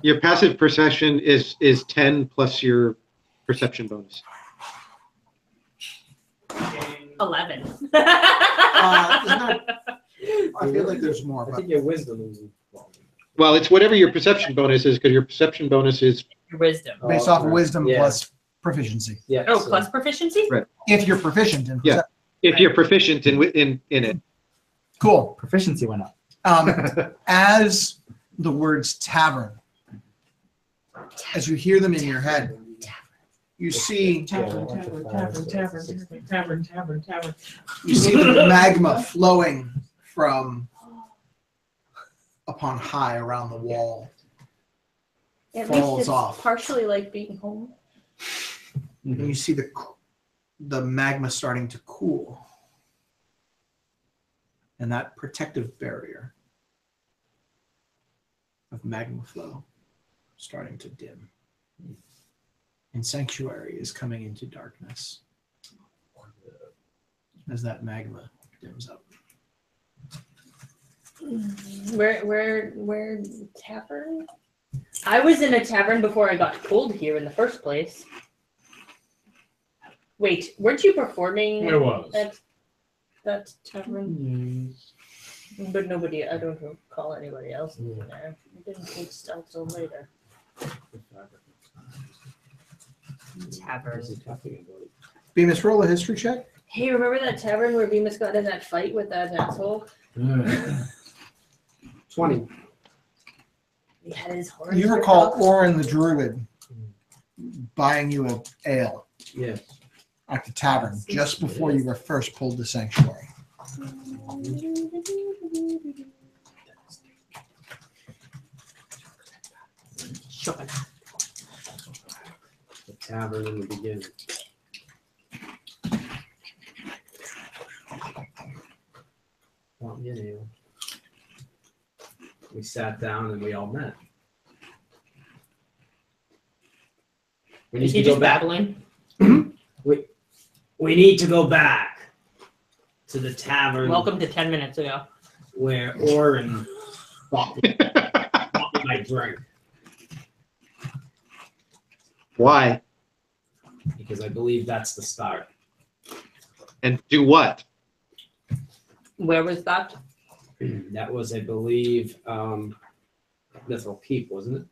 Your passive perception is 10 plus your perception bonus. 11. Isn't that- I feel like there's more, I but think your wisdom is. Well, it's whatever your perception bonus is, because your perception bonus is Your wisdom. based off of wisdom Yeah. plus proficiency. Yeah. Oh, so- plus proficiency? Right. If you're proficient in Yeah. if you're proficient in it. Cool. Proficiency went up. As the words tavern, as you hear them in your head, you see Tavern. you see the magma flowing from upon high around the wall. At Falls least it's off. partially like being home. And you see the magma starting to cool. And that protective barrier of magma flow starting to dim. And sanctuary is coming into darkness as that magma dims up. Where tavern? I was in a tavern before I got pulled here in the first place. Wait, weren't you performing Where was? at that tavern? But nobody, I don't recall anybody else in there. I didn't think stealth till later. Tavern. Bemis, roll a history check. Hey, remember that tavern where Bemis got in that fight with that asshole? 20. He had his horns. You ripped recall off. Orin the Druid buying you a ale Yes. at the tavern just before you were first pulled to sanctuary. The tavern in the beginning. Well, you know, we sat down and we all met. We need Is he to go just back. babbling? We need to go back to the tavern Welcome to 10 minutes ago. where Orin bought me my drink Why? because I believe that's the start. And do what? Where was that? That was, I believe, Mithril Peak, wasn't it?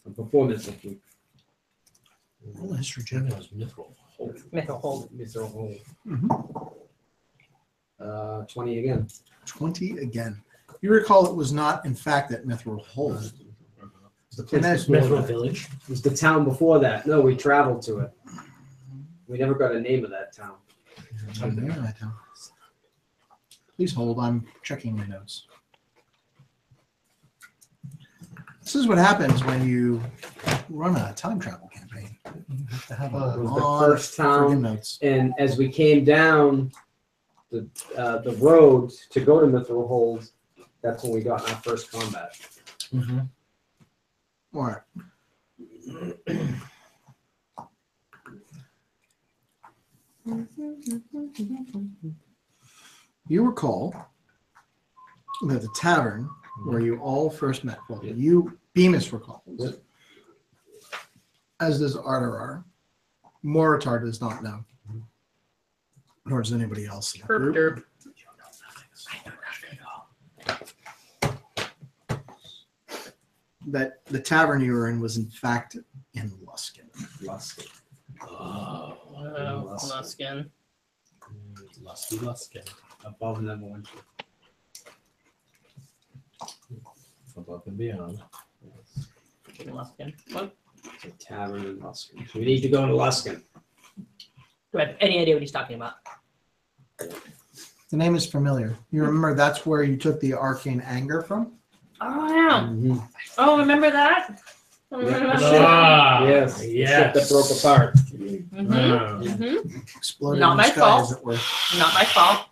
Or before Mithril Peak. Roll a history check. Mithril Hold. Mithril Hole. Mhm. 20 again. 20 again. You recall it was not, in fact, at Mithril Hold. The And place that's before Mithril that. Village. It was the town before that. No, we traveled to it. We never got a name of that town. Please hold, I'm checking the notes. This is what happens when you run a time travel campaign. You have to have a It was the lot of first town. friggin' notes. And as we came down the road to go to Mithril Hold, that's when we got in our first combat. All right. You recall that the tavern where you all first met, well, you, Bemis recalls, Yep. as does Arterar. Moritar does not know, nor does anybody else in the Herp group. derp. That the tavern you were in was in fact in Luskin. Luskin. Oh, Luskin. Luskin. Above Neverwinter. Above and beyond. Luskin. What? It's a tavern in Luskin. We need to go to Luskin. Do I have any idea what he's talking about? The name is familiar. You remember that's where you took the arcane anger from? Oh, yeah. Mm-hmm. Oh, remember that? Remember that shit? Ah, Yes. The ship that broke apart. Exploded Not in the my sky, fault. as it were. Not my fault.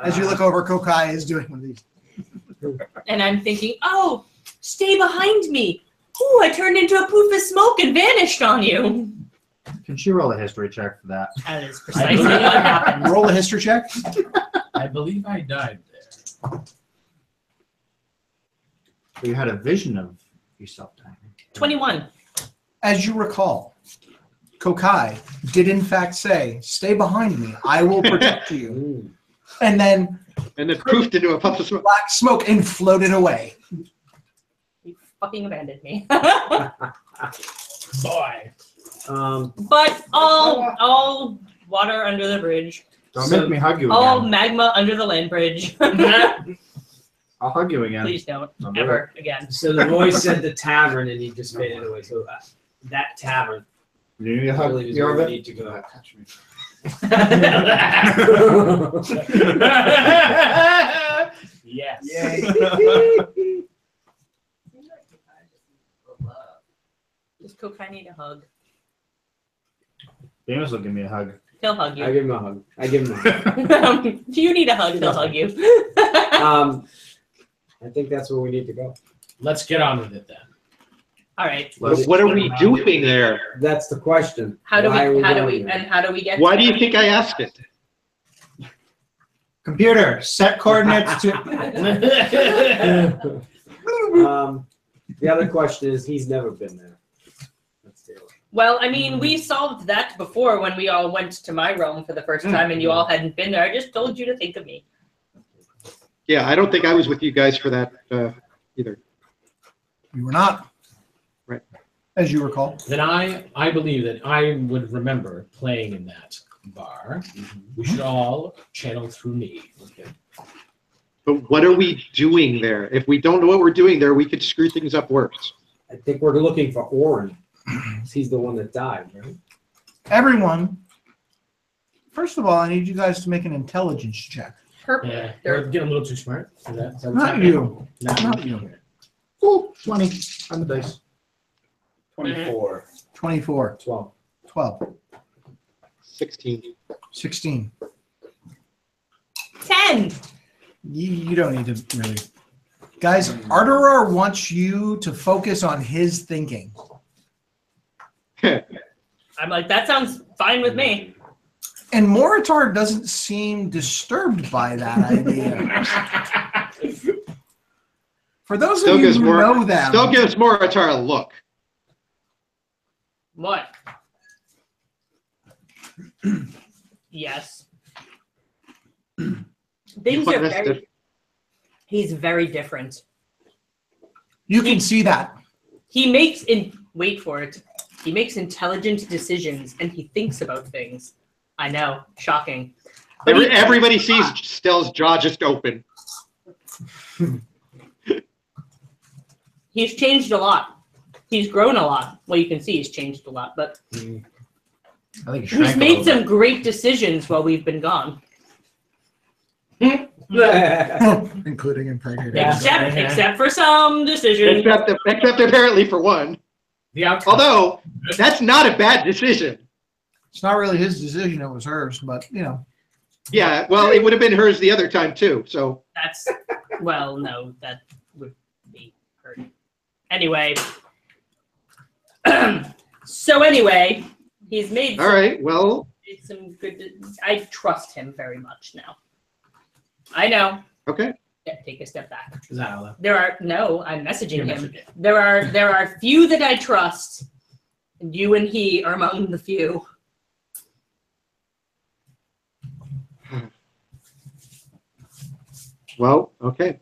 As you look over, Kokai is doing one of these. And I'm thinking, oh, stay behind me. Ooh, I turned into a poof of smoke and vanished on you. Can she roll a history check for that? That is precisely what happened. Roll a history check. I believe I died there. You had a vision of yourself dying. 21. As you recall, Kokai did in fact say, "Stay behind me. I will protect you." Mm. And then And then poofed into a puff of smoke. black smoke and floated away. You fucking abandoned me. Boy. But all water under the bridge. Don't make me hug you All again. magma under the land bridge. I'll hug you again. Please don't I'll do ever again. So the voice said the tavern, and he just faded away. So that tavern. You need a hug, Really is where we Yorvik? need to go. Touch me. Yes. Does Kokai need a hug? Dana's will give me a hug. He'll hug I you. give him a hug. I give him a hug. If you need a hug, he'll hug you. I think that's where we need to go. Let's get on with it then. All right. What are we doing there? That's the question. How do Why are we? How do going we? there? And how do we get? Why to do you that? think I asked it? Computer, set coordinates to. The other question is, he's never been there. That's the other. Well, I mean, we solved that before when we all went to my realm for the first time, and you all hadn't been there. I just told you to think of me. Yeah, I don't think I was with you guys for that either. You were not. Right. As you recall. Then I believe that I would remember playing in that bar. We should all channel through me. Okay. But what are we doing there? If we don't know what we're doing there, we could screw things up worse. I think we're looking for Orin. He's the one that died, right? Everyone, first of all, I need you guys to make an intelligence check. Purple. Yeah, they're getting a little too smart. Is that what's Not happening? you. Not Not me. you. Oh, 20 on the dice. 24. 24, 12. 12, 16. 16. 10. You don't need to really. Guys, Arterar wants you to focus on his thinking. I'm like, that sounds fine with me. And Moritar doesn't seem disturbed by that idea. For those Still of you gives who more. know them, Still gives Moritar a look. What? Yes. Things are That's very. He's very different. you can see that. He makes wait for it. He makes intelligent decisions and he thinks about things. I know, shocking. But Everybody sees Stell's jaw just open. he's changed a lot. He's grown a lot. Well, you can see he's changed a lot, but I think he's made some great decisions while we've been gone. Including impregnating. Yeah. Except for some decisions. Except apparently for one. The outcome. Although, that's not a bad decision. It's not really his decision, it was hers, but you know. Yeah, well, it would have been hers the other time too, so. That's, well, no, that would be hurt. Anyway. So anyway, he's made All right, well, some good, I trust him very much now. I know. okay. Yeah, take a step back. Is that all? I'm messaging You're him. messaging. There are few that I trust. And you and he are among the few. Well, okay.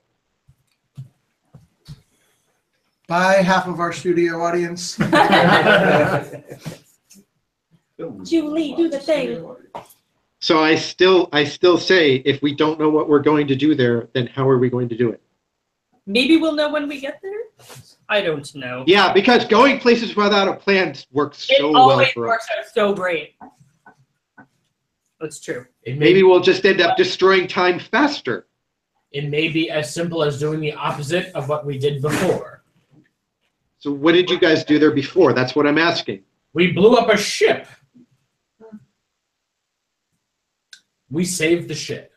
By half of our studio audience. Julie, do the thing. So I still say, if we don't know what we're going to do there, then how are we going to do it? Maybe we'll know when we get there. I don't know. Yeah, because going places without a plan works It so well always for us. works out so great. That's true. Maybe we'll just end up destroying time faster. It may be as simple as doing the opposite of what we did before. So what did you guys do there before? That's what I'm asking. We blew up a ship. We saved the ship.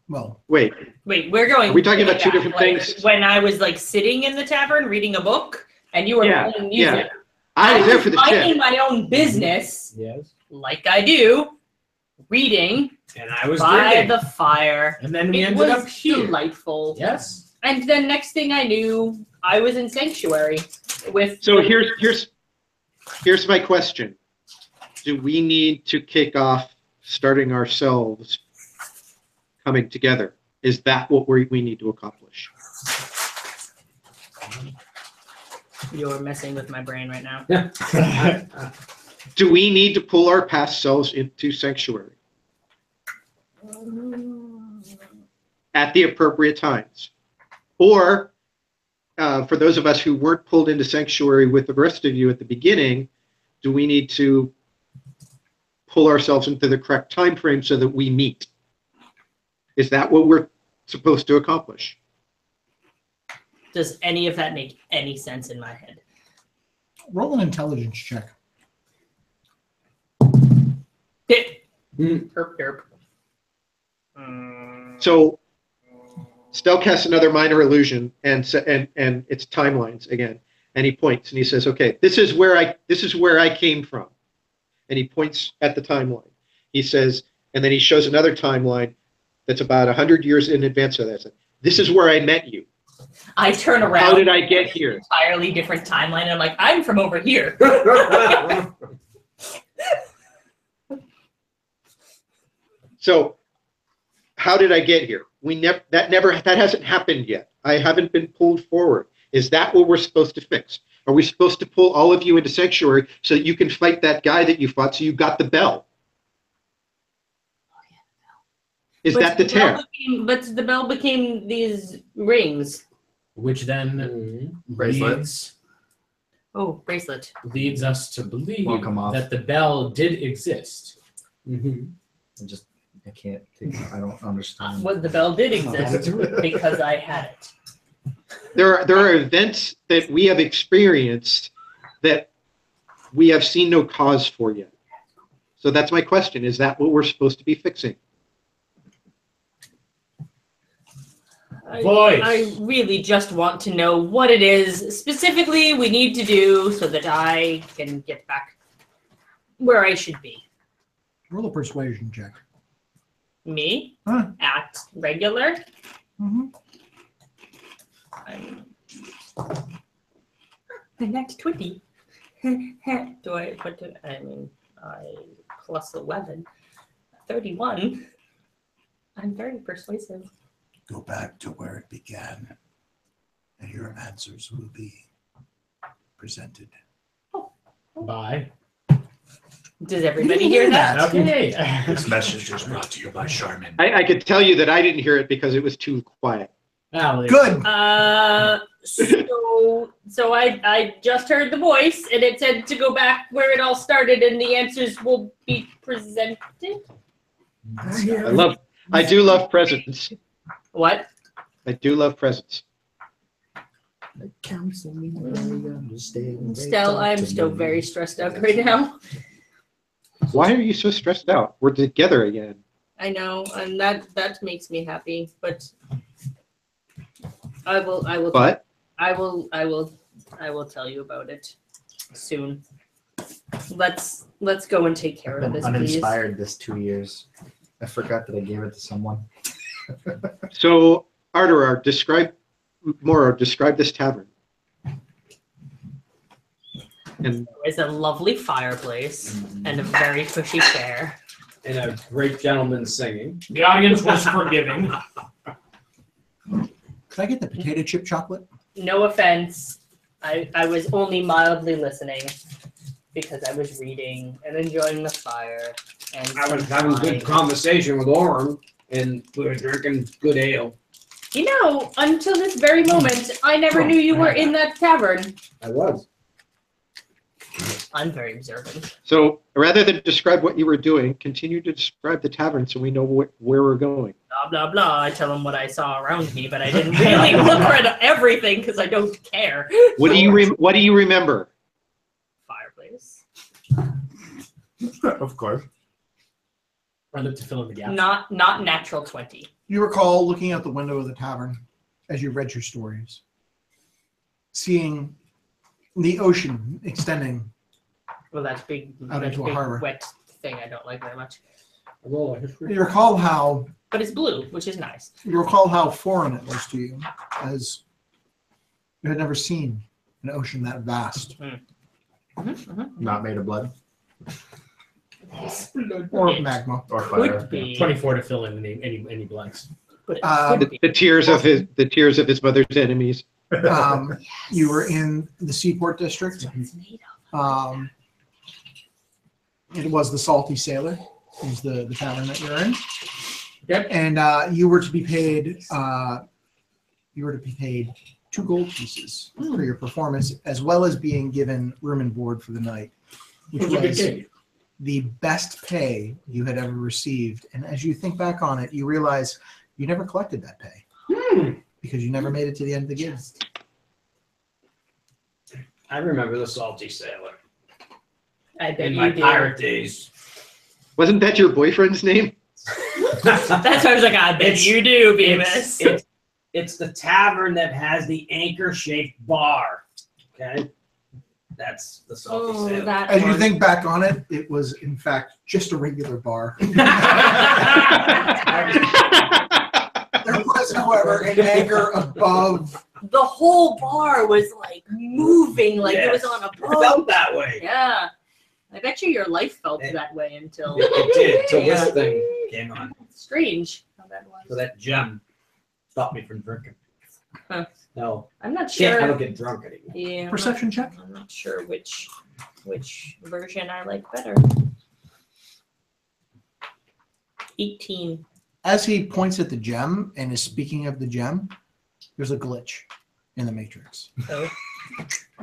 Well, Wait, We're going. Are we talking about two back, different like, things? When I was like sitting in the tavern reading a book, and you were Yeah, playing music. I was there for the minding ship. my own business, Yes. like I do, reading And I was by drinking. the fire. And then we It ended was up here. delightful. Yes. And then next thing I knew, I was in Sanctuary with. So here's my question. Do we need to kick off starting ourselves coming together? Is that what we need to accomplish? You're messing with my brain right now. Do we need to pull our past selves into sanctuary at the appropriate times? Or for those of us who weren't pulled into sanctuary with the rest of you at the beginning, do we need to pull ourselves into the correct time frame so that we meet? Is that what we're supposed to accomplish? Does any of that make any sense in my head? Roll an intelligence check. Herp. So Stel casts another minor illusion and it's timelines again. And he points and he says, okay, this is where I came from. And he points at the timeline. He says, and then he shows another timeline that's about 100 years in advance of that. This is where I met you. I turn around. How did I get here? Entirely different timeline. And I'm like, I'm from over here. So how did I get here? That hasn't happened yet. I haven't been pulled forward. Is that what we're supposed to fix? Are we supposed to pull all of you into sanctuary so that you can fight that guy that you fought so you got the bell? Is that the tear? But the bell became these rings. Which then Bracelets. Bracelet. leads us to believe Won't come off. that the bell did exist. I don't understand. What the bell did exist because I had it. There are events that we have experienced that we have seen no cause for yet. So that's my question. Is that what we're supposed to be fixing? Voice. I really just want to know what it is specifically we need to do so that I can get back where I should be. Roll a persuasion check. Me? Huh. At regular? Mm-hmm. I'm at 20. Do I put it? I mean, I plus 11. 31. I'm very persuasive. Go back to where it began, and your answers will be presented. Bye. Does everybody hear that? Okay. This message is brought to you by Charmin. I could tell you that I didn't hear it because it was too quiet. Good. So I just heard the voice, and it said to go back where it all started, and the answers will be presented. I do love presents. What? I do love presents. Stell, I'm still very stressed out right now. Why are you so stressed out? We're together again. I know, and that makes me happy, but I will But I will tell you about it soon. Let's go and take care I've of been this, please. uninspired this 2 years. I forgot that I gave it to someone. so Arterar, describe this tavern. And There's a lovely fireplace and a very cushy chair. And a great gentleman singing. The audience was forgiving. Could I get the potato chip chocolate? No offense, I was only mildly listening because I was reading and enjoying the fire. And I was having good conversation with Orm, and we were drinking good ale. You know, until this very moment, I never knew you were in that tavern. I was. I'm very observant. so rather than describe what you were doing, continue to describe the tavern so we know where we're going. Blah, blah, blah. I tell them what I saw around me, but I didn't really look at everything because I don't care. What do you remember? Fireplace. Of course. Or look to fill in the gaps. Not natural 20. You recall looking out the window of the tavern as you read your stories, seeing the ocean extending Well, that's big. Out that's into a big harbor. wet thing I don't like very much. You recall how But it's blue, which is nice. foreign it was to you, as you had never seen an ocean that vast. Not made of blood Or magma. or fire. Could be. 24 to fill in any blanks. But it Um, could be. The tears of his mother's enemies. You were in the Seaport District. It's made of. It was the Salty Sailor, is the tavern that you're in. Yep. And you were to be paid. You were to be paid 2 gold pieces for your performance, as well as being given room and board for the night, which It was a good was gig. the best pay you had ever received. And as you think back on it, you realize you never collected that pay because you never made it to the end of the gig. I remember the Salty Sailor I bet in you my do. pirate days. Wasn't that your boyfriend's name? That's why I was like, I bet It's- you do, Beavis. It's the tavern that has the anchor-shaped bar. Okay, that's the Salty Oh, Sailor. that As you one. think back on it, it was in fact just a regular bar. There was, however, an anchor above. The whole bar was like moving, like it was Yes. on a It boat. felt that way. Yeah. I bet you your life felt It- that way until It did till Yeah. this thing came on. Strange how that was. So that gem stopped me from drinking. Huh. No, I'm not I sure. don't get drunk anymore. Yeah. Perception check. I'm not sure which version I like better. 18. As he points at the gem and is speaking of the gem, there's a glitch in the Matrix. So.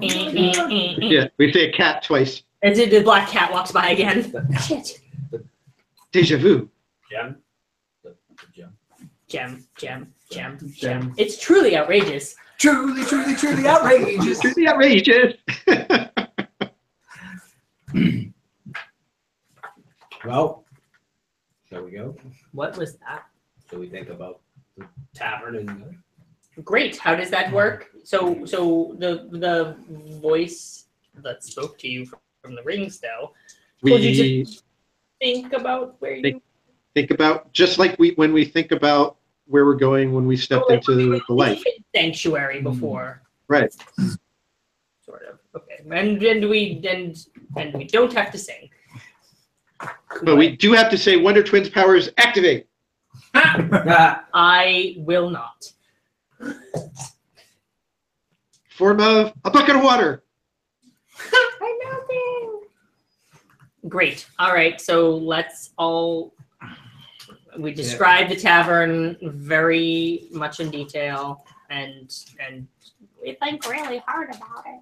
Yeah, we say a cat twice. As the black cat walks by again. Shit. Deja vu. Gem? The gem. Gem. It's truly outrageous. Truly, truly, truly outrageous. Truly outrageous. Well, shall we go? What was that? Shall we think about the tavern and Great. How does that work? So the voice that spoke to you from the rings, though. Told you We think about where you. think about, just like when we think about where we're going when we stepped into the light. Sanctuary before. Right. Sort of. Okay. And we don't have to sing. But we do have to say Wonder Twins powers activate. I will not. Form of a bucket of water. I'm nothing. Great. All right. So let's all. We described the tavern very much in detail, and we think really hard about it.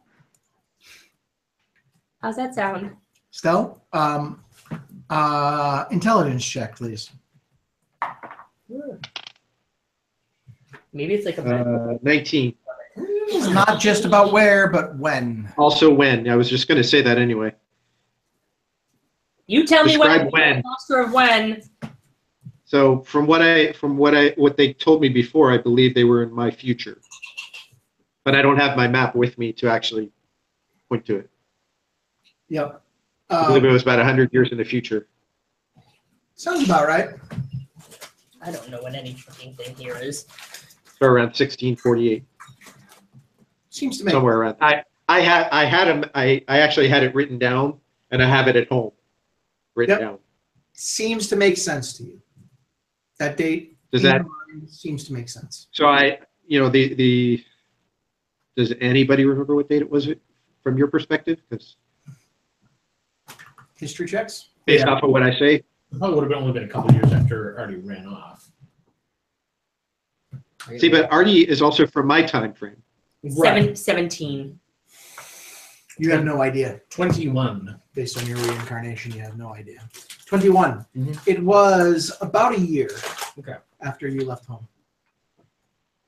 How's that sound? Stell, intelligence check, please. Maybe it's like a 19. It's not just about where, but when. Also when. I was just going to say that anyway. You tell me Describe when. when. Master of when. So from what they told me before, I believe they were in my future. But I don't have my map with me to actually point to it. Yep. I believe it was about 100 years in the future. Sounds about right. I don't know what any fucking thing here is. So around 1648, Seems to make somewhere around. I actually had it written down, and I have it at home written Yep. down. seems to make sense to you. That date Does in that? your mind seems to make sense. So the does anybody remember what date it was from your perspective? Because History checks. based off of what I say, Probably would have only been a couple years after Artie ran off. see, but Artie is also from my time frame. 17. You have no idea. 21. Based on your reincarnation, you have no idea. 21. Mhm. It was about a year Okay. after you left home.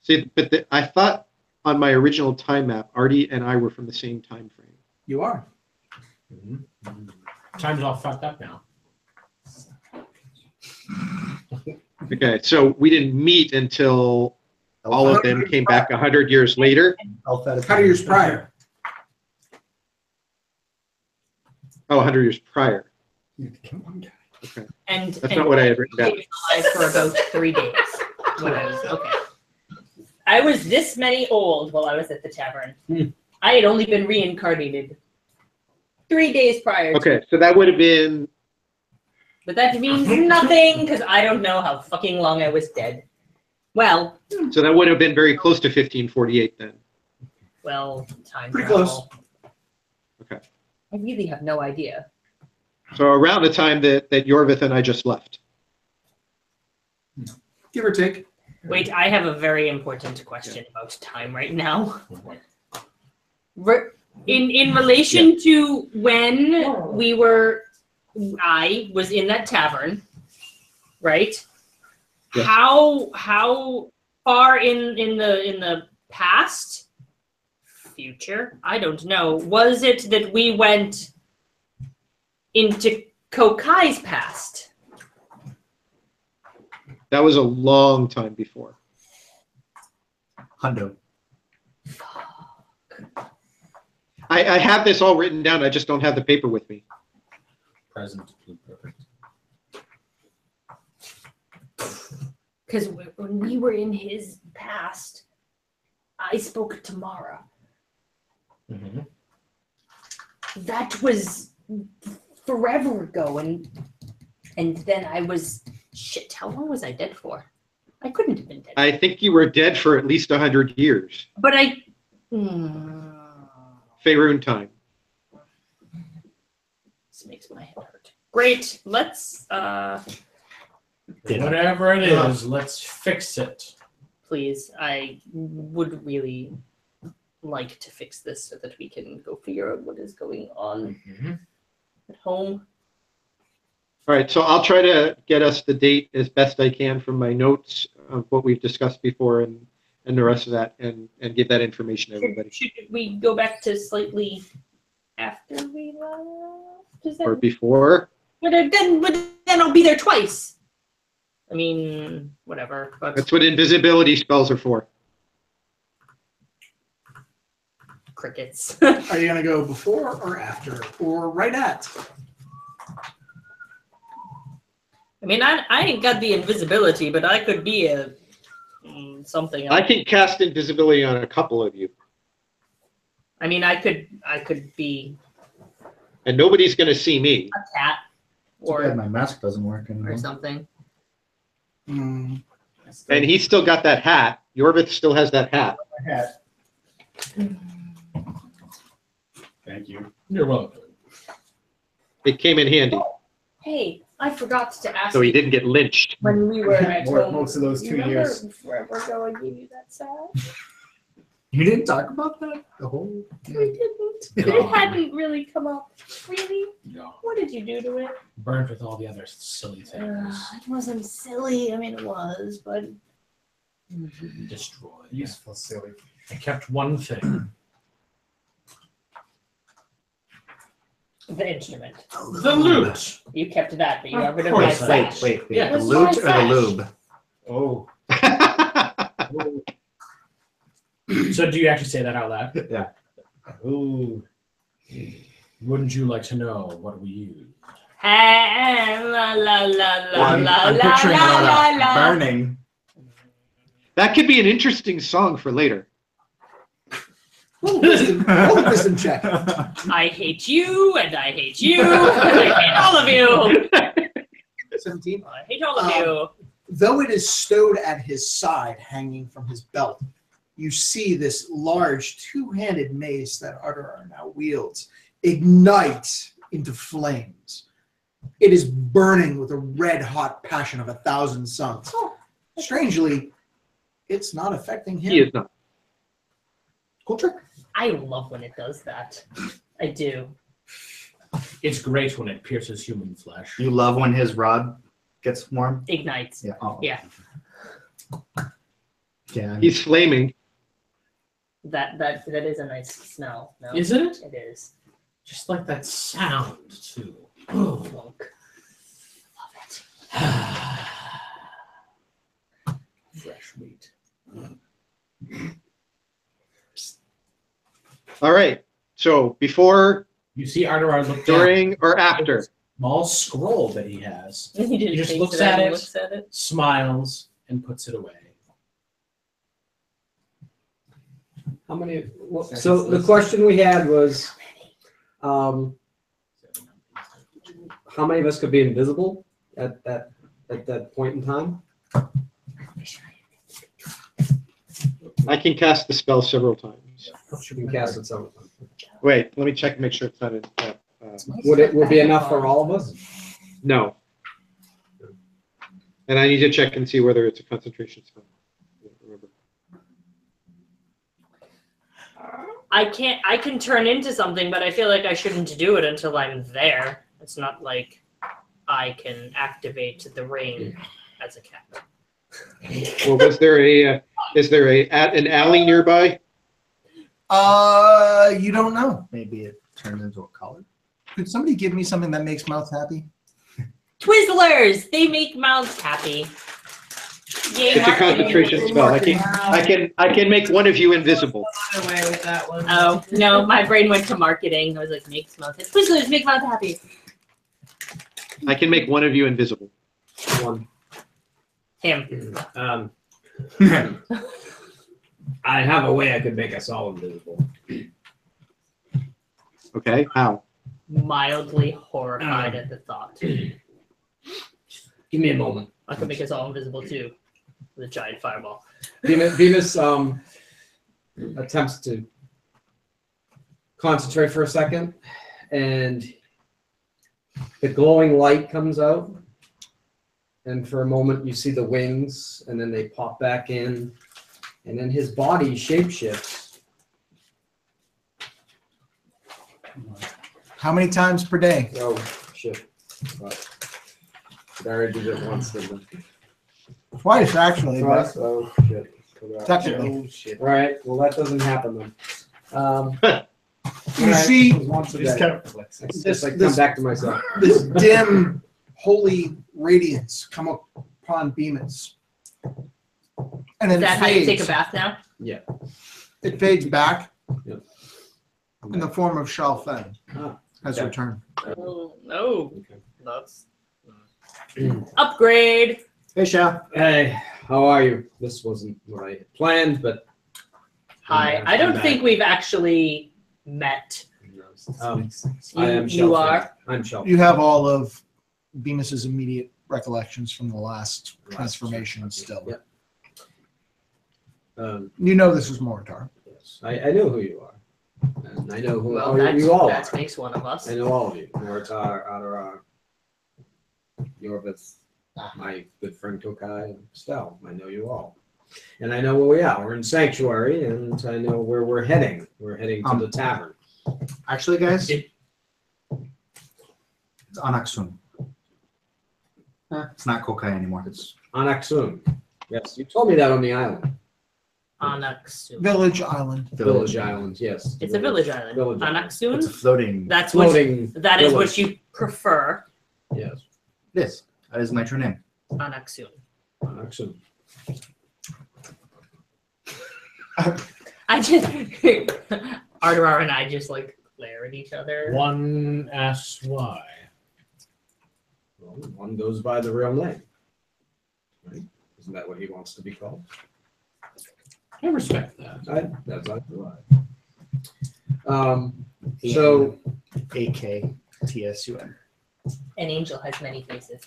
See, but I thought on my original time map, Artie and I were from the same time frame. You are. Time's all fucked up now. Okay, so we didn't meet until all of them came back 100 years later. 100 years prior. Oh, 100 years prior. And That's not what I had written down. I was alive for about 3 days. When I was okay. I was this many old while I was at the tavern. I had only been reincarnated 3 days prior. Okay, so that would have been, But that means nothing because I don't know how fucking long I was dead. Well, so that would have been very close to 1548 then. time Pretty travel. Okay. I really have no idea. So around the time that Yorvith and I just left. Give or take. Wait, I have a very important question about time right now. In relation to when I was in that tavern, right? Yes. How far in the past, future, I don't know, was it that we went into Kokai's past? That was a long time before. Hundo. I have this all written down. I just don't have the paper with me. Present. Perfect. Because when we were in his past, I spoke to Mara. Mm-hmm. That was forever ago, and then I was shit. How long was I dead for? I couldn't have been dead. I think you were dead for at least 100 years. But Faerun time. this makes my head hurt. Great. Let's Whatever it is, let's fix it. please. I would really like to fix this so that we can go figure out what is going on at home. All right, so I'll try to get us the date as best I can from my notes of what we've discussed before and the rest of that, and give that information to everybody. Should we go back to slightly after we left? Is that, Or before. but then I'll be there twice. I mean, whatever. But That's what invisibility spells are for. crickets. Are you gonna go before or after or right at? I mean, I ain't got the invisibility, but I could be a something else. I can cast invisibility on a couple of you, I mean, I could be and nobody's going to see me. a cat Too bad or my mask doesn't work anymore. something. Mm, And he's still got that hat. Yorvith still has that hat. Thank you. You're welcome. It came in handy, Hey, I forgot to ask so he you didn't get lynched. when we were at home. Most of those 2 years. Forever ago, I gave you that salad. you didn't talk about that the whole. We didn't. It hadn't really come up. Really? No. What did you do to it? Burnt with all the other silly things. It wasn't silly. I mean, it was, but Destroyed. Useful, silly. I kept one thing. the instrument. The loot. You kept that, but you Of got rid of my course I sash. did. Wait. Yeah. The What's loot my or the sash? lube? Oh. So do you actually say that out loud? Yeah. Ooh. Wouldn't you like to know what we use? La la la la I'm la la picturing a la lot la of la. burning. That could be an interesting song for later. Roll a wisdom check. I hate you, and I hate you, and I hate all of you. 17. I hate all of you. Though it is stowed at his side, hanging from his belt, you see this large two-handed mace that Arterar now wields ignite into flames. It is burning with a red-hot passion of 1,000 suns. Strangely, it's not affecting him. He is not. Cool trick. I love when it does that. I do. It's great when it pierces human flesh. You love when his rod gets warm? Ignites. Yeah. Oh. Yeah. Yeah. He's flaming. That is a nice smell. No? Isn't it? It is. Just like that sound, too. Funk. Love it. Fresh meat. All right. So before, You see Arterar look down. during, or after? Small scroll that he has, He just takes looks out at and it. Looks at it. smiles, and puts it away. How many? Well, so the question we had was, how many of us could be invisible at that point in time? I can cast the spell several times. You can cast it several times. Wait, let me check and make sure it's not in. Would it be enough for all of us? No. And I need to check and see whether it's a concentration spell. I don't remember. I can turn into something, but I feel like I shouldn't do it until I'm there. It's not like I can activate the ring as a cat. Well, is there an alley nearby? You don't know. Maybe it turns into a color. Could somebody give me something that makes mouths happy? Twizzlers! They make mouths happy. Yay, It's a marketing. concentration spell. I can make one of you invisible. Away with that one. Oh, no, my brain went to marketing. I was like, make mouths happy. Twizzlers, make mouths happy. I can make one of you invisible. One. Him. I have a way I could make us all invisible. Okay, how? Mildly horrified at the thought. Give me a moment. I could make us all invisible too. With a giant fireball. Venus attempts to concentrate for a second, and the glowing light comes out, and for a moment you see the wings, and then they pop back in, and then his body shapeshifts. How many times per day? Oh shit! But I already did it once, didn't Twice, actually. I? But Oh shit! technically. Oh shit! All right. Well, that doesn't happen then. You All right, see once a Just day. kind of flicks. It's this- just like this- come back to myself. this dim, holy radiance come upon Bemis. And then Is that it how you take a fades. bath now? It fades back Yep. in the form of Shalfen Ah, has okay. returned. Oh, no. Okay. That's upgrade. Hey, Shao. Hey, how are you? This wasn't what I had planned, but Hi. I don't think we've actually met. I am You Shelfie. are? I'm Shelfie. You have all of Bemis's immediate recollections from the last transformation still. Yep. You know this is Moritar. Yes, I know who you are, and I know who Well, that you all that are. makes one of us. I know all of you. Moritar, Adarar, Yorvith, my good friend Tokai, and Stel. I know you all. And I know where we are. We're in Sanctuary, and I know where we're heading. We're heading to the tavern. Actually, guys, it's Anaxun. It's not Kokai anymore. It's Anaxun. Yes, you told me that on the island. Anaxun. Village Island. Village Island, yes. It's a village island. Village island. It's a Anaxun. floating. That's what. Floating. That is what village. you prefer. Yes, This. That is my true name. Anaxun. Anaxun. I just Arterar and I just like glare at each other. One asks why. Well, one goes by the real name. Right? Isn't that what he wants to be called? I respect that. That's right. So AKTSUN. An angel has many faces.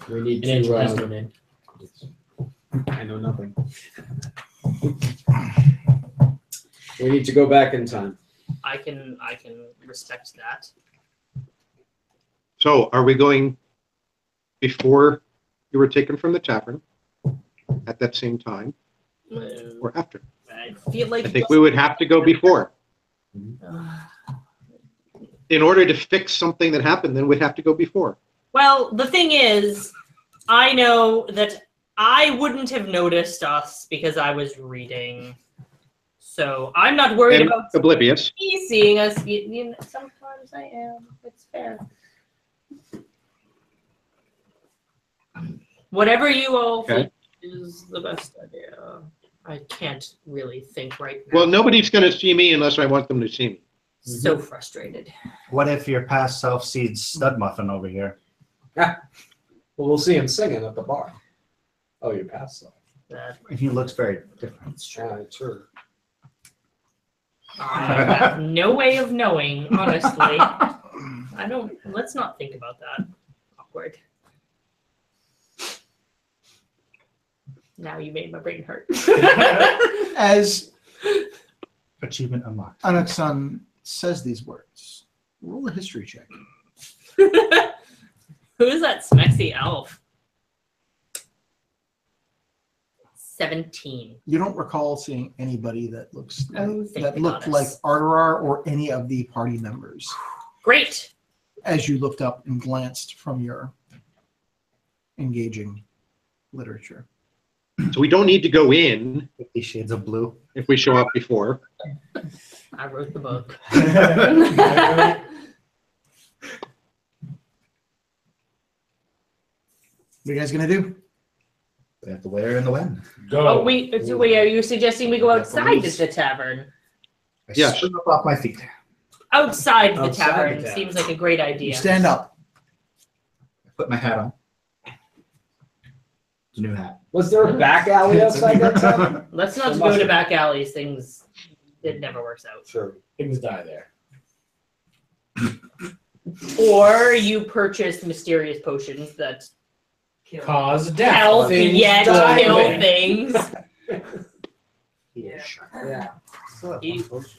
we need An angel has to. no name. I know nothing. We need to go back in time. I can respect that. So are we going before you were taken from the tavern at that same time or after? I feel like I think we would have to go before. In order to fix something that happened, then we'd have to go before. Well, the thing is, I know that I wouldn't have noticed us because I was reading. So I'm not worried And about oblivious. he seeing us. You know, sometimes I am. It's fair. Whatever you all think is the best idea. I can't really think right now. Well, nobody's going to see me unless I want them to see me. So frustrated. What if your past self sees Stud Muffin over here? Well, we'll see him singing at the bar. Oh, you passed though. That He looks very different. Sure. I have no way of knowing, honestly. I don't. Let's not think about that. Awkward. Now you made my brain hurt. As Achievement unlocked. Anaxun says these words, Roll a history check. Who's that smexy elf? 17. You don't recall seeing anybody that looks Oh, thank that the looked goddess. like Arterar or any of the party members Great. as you looked up and glanced from your engaging literature. So we don't need to go in 50 Shades of Blue. if we show up before. I wrote the book. What are you guys gonna do? We have the where and the when. Go. Oh, wait, are you suggesting we go outside of the tavern? I Yeah. stood up off my feet. Outside the Outside the tavern tavern. seems like a great You idea. stand up. I put my hat on. It's a new hat. Was there a back alley outside that time? Let's not There go must to be. back alleys. Things, it never works out. Sure. Things die there. Or you purchase mysterious potions that Cause death. help Things yet die kill there. things. Yeah. Yeah. He- Cause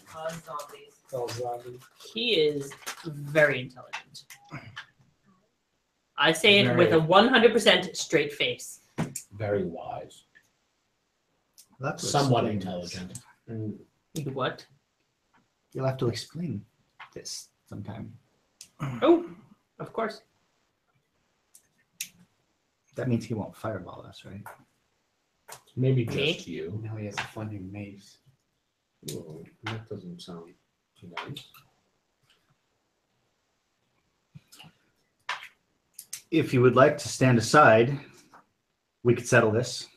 zombies. He is very intelligent. I say it with Very. a 100% straight face. Very wise. That's Somewhat intelligent. What? You'll have to explain this sometime. Oh, of course. That means he won't fireball us, right? Maybe Me? just you. Now he has a funding mace. Oh, that doesn't sound too nice. If you would like to stand aside, we could settle this.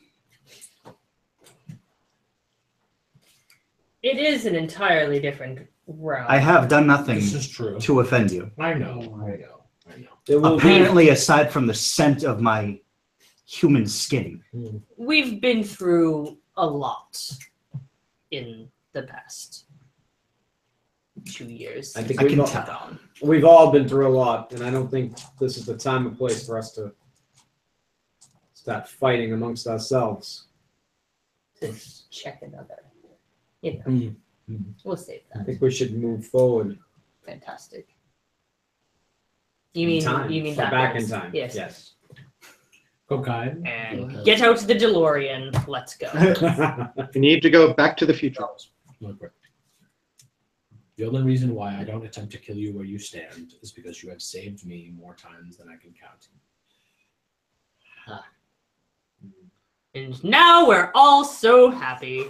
It is an entirely different realm. I have done nothing This is true. to offend you. I know. I know. I know. It will be. Apparently, aside from the scent of my human skin. We've been through a lot in the past 2 years. I think I we've can all, tell. we've all been through a lot, and I don't think this is the time and place for us to start fighting amongst ourselves. To check another. You know, Mm. we'll save I that. think we should move forward. Fantastic. You in mean time, you mean or back in backwards. time? Yes. Yes. Cocaine. And get out the DeLorean. Let's go. We need to go back to the future. Real quick. The only reason why I don't attempt to kill you where you stand is because you have saved me more times than I can count. And now we're all so happy.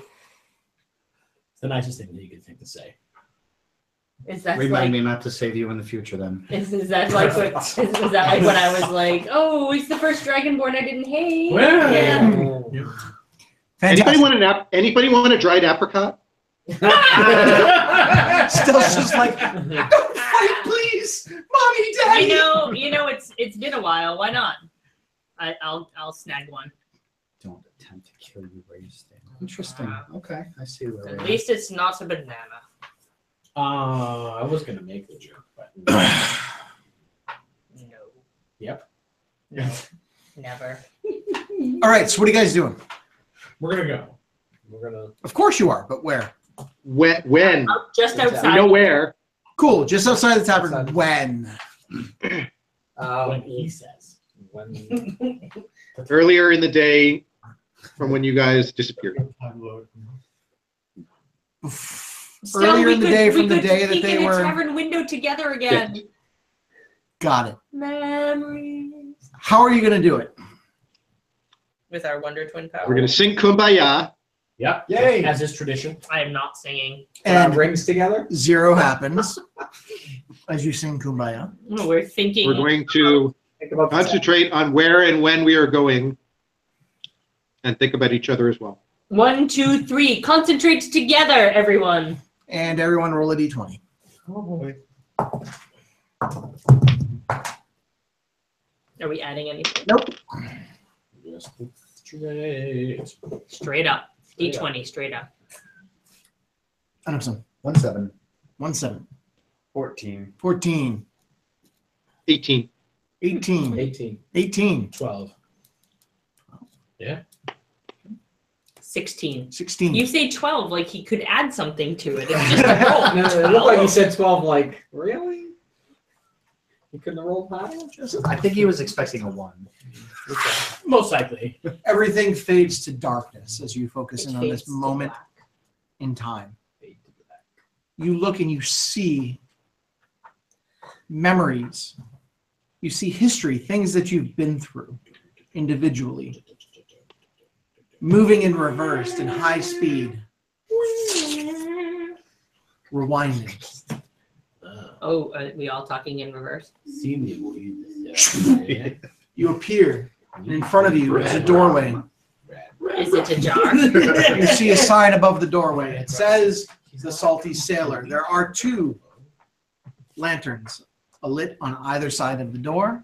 It's the nicest thing that you could think to say. Is that Remind like me not to save you in the future, then. is that like what is that like when I was like, oh, it's the first Dragonborn I didn't hate? Well. Yeah. Anybody Fantastic. want a dried apricot? Still just like, don't fight, please, mommy, daddy. You know, it's been a while. Why not? I'll snag one. Don't attempt to kill you where you stand. Interesting. Okay, I see where At we're least it's not a banana. I was gonna make the joke, but No. Yep. No. Never. All right, so what are you guys doing? We're gonna go. We're gonna. Of course you are, but where? When? Just Exactly. outside. We know where. Cool, just outside the tavern. Outside. When? When he says. When Earlier in the day from when you guys disappeared. Still, Earlier we in the could- day we from the could day that peek they in a were. tavern window together again. Got it. Memories. How are you going to do it? With our Wonder Twin power. We're going to sing Kumbaya. Yep. Yay! As is tradition. I am not singing. Put our And rings together. 0 happens as you sing Kumbaya. No, we're thinking. We're going to Think about the concentrate on where and when we are going and think about each other as well. 1, 2, 3. Concentrate together, everyone. And everyone roll a d20. Oh boy. Are we adding anything? Nope. Just straight. Straight up. D20, straight up. Anderson. 1-7. 1-7. 14. 14. 18. 18. 18. 18. 12. 16. 16. You say 12 like he could add something to it. It's just a roll. No, it looked like you said 12. Like really? You couldn't have rolled high? I think he was expecting a 1. Most likely. Everything fades to darkness as you focus in on Fades this to moment black. in time. You look and you see memories. You see history, things that you've been through individually, moving in reverse in high speed, rewinding. Oh, are we all talking in reverse? You appear, and in front of you is a doorway. Is it ajar? You see a sign above the doorway. It says the Salty Sailor. There are 2 lanterns lit on either side of the door.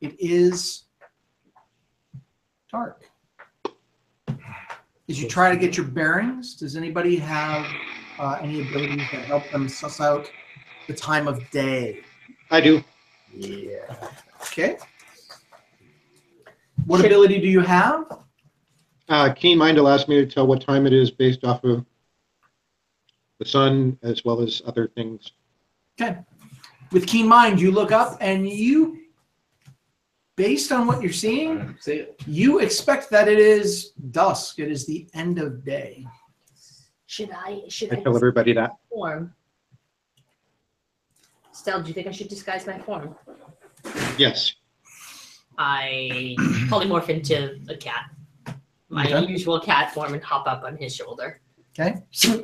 It is dark. As you try to get your bearings, does anybody have any abilities that help them suss out the time of day? I do. Yeah. Okay. What ability do you have? Keen Mind allows me to tell what time it is based off of the sun as well as other things. Okay. With Keen Mind, you look up and you, based on what you're seeing, you expect that it is dusk. It is the end of day. Should I Tell everybody that. form? Stella, do you think I should disguise my form? Yes. I polymorph into a cat. My Okay. usual cat form and hop up on his shoulder. Okay.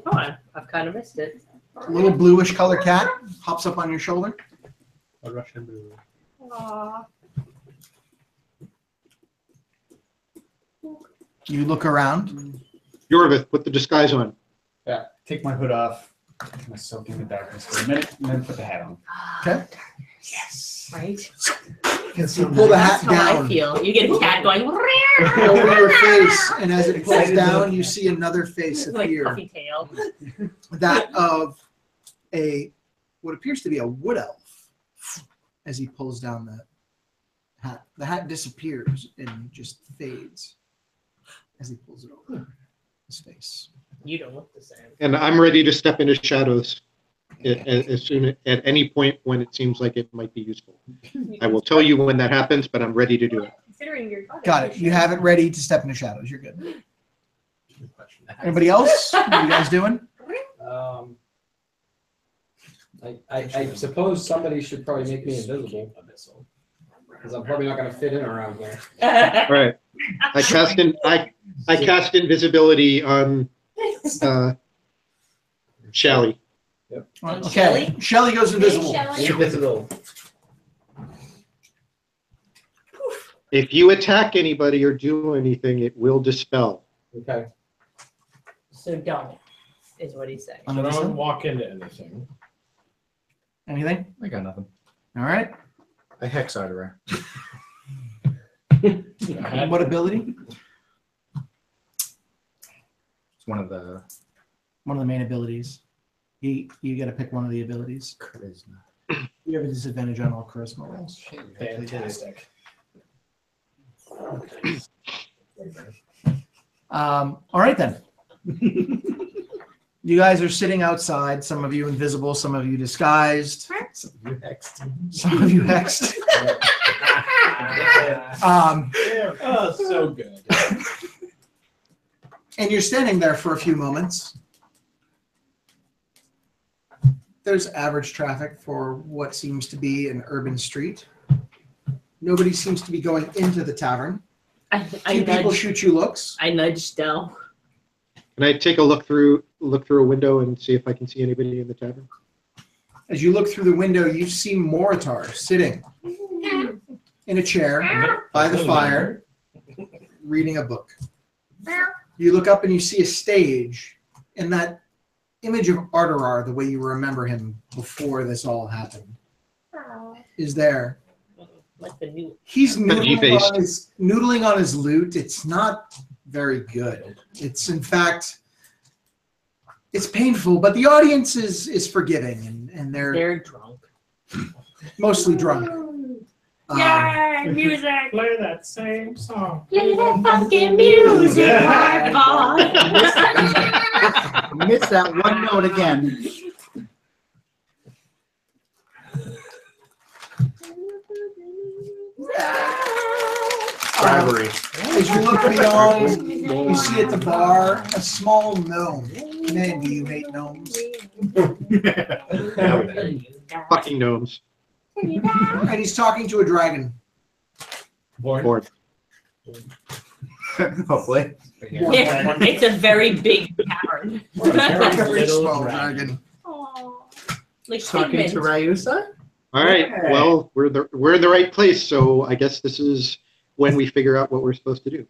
Oh, I've kind of missed it. A little bluish color cat hops up on your shoulder. A Russian blue. Aww. You look around. Yorvith, put the disguise on. Yeah, take my hood off. I'm soak in the darkness for a minute, and then put the hat on. Okay. Yes. Right? You pull the hat That's how I down feel. You get a cat going over your face, and as it pulls down, you see another face like appear. puffy tail. That of what appears to be a wood elf. As he pulls down the hat, the hat disappears and just fades as he pulls it over his face. You don't look the same. And I'm ready to step into shadows as soon at any point when it seems like it might be useful. I will tell you when that happens, but I'm ready to do it. Considering your Got it. You have it ready to step into shadows. You're good. Anybody else? What are you guys doing? I suppose somebody should probably make me invisible, because I'm probably not going to fit in around here. All right. I cast invisibility on Shally. Yep. Okay. Shelly goes invisible. Invisible. If you attack anybody or do anything, it will dispel. Okay. So don't, is what he's saying. So don't walk into anything. Anything? I got nothing. All right. I hex artery. And what ability? It's one of the One of the main abilities. You got to pick one of the abilities. charisma. You have a disadvantage on all charisma rolls. Fantastic. All right then. You guys are sitting outside. Some of you invisible. Some of you disguised. You hexed. Some of you hexed. Oh, so good. And you're standing there for a few moments. There's average traffic for what seems to be an urban street. Nobody seems to be going into the tavern. I Few people nudged. shoot you looks. I nudged Del. Can I take a look through a window and see if I can see anybody in the tavern? As you look through the window, you see Moritar sitting in a chair by the fire, reading a book. You look up and you see a stage, and that image of Arterar, the way you remember him before this all happened, is there. Like the new. He's Pudgy-faced. noodling on his lute. It's not very good. It's, in fact, it's painful, but the audience is forgiving, and They're drunk. mostly drunk. Yay, music! Play that same song. Play that fucking music, Barbara. Missed that one note again. Bribery. As you look beyond, you see at the bar a small gnome. Man, do you hate gnomes? Fucking gnomes. And he's talking to a dragon. Bored. Hopefully. Yeah, it's a very big cavern. Very small dragon. Like Talking to Figment. Ryusa? All right. Okay. Well, we're in the right place, so I guess this is when we figure out what we're supposed to do.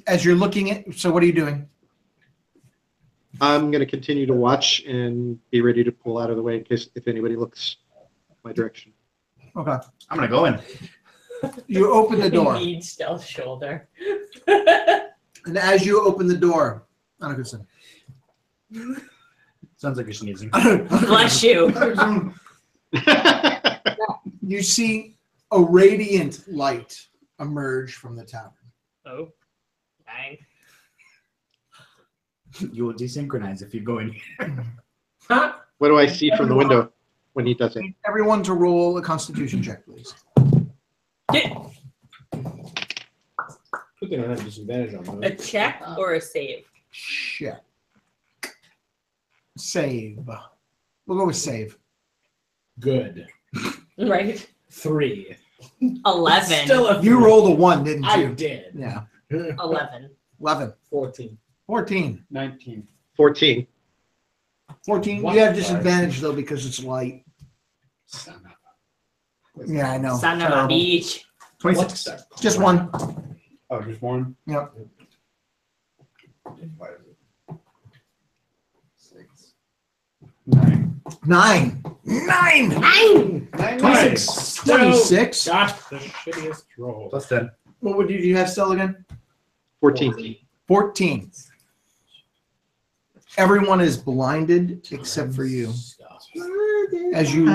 As you're looking at, so what are you doing? I'm going to continue to watch and be ready to pull out of the way in case if anybody looks my direction. Okay. I'm gonna go in. You open the door. Need stealth shoulder. And as you open the door, not a good sign. Sounds like you're sneezing. Bless you. You see a radiant light emerge from the tavern. Oh, dang. You will desynchronize if you go in here. What do I see from the window when he does it? Everyone to roll a constitution check, please. We can have disadvantage on A that. check or a save? Check. Save. We'll go with save. Good. Right. 3. 11. Still a You rolled a 1, didn't I you? did. Yeah. 11. 11. 14. 14. 19. 14. 14. What? You have disadvantage, though, because it's light. Yeah, I know. Son of a Terrible. beach. 26. Just one. Oh, just one? Yep. What is it? 6. 9. 9. 26. 26. Got the shittiest roll. Plus 10. What would you have, Stella, again? 14. 14. Everyone is blinded except for you. As you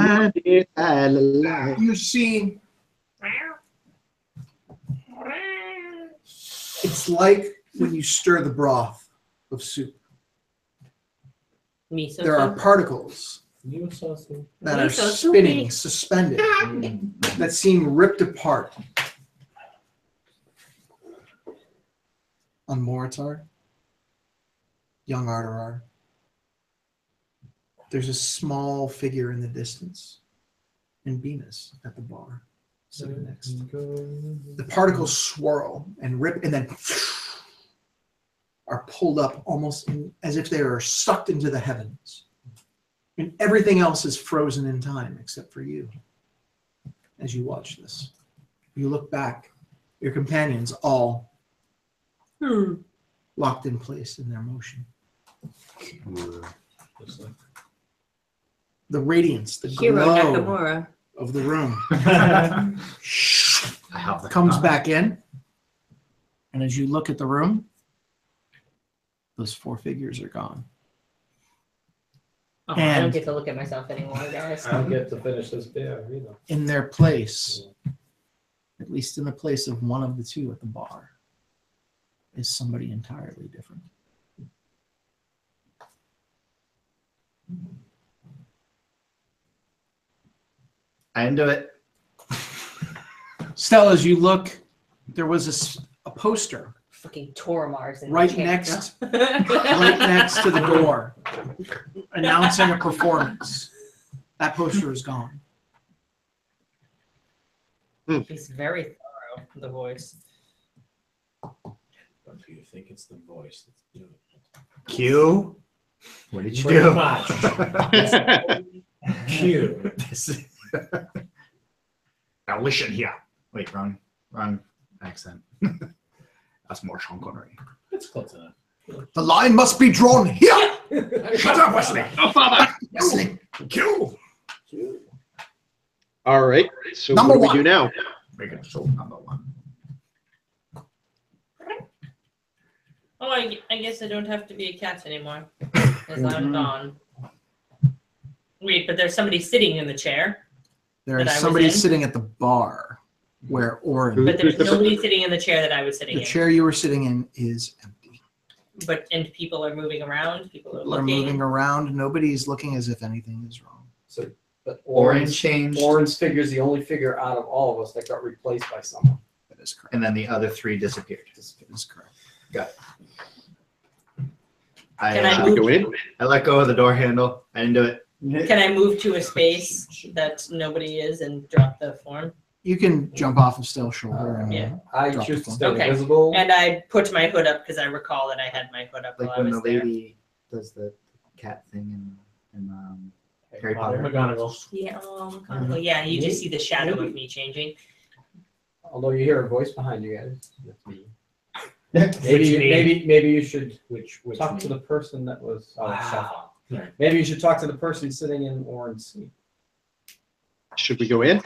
see, it's like when you stir the broth of soup. Miso There are soup. particles that are Miso spinning, soupy. suspended, that seem ripped apart. On Moritar, young Arterar, there's a small figure in the distance, and Venus at the bar, sitting next. The particles swirl and rip, and then are pulled up almost as if they are sucked into the heavens. And everything else is frozen in time except for you. As you watch this, you look back, your companions all locked in place in their motion. The radiance, the Hero glow Nakamura. of the room I have the comes back in. And as you look at the room, those 4 figures are gone. Oh, I And- don't get to look at myself anymore, guys. I don't get to finish this beer either. In their place, at least in the place of one of the 2 at the bar, is somebody entirely different. I didn't do it. Stella, as you look, there was a poster Fucking Tormars in right the chair. next to the door announcing a performance. That poster is gone. He's very thorough, the voice. What do you think it's the voice that's doing it? Q. What did you Pretty do? much. Q. Now listen here. Wait, wrong accent. That's more Sean Connery. It's close enough. The line must be drawn here. Shut up, Wesley. Oh, Father. Wesley. Q. All right. So Number what do we one. do now? Make it so number 1. Oh, I guess I don't have to be a cat anymore. Because I'm gone. Wait, but there's somebody sitting in the chair. There That is I was somebody in? sitting at the bar where Orin, But there's Who's the- nobody sitting in the chair that I was sitting the in. chair you were sitting in, is empty. And people are moving around. People are People are looking. moving around. Nobody's looking as if anything is wrong. So But Orin changed. Orin's figure's the only figure out of all of us that got replaced by someone. That is correct. And then the other 3 disappeared. That is correct. Can I Should we go in? I let go of the door handle. I didn't do it. Can I move to a space that nobody is and drop the form? You can jump off of Stealth Shoulder and Yeah. I Drop choose the to phone. stay Okay. invisible. And I put my hood up because I recall that I had my hood up Like while I when the was there. lady does the cat thing in Harry Potter. McGonagall. Yeah, yeah, you just see the shadow of me changing. Although you hear a voice behind you guys. That's me. Maybe maybe you should Which talk me? to the person that was Wow. Right. Maybe you should talk to the person sitting in Orin's seat. Should we go in?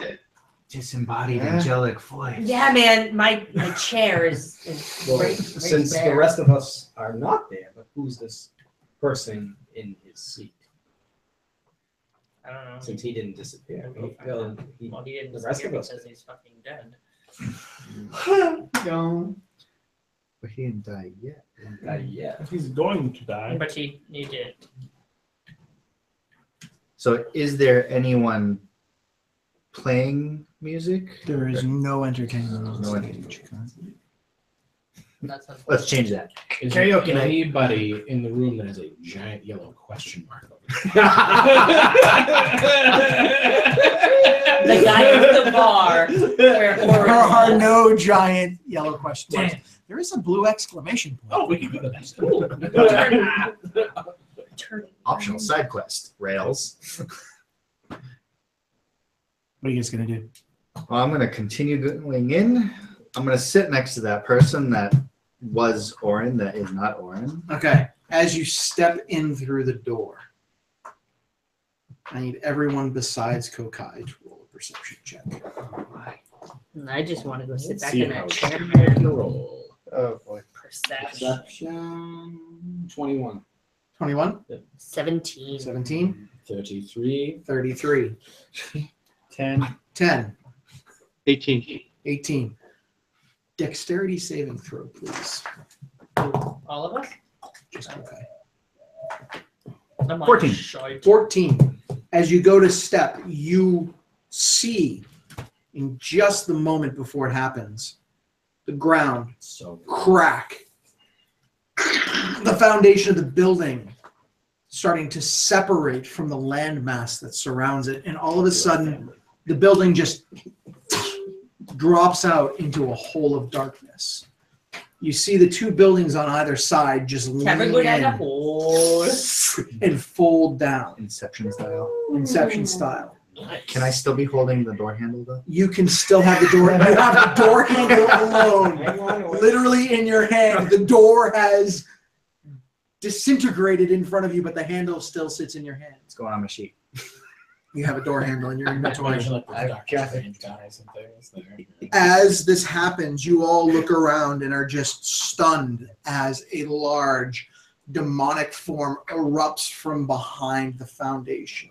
Disembodied angelic voice. Yeah, man, my chair is Well, right since there. the rest of us are not there, but who's this person in his seat? I don't know. Since he didn't disappear. Well, he didn't the rest disappear of us because he's fucking dead. But he didn't die yet. Yeah. He's going to die. But he did. So is there anyone playing music? there is no entertainment on No stage. That's Let's change that. Is Karaoke there night. anybody in the room that has a giant yellow question mark over it? the guy at the bar where There Orin are was. no giant yellow question marks. Damn. There is a blue exclamation point. Oh, we can go to that. Ooh. Turn- Optional side quest. Rails. What are you guys gonna do? Well, I'm gonna continue going in. I'm gonna sit next to that person that was Orin, that is not Orin. Okay. As you step in through the door, I need everyone besides Kokai to roll a perception check. I just want to go sit back See in how that chair. you roll. Oh boy. Perception. Perception 21. 21, 17. 17, 33. 33, 10. 10, 18. 18. Dexterity saving throw, please. All of us? Just okay. I'm 14. 14. As you go to step, you see in just the moment before it happens, the ground So crack. The foundation of the building starting to separate from the landmass that surrounds it. And all of a sudden, the building just drops out into a hole of darkness. You see the 2 buildings on either side just lean Have a good in hole. and fold down, Inception style. Inception style. Can I still be holding the door handle though? You can still have the door. You have the door handle alone, literally in your hand. The door has disintegrated in front of you, but the handle still sits in your hand. It's going on my sheet. You have a door handle in your inventory. like the I Doctor got it. Strange guys and things there. As this happens, you all look around and are just stunned as a large demonic form erupts from behind the foundation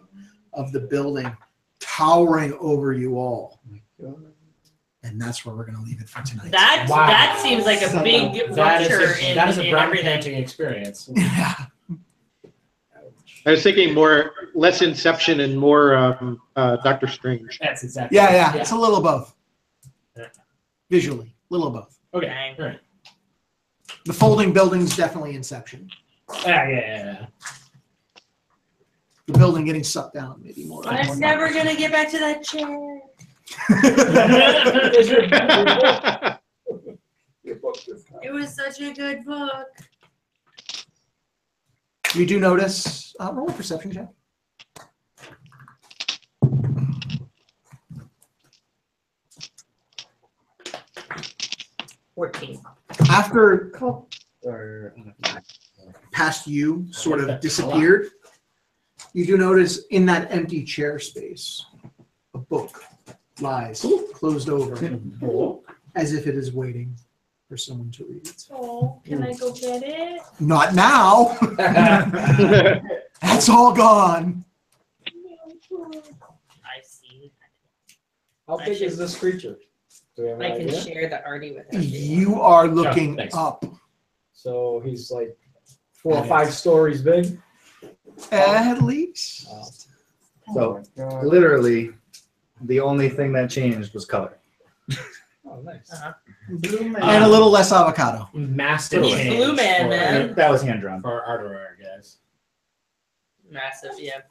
of the building, towering over you all. And that's where we're going to leave it for tonight. That Wow. that seems like a big That rupture is a in brown everything. canting experience. Yeah. I was thinking less Inception and more Doctor Strange. That's exactly. Yeah. It's a little of both. Yeah. Visually, a little of both. Okay. All right. The folding building's definitely Inception. Yeah. The building getting sucked down, maybe more. I'm never gonna get back to that chair. It was such a good book. You do notice, roll a perception check. After past you sort of disappeared, you do notice in that empty chair space, a book lies closed over as if it is waiting for someone to read it. Oh, can I go get it? Not now. That's all gone. I see. How big is this creature? Do we have an I can idea? share the arty with her. You are looking thanks. up. So he's like 4 or 5 stories big. At least. So literally, the only thing that changed was color. Oh, nice. And a little less avocado. Massive He's change blue man, for, man. That was hand drawn. for Arterar, guys. Massive, yeah.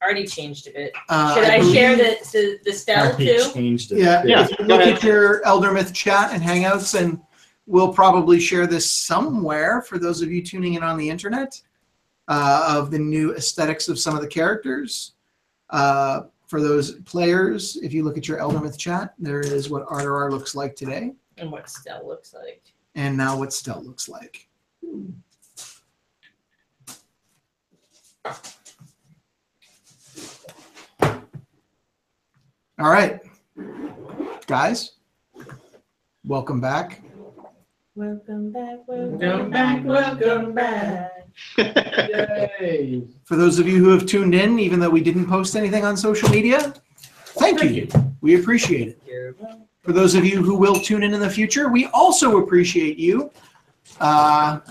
Already changed a bit. Uh, Should I believe- share the style Already too? changed it. Yeah, Yeah, if you go look ahead. at your Eldermythe chat and Hangouts, and we'll probably share this somewhere for those of you tuning in on the internet of the new aesthetics of some of the characters. For those players, if you look at your Eldermythe chat, there is what Arterar looks like today, And what Stell looks like. and now what Stell looks like. All right, guys, welcome back. Welcome back, Welcome back, welcome back. Yay. For those of you who have tuned in, even though we didn't post anything on social media, thank you. We appreciate it. For those of you who will tune in the future, we also appreciate you. Have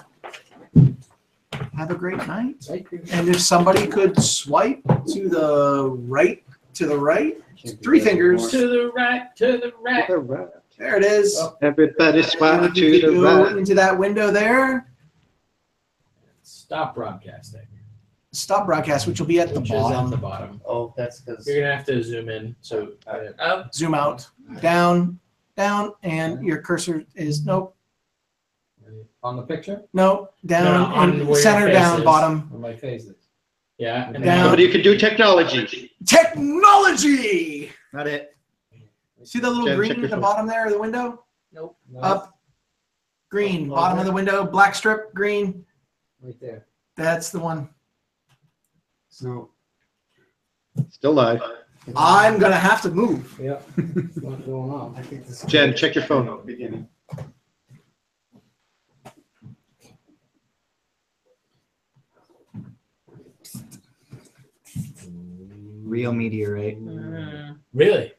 a great night. Thank you. And if somebody could swipe to the right, three fingers. To the right, to the right. There it is. Everybody And swap if to you could the go right. into that window there, Stop broadcasting. stop broadcast, which will be at the Which is at the bottom. bottom. Oh, that's because You're gonna have to zoom in. So Oh, Zoom out, down, and your cursor is nope, On the picture? nope, down, No, on and where your center face down, is. bottom. Where my face is. yeah, and Down. Somebody who can do technology. Technology. not it. See the little Jen, green check at your the phone. bottom there of the window? nope. No, Up, green, Oh, bottom of there. the window, black strip, green. Right there. That's the one. So Still live. I'm gonna have to move. Yep. What's going on? I think this. Jen, check your phone. Beginning. Real meteorite. Mm. really,